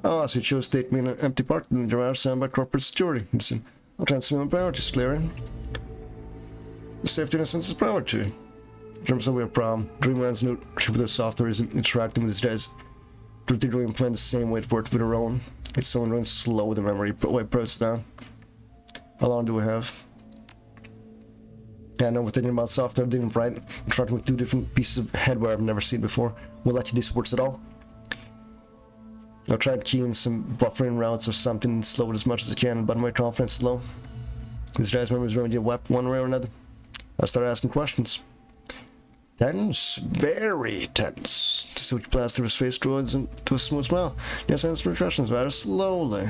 Oh, so you chose to take me in an empty park in the garage signed by corporate security. Listen, I'll transfer my priorities, clearing. The safety innocence is priority. In terms of we have a problem, Dreamland's new with software isn't interacting with his guys. Particularly implant the same way it worked with our own. It's so running slow with the memory wipe process down. How long do we have? Yeah, I know we're thinking about software didn't write. Interacting with two different pieces of hardware I've never seen before. Will let you these words at all. I've tried keying some buffering routes or something and slow it as much as I can, but my confidence is low. These guys members remedy weapon one way or another. I start asking questions. Tense, very tense. To see which blast through his face droids into a smooth smile. Yes, I answer my questions rather slowly.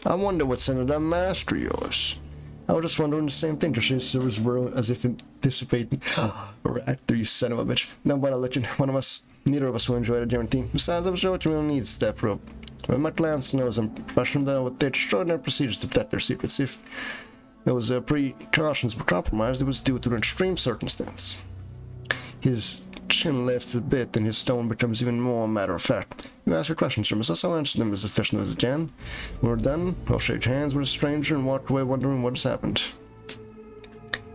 I wonder what's under that mask of yours. I was just wondering the same thing, just as there was world as if anticipating. Right there, you son of a bitch. No, but I'll let you. Neither of us will enjoy it, I guarantee. Besides, I'm sure what you will need step rope. When my clients knows I'm professional, then with their extraordinary procedures to protect their secrets. If those precautions were compromised, it was due to an extreme circumstance. His chin lifts a bit, and his tone becomes even more matter of fact. You ask your questions, JermaSUS. I'll answer them as efficiently as I can. When we're done, I'll shake hands with a stranger and walk away wondering what has happened.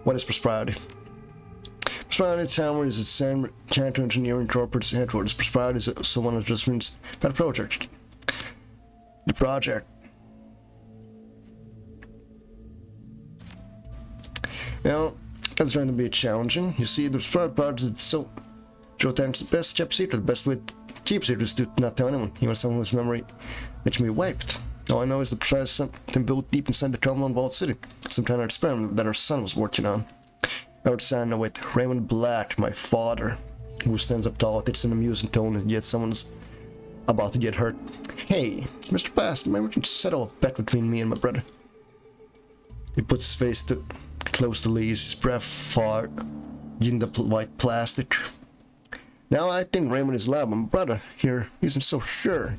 What is prosperity? Prosperity Tower is its same counter engineering corporate headquarters. Prosperity is someone who just means that project. The project. Well, that's going to be challenging. You see, the Prosperity project is so Jotan's the best kept secret. The best way to keep secrets is to not tell anyone, even someone whose memory that can be wiped. All I know is the Prosperity is something built deep inside the Commonwealth Vault City. Some kind of experiment that our son was working on. Outside, now with Raymond Black, my father, who stands up tall, it's an amusing tone, and yet someone's about to get hurt. Hey, Mr. Bast, maybe we can settle a bet between me and my brother. He puts his face close to Lee's, his breath far in the white plastic. Now I think Raymond is alive, but my brother here isn't so sure.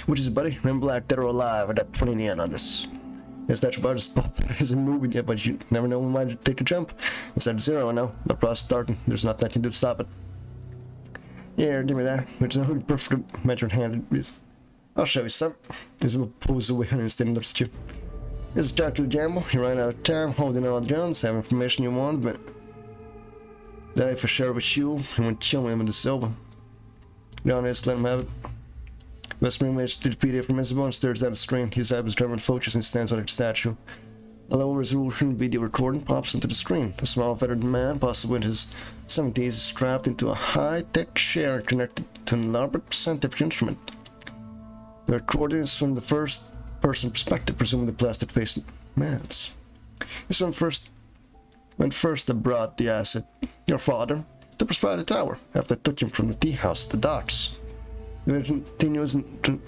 Which is it, buddy? Raymond Black, dead or alive? I got 20 yen on this. Yes, that's about as popular as a movie yet, but you never know when might take a jump. It's at 0 now. The process starting. There's nothing I can do to stop it. Here, give me that. Which is a perfect measured hand. I'll show you some. This will pulls away and instead looks at you. This is Dr. Gamble. You ran out of time holding all the guns, have information you want, but that if I share with you, and won't kill me with the silver. Be honest, let him have it. Best image to the PDF from his bone stares at a screen. His eyes determined focus and stands on a statue. A low resolution video recording pops into the screen. A small feathered man, possibly in his 70s, is strapped into a high-tech chair connected to an elaborate scientific instrument. The recording is from the first-person perspective, presumably plastic-faced man's. This one when first I brought the asset, your father, to Prosperity Tower, after I took him from the tea house to the docks. It continues in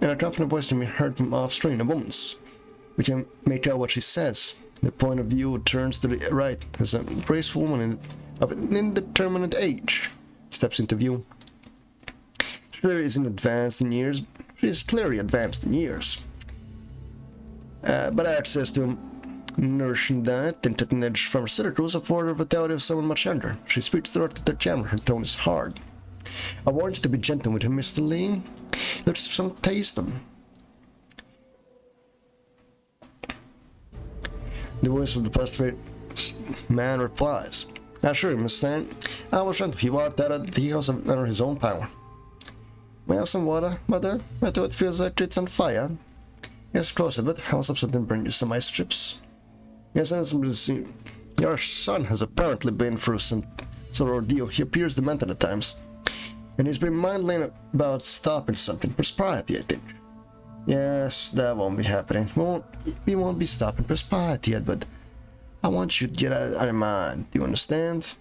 a confident voice to be heard from off-screen, a woman's. We can make out what she says. The point of view turns to the right as a graceful woman of an indeterminate age steps into view. She isn't advanced in years. She is clearly advanced in years. But access to nourishing diet and cutting-edge pharmaceuticals afford her vitality of someone much younger. She speaks directly to the camera. Her tone is hard. I warned you to be gentle with him, Mr. Lee. Let's some taste him. The voice of the prostrate man replies, I assure you, Miss Stan, I was gentle. He walked out of the house under his own power. May I have some water, mother? My throat feels like it's on fire. Yes, close a bit. I was upset and bring you some ice chips. Yes, your son has apparently been through some sort of ordeal. He appears demented at times. And he's been minding about stopping something. Prosperity, I think. Yes, that won't be happening. We won't be stopping Prosperity yet, but I want you to get out of your mind. Do you understand?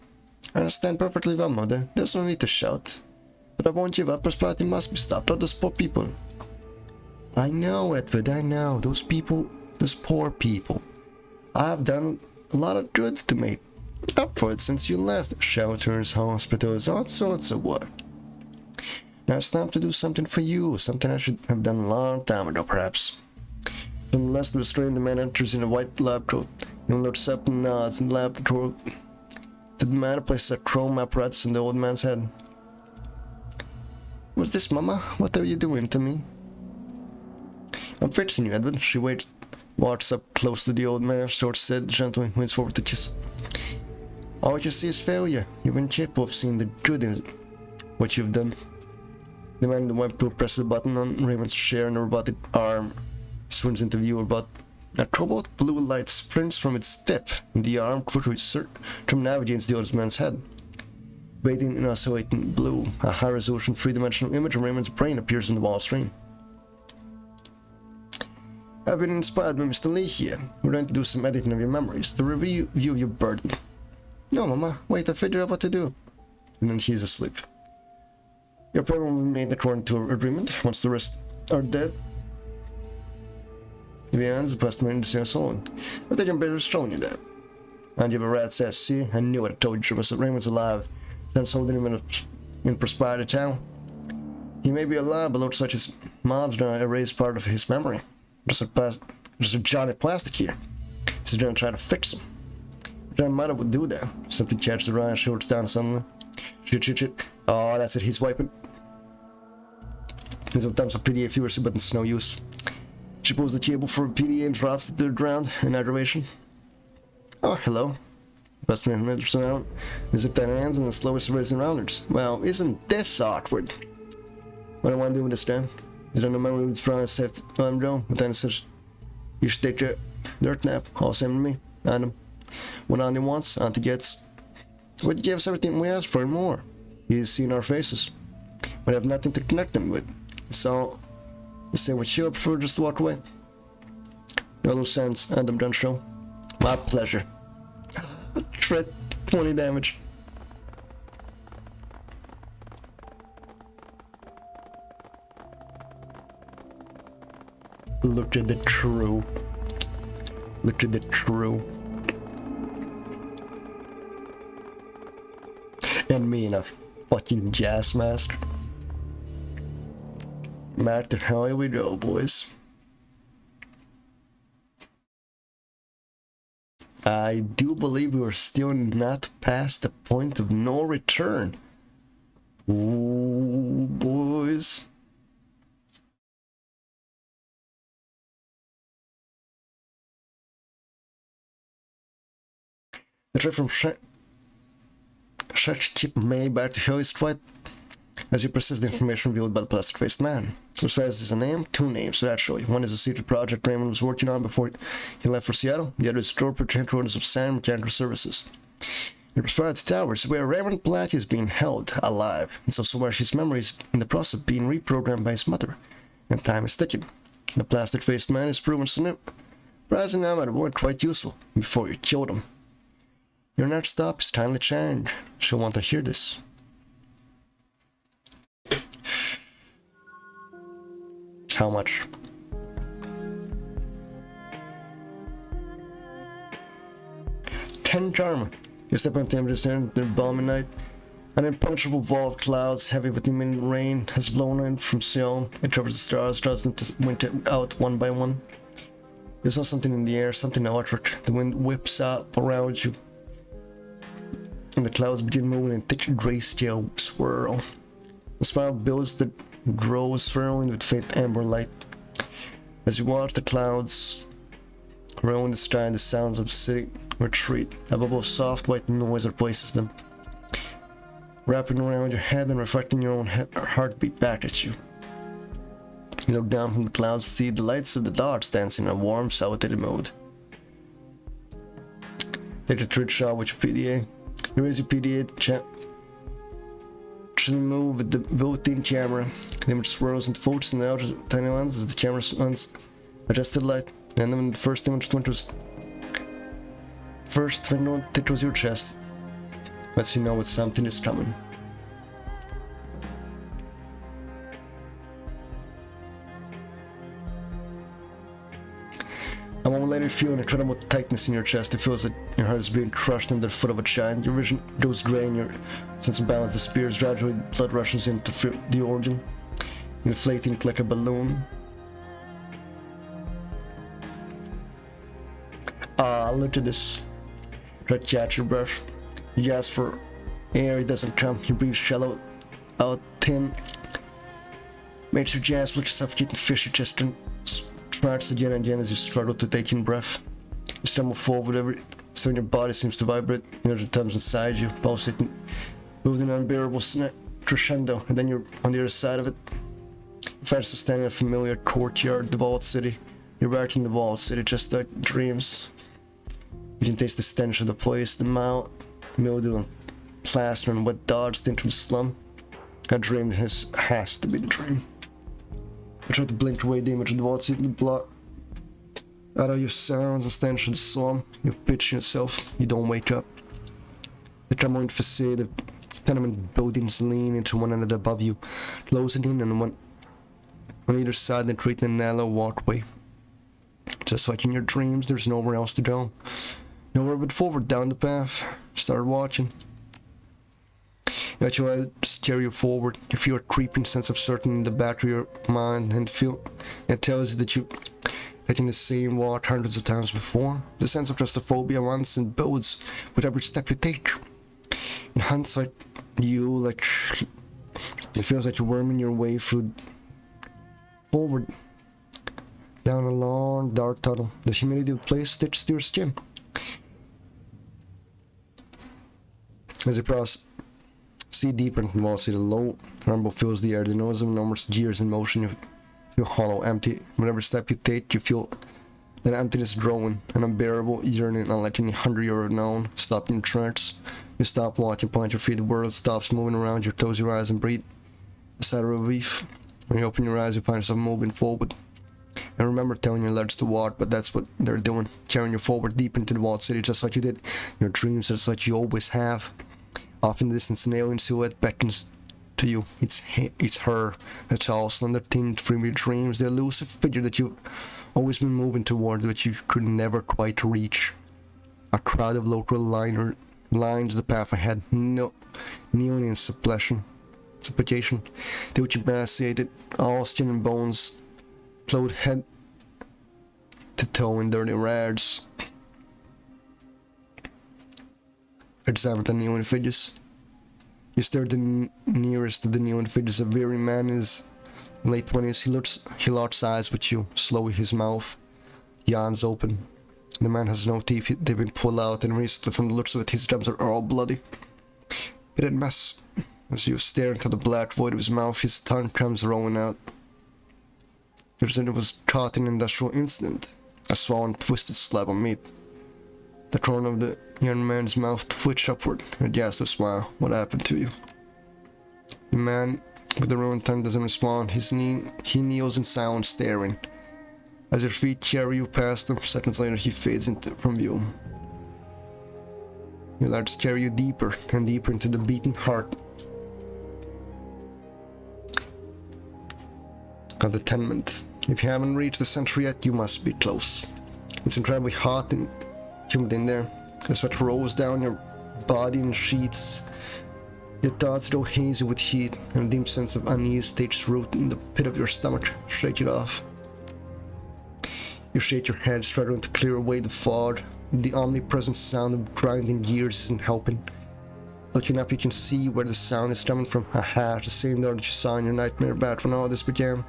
I understand perfectly well, mother. There's no need to shout. But I won't give up. Prosperity must be stopped. All those poor people. I know, Edward, I know. Those people, those poor people. I've done a lot of good to make up for it since you left. Shelters, hospitals, all sorts of work. Now it's time to do something for you, something I should have done a long time ago, perhaps. From the rest of the screen, the man enters in a white lab coat. He looks up and nods in the laboratory. To the man, places a chrome apparatus in the old man's head. What's this, Mama? What are you doing to me? I'm fixing you, Edward. She walks up close to the old man, short head, gently leans forward to kiss. All you see is failure. You've been capable of seeing the good in what you've done. The man in the white coat presses a button on Raymond's chair and a robotic arm swings into view. A cobalt blue light sprints from its tip in the arm quickly navigates the old man's head. Bathing in oscillating blue, a high-resolution three-dimensional image of Raymond's brain appears on the wall screen. I've been inspired by Mr. Lee here. We're going to do some editing of your memories, to review of your burden. No, Mama, wait, I figured out what to do. And then she's asleep. Your payment will be made according to our agreement, once the rest are dead. If he ends, the customer in the same song. I think I'm better showing you that. And you have a rat says, see, I knew it, I told you, Mr. Raymond's alive. Then sold him in Prosperity Town. He may be alive, but looks like his mom's gonna erase part of his memory. Just a Johnny Plastic here. She's gonna try to fix him. John Mother would do that. Something catches the Ryan shorts down suddenly. Shit. Oh, that's it, he's wiping. Sometimes a PDA fluency button's no use. She pulls the cable for a PDA and drops it to the ground in aggravation. Oh, hello. Best man minutes around. They zip their hands and the slowest raising rounders. Well, isn't this awkward? What do I want to do with this guy? Is there no memory with Brian safe to let him go? But then it says, you should take your dirt nap. All same to me. And him. What Andy wants, Auntie gets. But you gave us everything we asked for and more. He's seen our faces. We have nothing to connect them with. So, you say what you prefer just to walk away. No loose sense, and I'm done show. My pleasure. Trit, 20 damage. Look at the true. Look at the true. And me in a fucking jazz mask. Back to hell we go, boys. I do believe we are still not past the point of no return. Ooh, boys. The trip from such chip May back to hell is quite as you persist the information revealed by the plastic-faced man. As far as a name, two names, actually. One is a secret project Raymond was working on before he left for Seattle. The other is Storage Headquarters of Sand Mechanical Services. In Prosperity Towers, where Raymond Black is being held alive. It's also where his memory is in the process of being reprogrammed by his mother. And time is ticking. The plastic-faced man is proven surprising now and quite useful before you killed him. Your next stop is timely change. She'll want to hear this. How much? $10 karma. You step on temperatures in the balmy night. An impenetrable wall of clouds, heavy with imminent rain, has blown in from Seoul. It covers the stars, draws them to winter out one by one. You saw something in the air, something electric. The wind whips up around you, and the clouds begin moving in thick grayscale swirl. The spiral builds that grows swirling with faint amber light. As you watch the clouds roll in the sky, the sounds of the city retreat. A bubble of soft white noise replaces them, wrapping around your head and reflecting your own heartbeat back at you. You look down from the clouds to see the lights of the dots dancing in a warm, salutated mood. Take a trick shot with your PDA. You raise your PDA to move with the built-in camera. The image swirls and folds in the outer tiny lens as the camera runs adjusted light. And then when the first image tickles your chest, lets you know that something is coming. A moment later, you feel an incredible tightness in your chest. It feels like your heart is being crushed under the foot of a giant. Your vision goes gray and your sense of balance disappears. Gradually, blood rushes into the organ, inflating like a balloon. Ah, look at this. Try to catch your breath. You ask for air, it doesn't come. You breathe shallow out thin. Makes you gasp like a suffocating fish. You just starts again and again as you struggle to take in breath. You stumble forward every so your body seems to vibrate. Energy comes inside you, pulsating, moving an unbearable crescendo, and then you're on the other side of it. You find yourself standing in a familiar courtyard, the vault city. You're back in the vault city, just like dreams. You can taste the stench of the place, the mildew and plaster and wet dodged into the slum. A dream has to be the dream. I tried to blink away the image of the vault city, the blood out of your sounds and stench of the slum. You pitch yourself, you don't wake up. The trembling facade of tenement buildings lean into one another above you, closing in on either side and creating a narrow walkway. Just like in your dreams, there's nowhere else to go. Nowhere but forward down the path. Start watching. Yet your eyes carry you forward. You feel a creeping sense of certainty in the back of your mind and it tells you that you've taken the same walk hundreds of times before. The sense of claustrophobia runs and builds with every step you take. In hindsight, it feels like you're worming your way forward down a long dark tunnel. The humidity of the place sticks to your skin. As you see deeper into the wall, see the low rumble fills the air. The noise of enormous gears in motion. You feel hollow, empty. Whatever step you take, you feel that emptiness growing, an unbearable yearning, unlike any hunger you ever known. Stop in your tracks. You stop walking, plant your feet. The world stops moving around you. Close your eyes and breathe a sigh of relief. When you open your eyes, you find yourself moving forward. And remember telling your legs to walk, but that's what they're doing, carrying you forward deep into the walled city, just like you did. Your dreams, just like you always have. Off in the distance, an alien silhouette beckons to you. It's her, the tall, slender thing from your dreams, the elusive figure that you've always been moving towards, but you could never quite reach. A crowd of local lines the path ahead, kneeling in supplication. They would emaciated, all skin and bones, clothed head to toe in dirty rags. Examine the kneeling figures. You stare the nearest of the kneeling figures, a weary man in his late 20s. He locks eyes with you, slowly his mouth yawns open. The man has no teeth, they've been pulled out, and from the looks of it, his gums are all bloody. It a mess. As you stare into the black void of his mouth, his tongue comes rolling out. Your it was caught in an industrial incident. A swollen, twisted slab of meat. The corner of the young man's mouth twitched upward, and a ghastly smile. What happened to you? The man with the ruined tongue doesn't respond. He kneels in silence, staring. As your feet carry you past him, seconds later he fades from view. Your legs carry you deeper and deeper into the beating heart of the tenement. If you haven't reached the center yet, you must be close. It's incredibly hot and humid in there. The sweat rolls down your body in sheets. Your thoughts go hazy with heat, and a deep sense of unease takes root in the pit of your stomach. Shake it off. You shake your head, struggling to clear away the fog. The omnipresent sound of grinding gears isn't helping. Looking up, you can see where the sound is coming from. Aha, the same door that you saw in your nightmare back when all this began.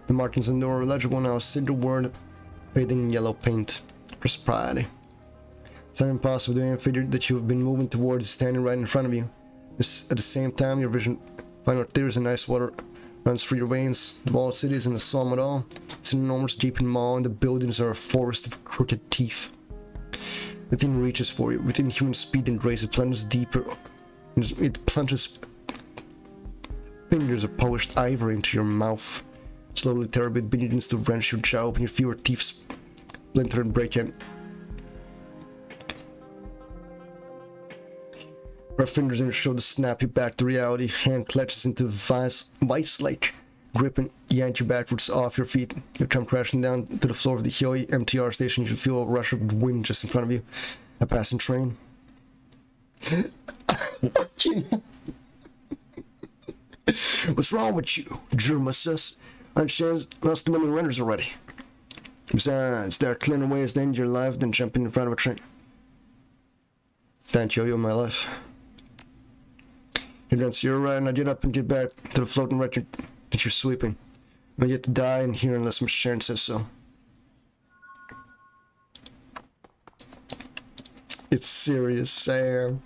The markings on the door are legible now, a single word fading in yellow paint. Prosperity. It's impossible to figure that you have been moving towards standing right in front of you. At the same time, your vision finally clears and ice water runs through your veins. The walled city isn't a slum at all. It's an enormous gaping maw, and the buildings are a forest of crooked teeth. The thing reaches for you. Within human speed and grace, it plunges deeper. It plunges fingers of polished ivory into your mouth. Slowly, terribly, it begins to wrench your jaw open. You feel your teeth splinter and break in. Her fingers in your shoulder snap you back to reality. Hand clutches into vice-like grip and yank you backwards off your feet. You come crashing down to the floor of the hilly MTR station. You feel a rush of wind just in front of you. A passing train. What's wrong with you, JermaSUS? I understand lost too many runners already. Besides, there are cleaner ways to end your life than jumping in front of a train. Thank you, my life. You're right, and I get up and get back to the floating wreck that you're sweeping. I get to die in here unless my Sharon says so. It's serious, Sam.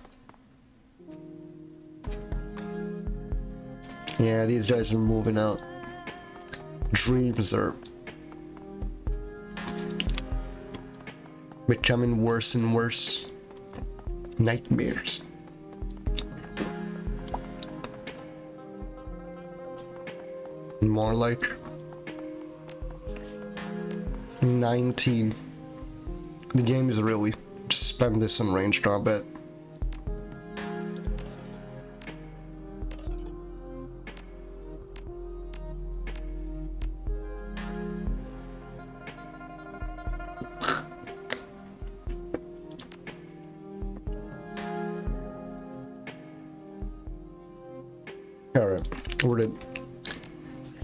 Yeah, these guys are moving out. Dreams are Becoming worse and worse. Nightmares. More like 19. The game is really just spend this on ranged combat. Alright, we're good.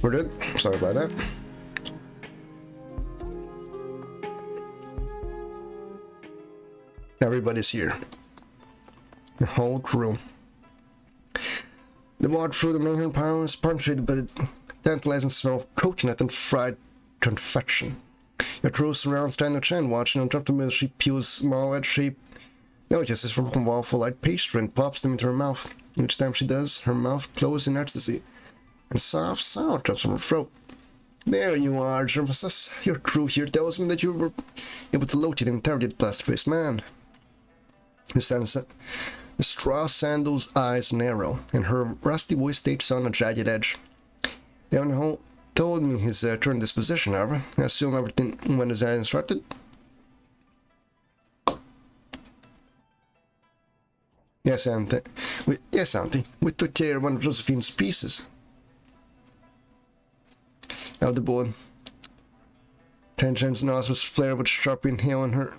We're good. Sorry about that. Everybody's here. The whole crew. They walked through the main palace, punctuated by the tantalizing smell of coconut and fried confection. Your crew surrounds Daniel Chen, watching uncomfortably as she peels small edge-shaped notices from a waffle-like pastry and pops them into her mouth. Each time she does, her mouth closes in ecstasy, and soft sound comes from her throat. There you are, JermaSUS. Your crew here tells me that you were able to locate and interrogate the plastic-faced man. The straw sandal's eyes narrow, and her rusty voice takes on a jagged edge. They haven't told me his current disposition, however. I assume everything went as I instructed. Yes, Auntie. Yes, Auntie. We took care of one of Josephine's pieces. Now the boy. Tension's nostrils flare with sharp inhale, and her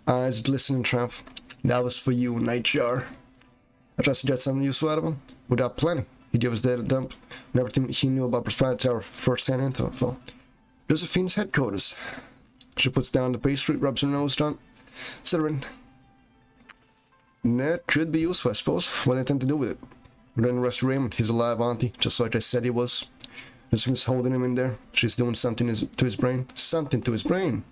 eyes glisten in triumph. That was for you, Nightjar. I tried to get something useful out of him. Without planning, he gave us that dump and everything he knew about Prosperity Tower first-hand info. Josephine's headquarters. She puts down the pastry, rubs her nose down. Shadowrun. That could be useful, I suppose. What I intend to do with it. We're going to arrest Raymond. He's alive, Auntie, just like I said he was. Josephine's holding him in there. She's doing something to his brain. Something to his brain.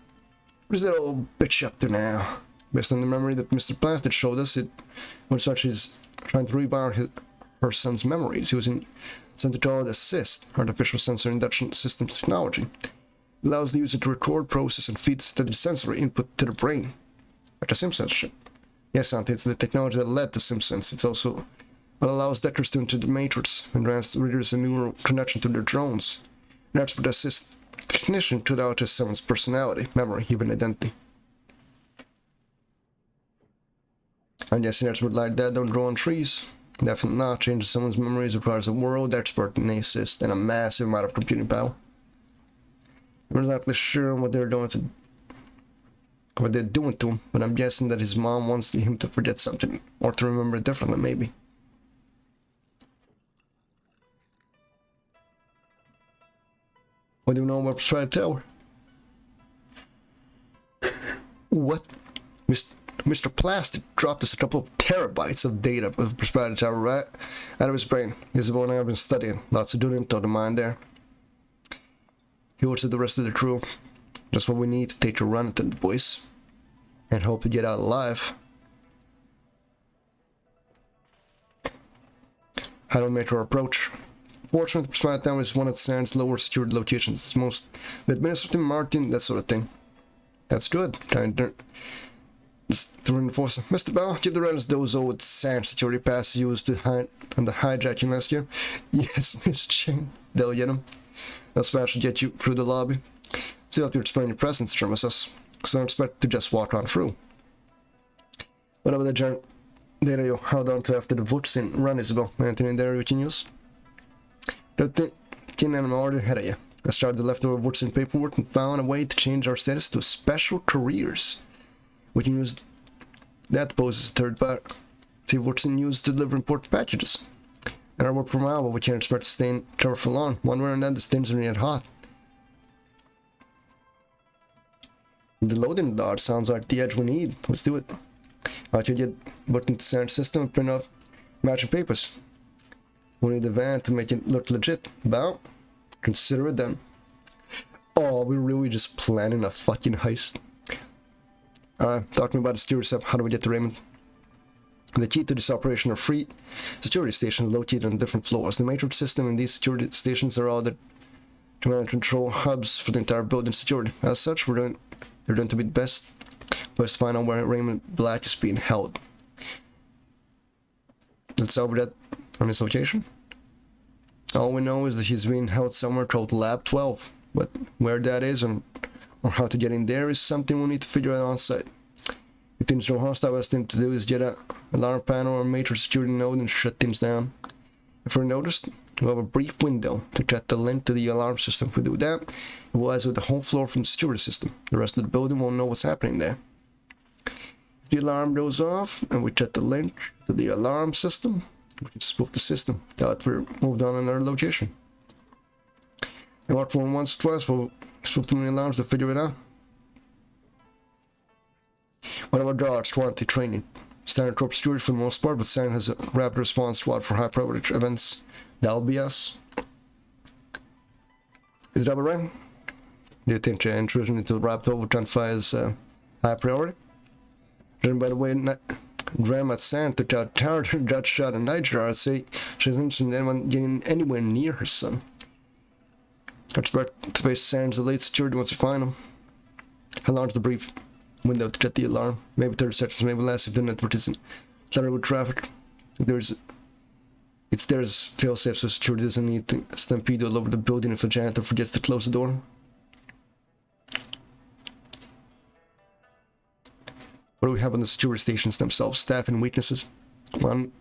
What is that old bitch up to now? Based on the memory that Mr. Plastic showed us, it was such as trying to rewire her son's memories using something called Assist, artificial sensor induction systems technology. It allows the user to record, process, and feed steady sensory input to the brain. Like a Simpsons shit. Yes, Auntie, it's the technology that led to Simpsons. It's also what allows Deckers to enter the Matrix and grants readers a neural connection to their drones. An expert assist technician to allow to someone's personality, memory, even identity. And yes, an expert like that don't grow on trees. Definitely not. Changing someone's memories requires a world expert in assist and a massive amount of computing power. I'm not exactly sure what they're doing to him, but I'm guessing that his mom wants him to forget something, or to remember it differently, maybe. What do you know about Prosperity Tower? What? Mr. Plastic dropped us a couple of terabytes of data of Prosperity Tower right out of his brain. Isabel and I have been studying. Lots of good info to mine there. He ordered the rest of the crew. Just what we need to take a run at the boys. And hope to get out alive. How do we make our approach? Fortunately, Prosperity Tower is one of Sand's lower secured locations. It's most administrative, marketing, that sort of thing. That's good. To reinforce. Mr. Bell, give the Reynolds those old Sand security passes used on the hijacking last year. Yes, Miss Chang. They'll get them. That's why I should get you through the lobby. See if you explain your presence, JermaSUS. Because I don't expect to just walk on through. Whatever the data you held on to after the worsening run, Isabel. Anything in there you can use? Don't think I'm already ahead of you. I started the leftover worsening paperwork and found a way to change our status to special careers. We can use that pose as a third part. The worsening used to deliver important packages. And our work per mile, but we can't expect to stay in cover for long. One way or another, things are getting hot. The loading dart sounds like the edge we need. Let's do it. I can get button to Sand's system and print off matching papers. We need a van to make it look legit. Well, consider it done. Oh, we're really just planning a fucking heist. Talking about the security stuff, how do we get to Raymond? The key to this operation are 3 security stations located on different floors. The matrix system in these security stations are all the Command and control hubs for the entire building security. As such, they're going to be the best to find out where Raymond Black is being held. Let's over that on his location. All we know is that he's being held somewhere called Lab 12, but where that is or how to get in there is something we need to figure out on site. If things don't hostile, best thing to do is get an alarm panel or a major security node and shut things down. If we're noticed, we'll have a brief window to get the link to the alarm system. If we do that, it will isolate the whole floor from the security system. The rest of the building won't know what's happening there. If the alarm goes off and we get the link to the alarm system, we can spoof the system that we're moved on another location. And what one once twice, we'll spoof too many alarms to figure it out. One of our guards, 20 training. Standard corp security for the most part, but San has a rapid response squad for high priority events. That'll be us. Is that right? Do you think intrusion into the Rapid Overtime is high priority? Then, by the way, Grandma San took out Tower and got shot in Niger. I'd say she's interested in anyone getting anywhere near her son. I expect to face San's elite security once we find him. How long is the brief window to get the alarm? Maybe 30 seconds, maybe less if the network isn't cluttered with traffic. There's fail-safe so security doesn't need to stampede all over the building if a janitor forgets to close the door. What do we have on the security stations themselves? Staff and weaknesses. Only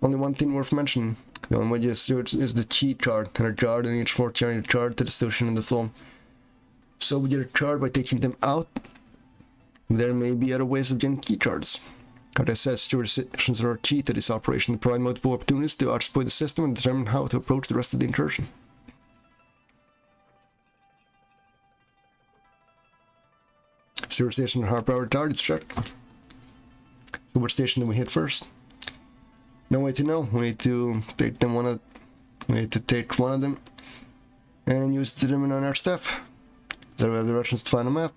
one thing worth mentioning. The only way to do it is the key card, and a guard in each floor carrying a card to the station in the floor. So we get a card by taking them out. There may be other ways of getting key cards. As I said, security stations are key to this operation. They provide multiple opportunities to exploit the system and determine how to approach the rest of the incursion. Security station and high priority targets check. So which station do we hit first? No way to know. We need to take them take one of them and use it to determine our step. So we have directions to find a map.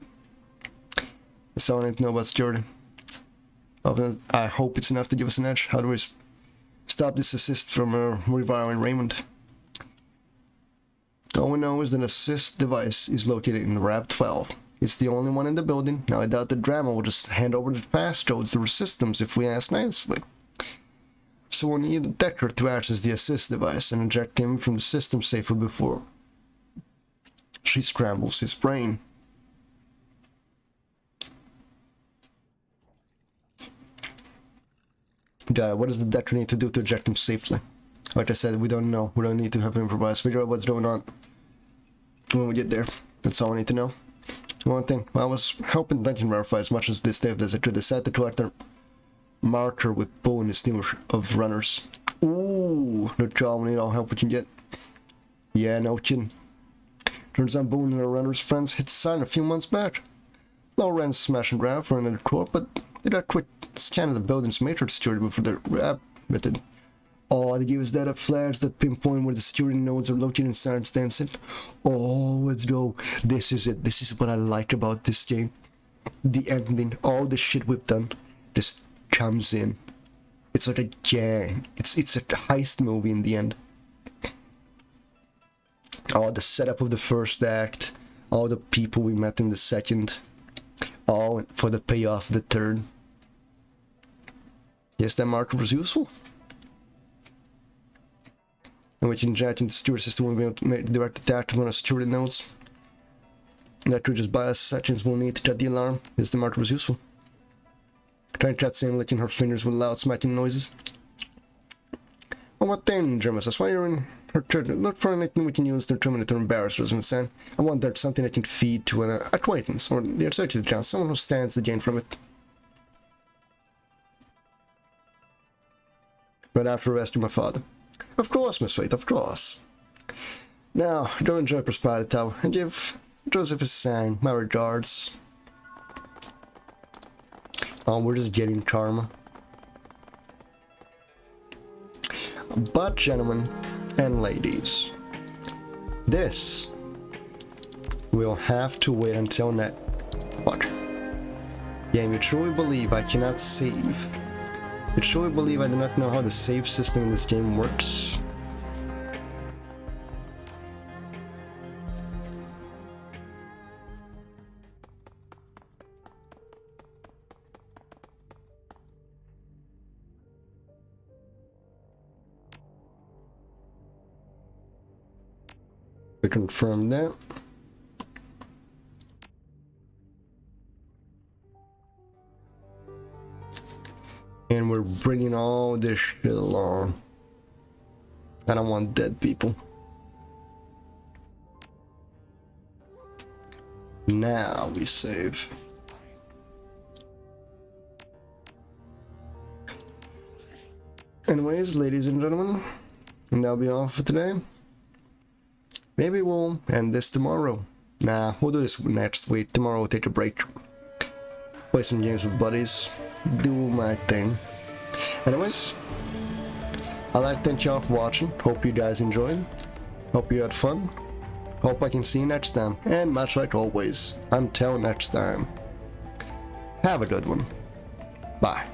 That's all I need to know about security. I hope it's enough to give us an edge. How do we stop this assist from reviling Raymond? All we know is that an assist device is located in Rab 12. It's the only one in the building. Now I doubt that Drama will just hand over the passcodes to the systems if we ask nicely. So we'll need the Decker to access the assist device and eject him from the system safely before she scrambles his brain. What does the Decker need to do to eject him safely? Like I said, we don't know. We don't need to have him improvise. Figure out what's going on when we get there. That's all I need to know. One thing, I was helping Dungeon verify as much as this Dave as I could. Decide to collect a marker with Bull and his team of runners. Ooh, no job, we need all help we can get. Yeah, no kidding. Turns out Bull and her runners' friends hit sign a few months back. Low ran smash and grab for another corp, but they got quick scan of the building's matrix security before the grab method. Oh, they give us that flags that pinpoint where the security nodes are located in Silent Stanson. Oh, let's go. This is it. This is what I like about this game. The ending, all the shit we've done just comes in. It's like a gang. It's a heist movie in the end. Oh, the setup of the first act. All the people we met in the second. All for the payoff of the third. Yes, that marker was useful. And we can inject into the security system, we'll be able to make direct attack to one of the security nodes. That could just buy us seconds we'll need to cut the alarm. Yes, the marker was useful. Trying to cut Sam licking her fingers with loud smacking noises. One more thing, JermaSUS, while you're in her church, look for anything we can use to determine to embarrass her, Sam. I want there's something I can feed to an acquaintance, or the associate chance, someone who stands to gain from it. Right after arresting my father. Of course, Miss Faith, of course. Now, go enjoy Prosperity Tower and give Joseph his sign, my regards. Oh, we're just getting karma. But, gentlemen and ladies, this will have to wait until next. What? Game, you truly believe I cannot save? You truly believe I do not know how the save system in this game works? to confirm that. And we're bringing all this shit along. I don't want dead people. Now we save. Anyways, ladies and gentlemen, and that'll be all for today. Maybe we'll end this tomorrow. Nah, we'll do this next week. Tomorrow we'll take a break. Play some games with buddies. Do my thing. Anyways, I'd like to thank y'all for watching. Hope you guys enjoyed. Hope you had fun. Hope I can see you next time. And much like always, until next time, have a good one. Bye.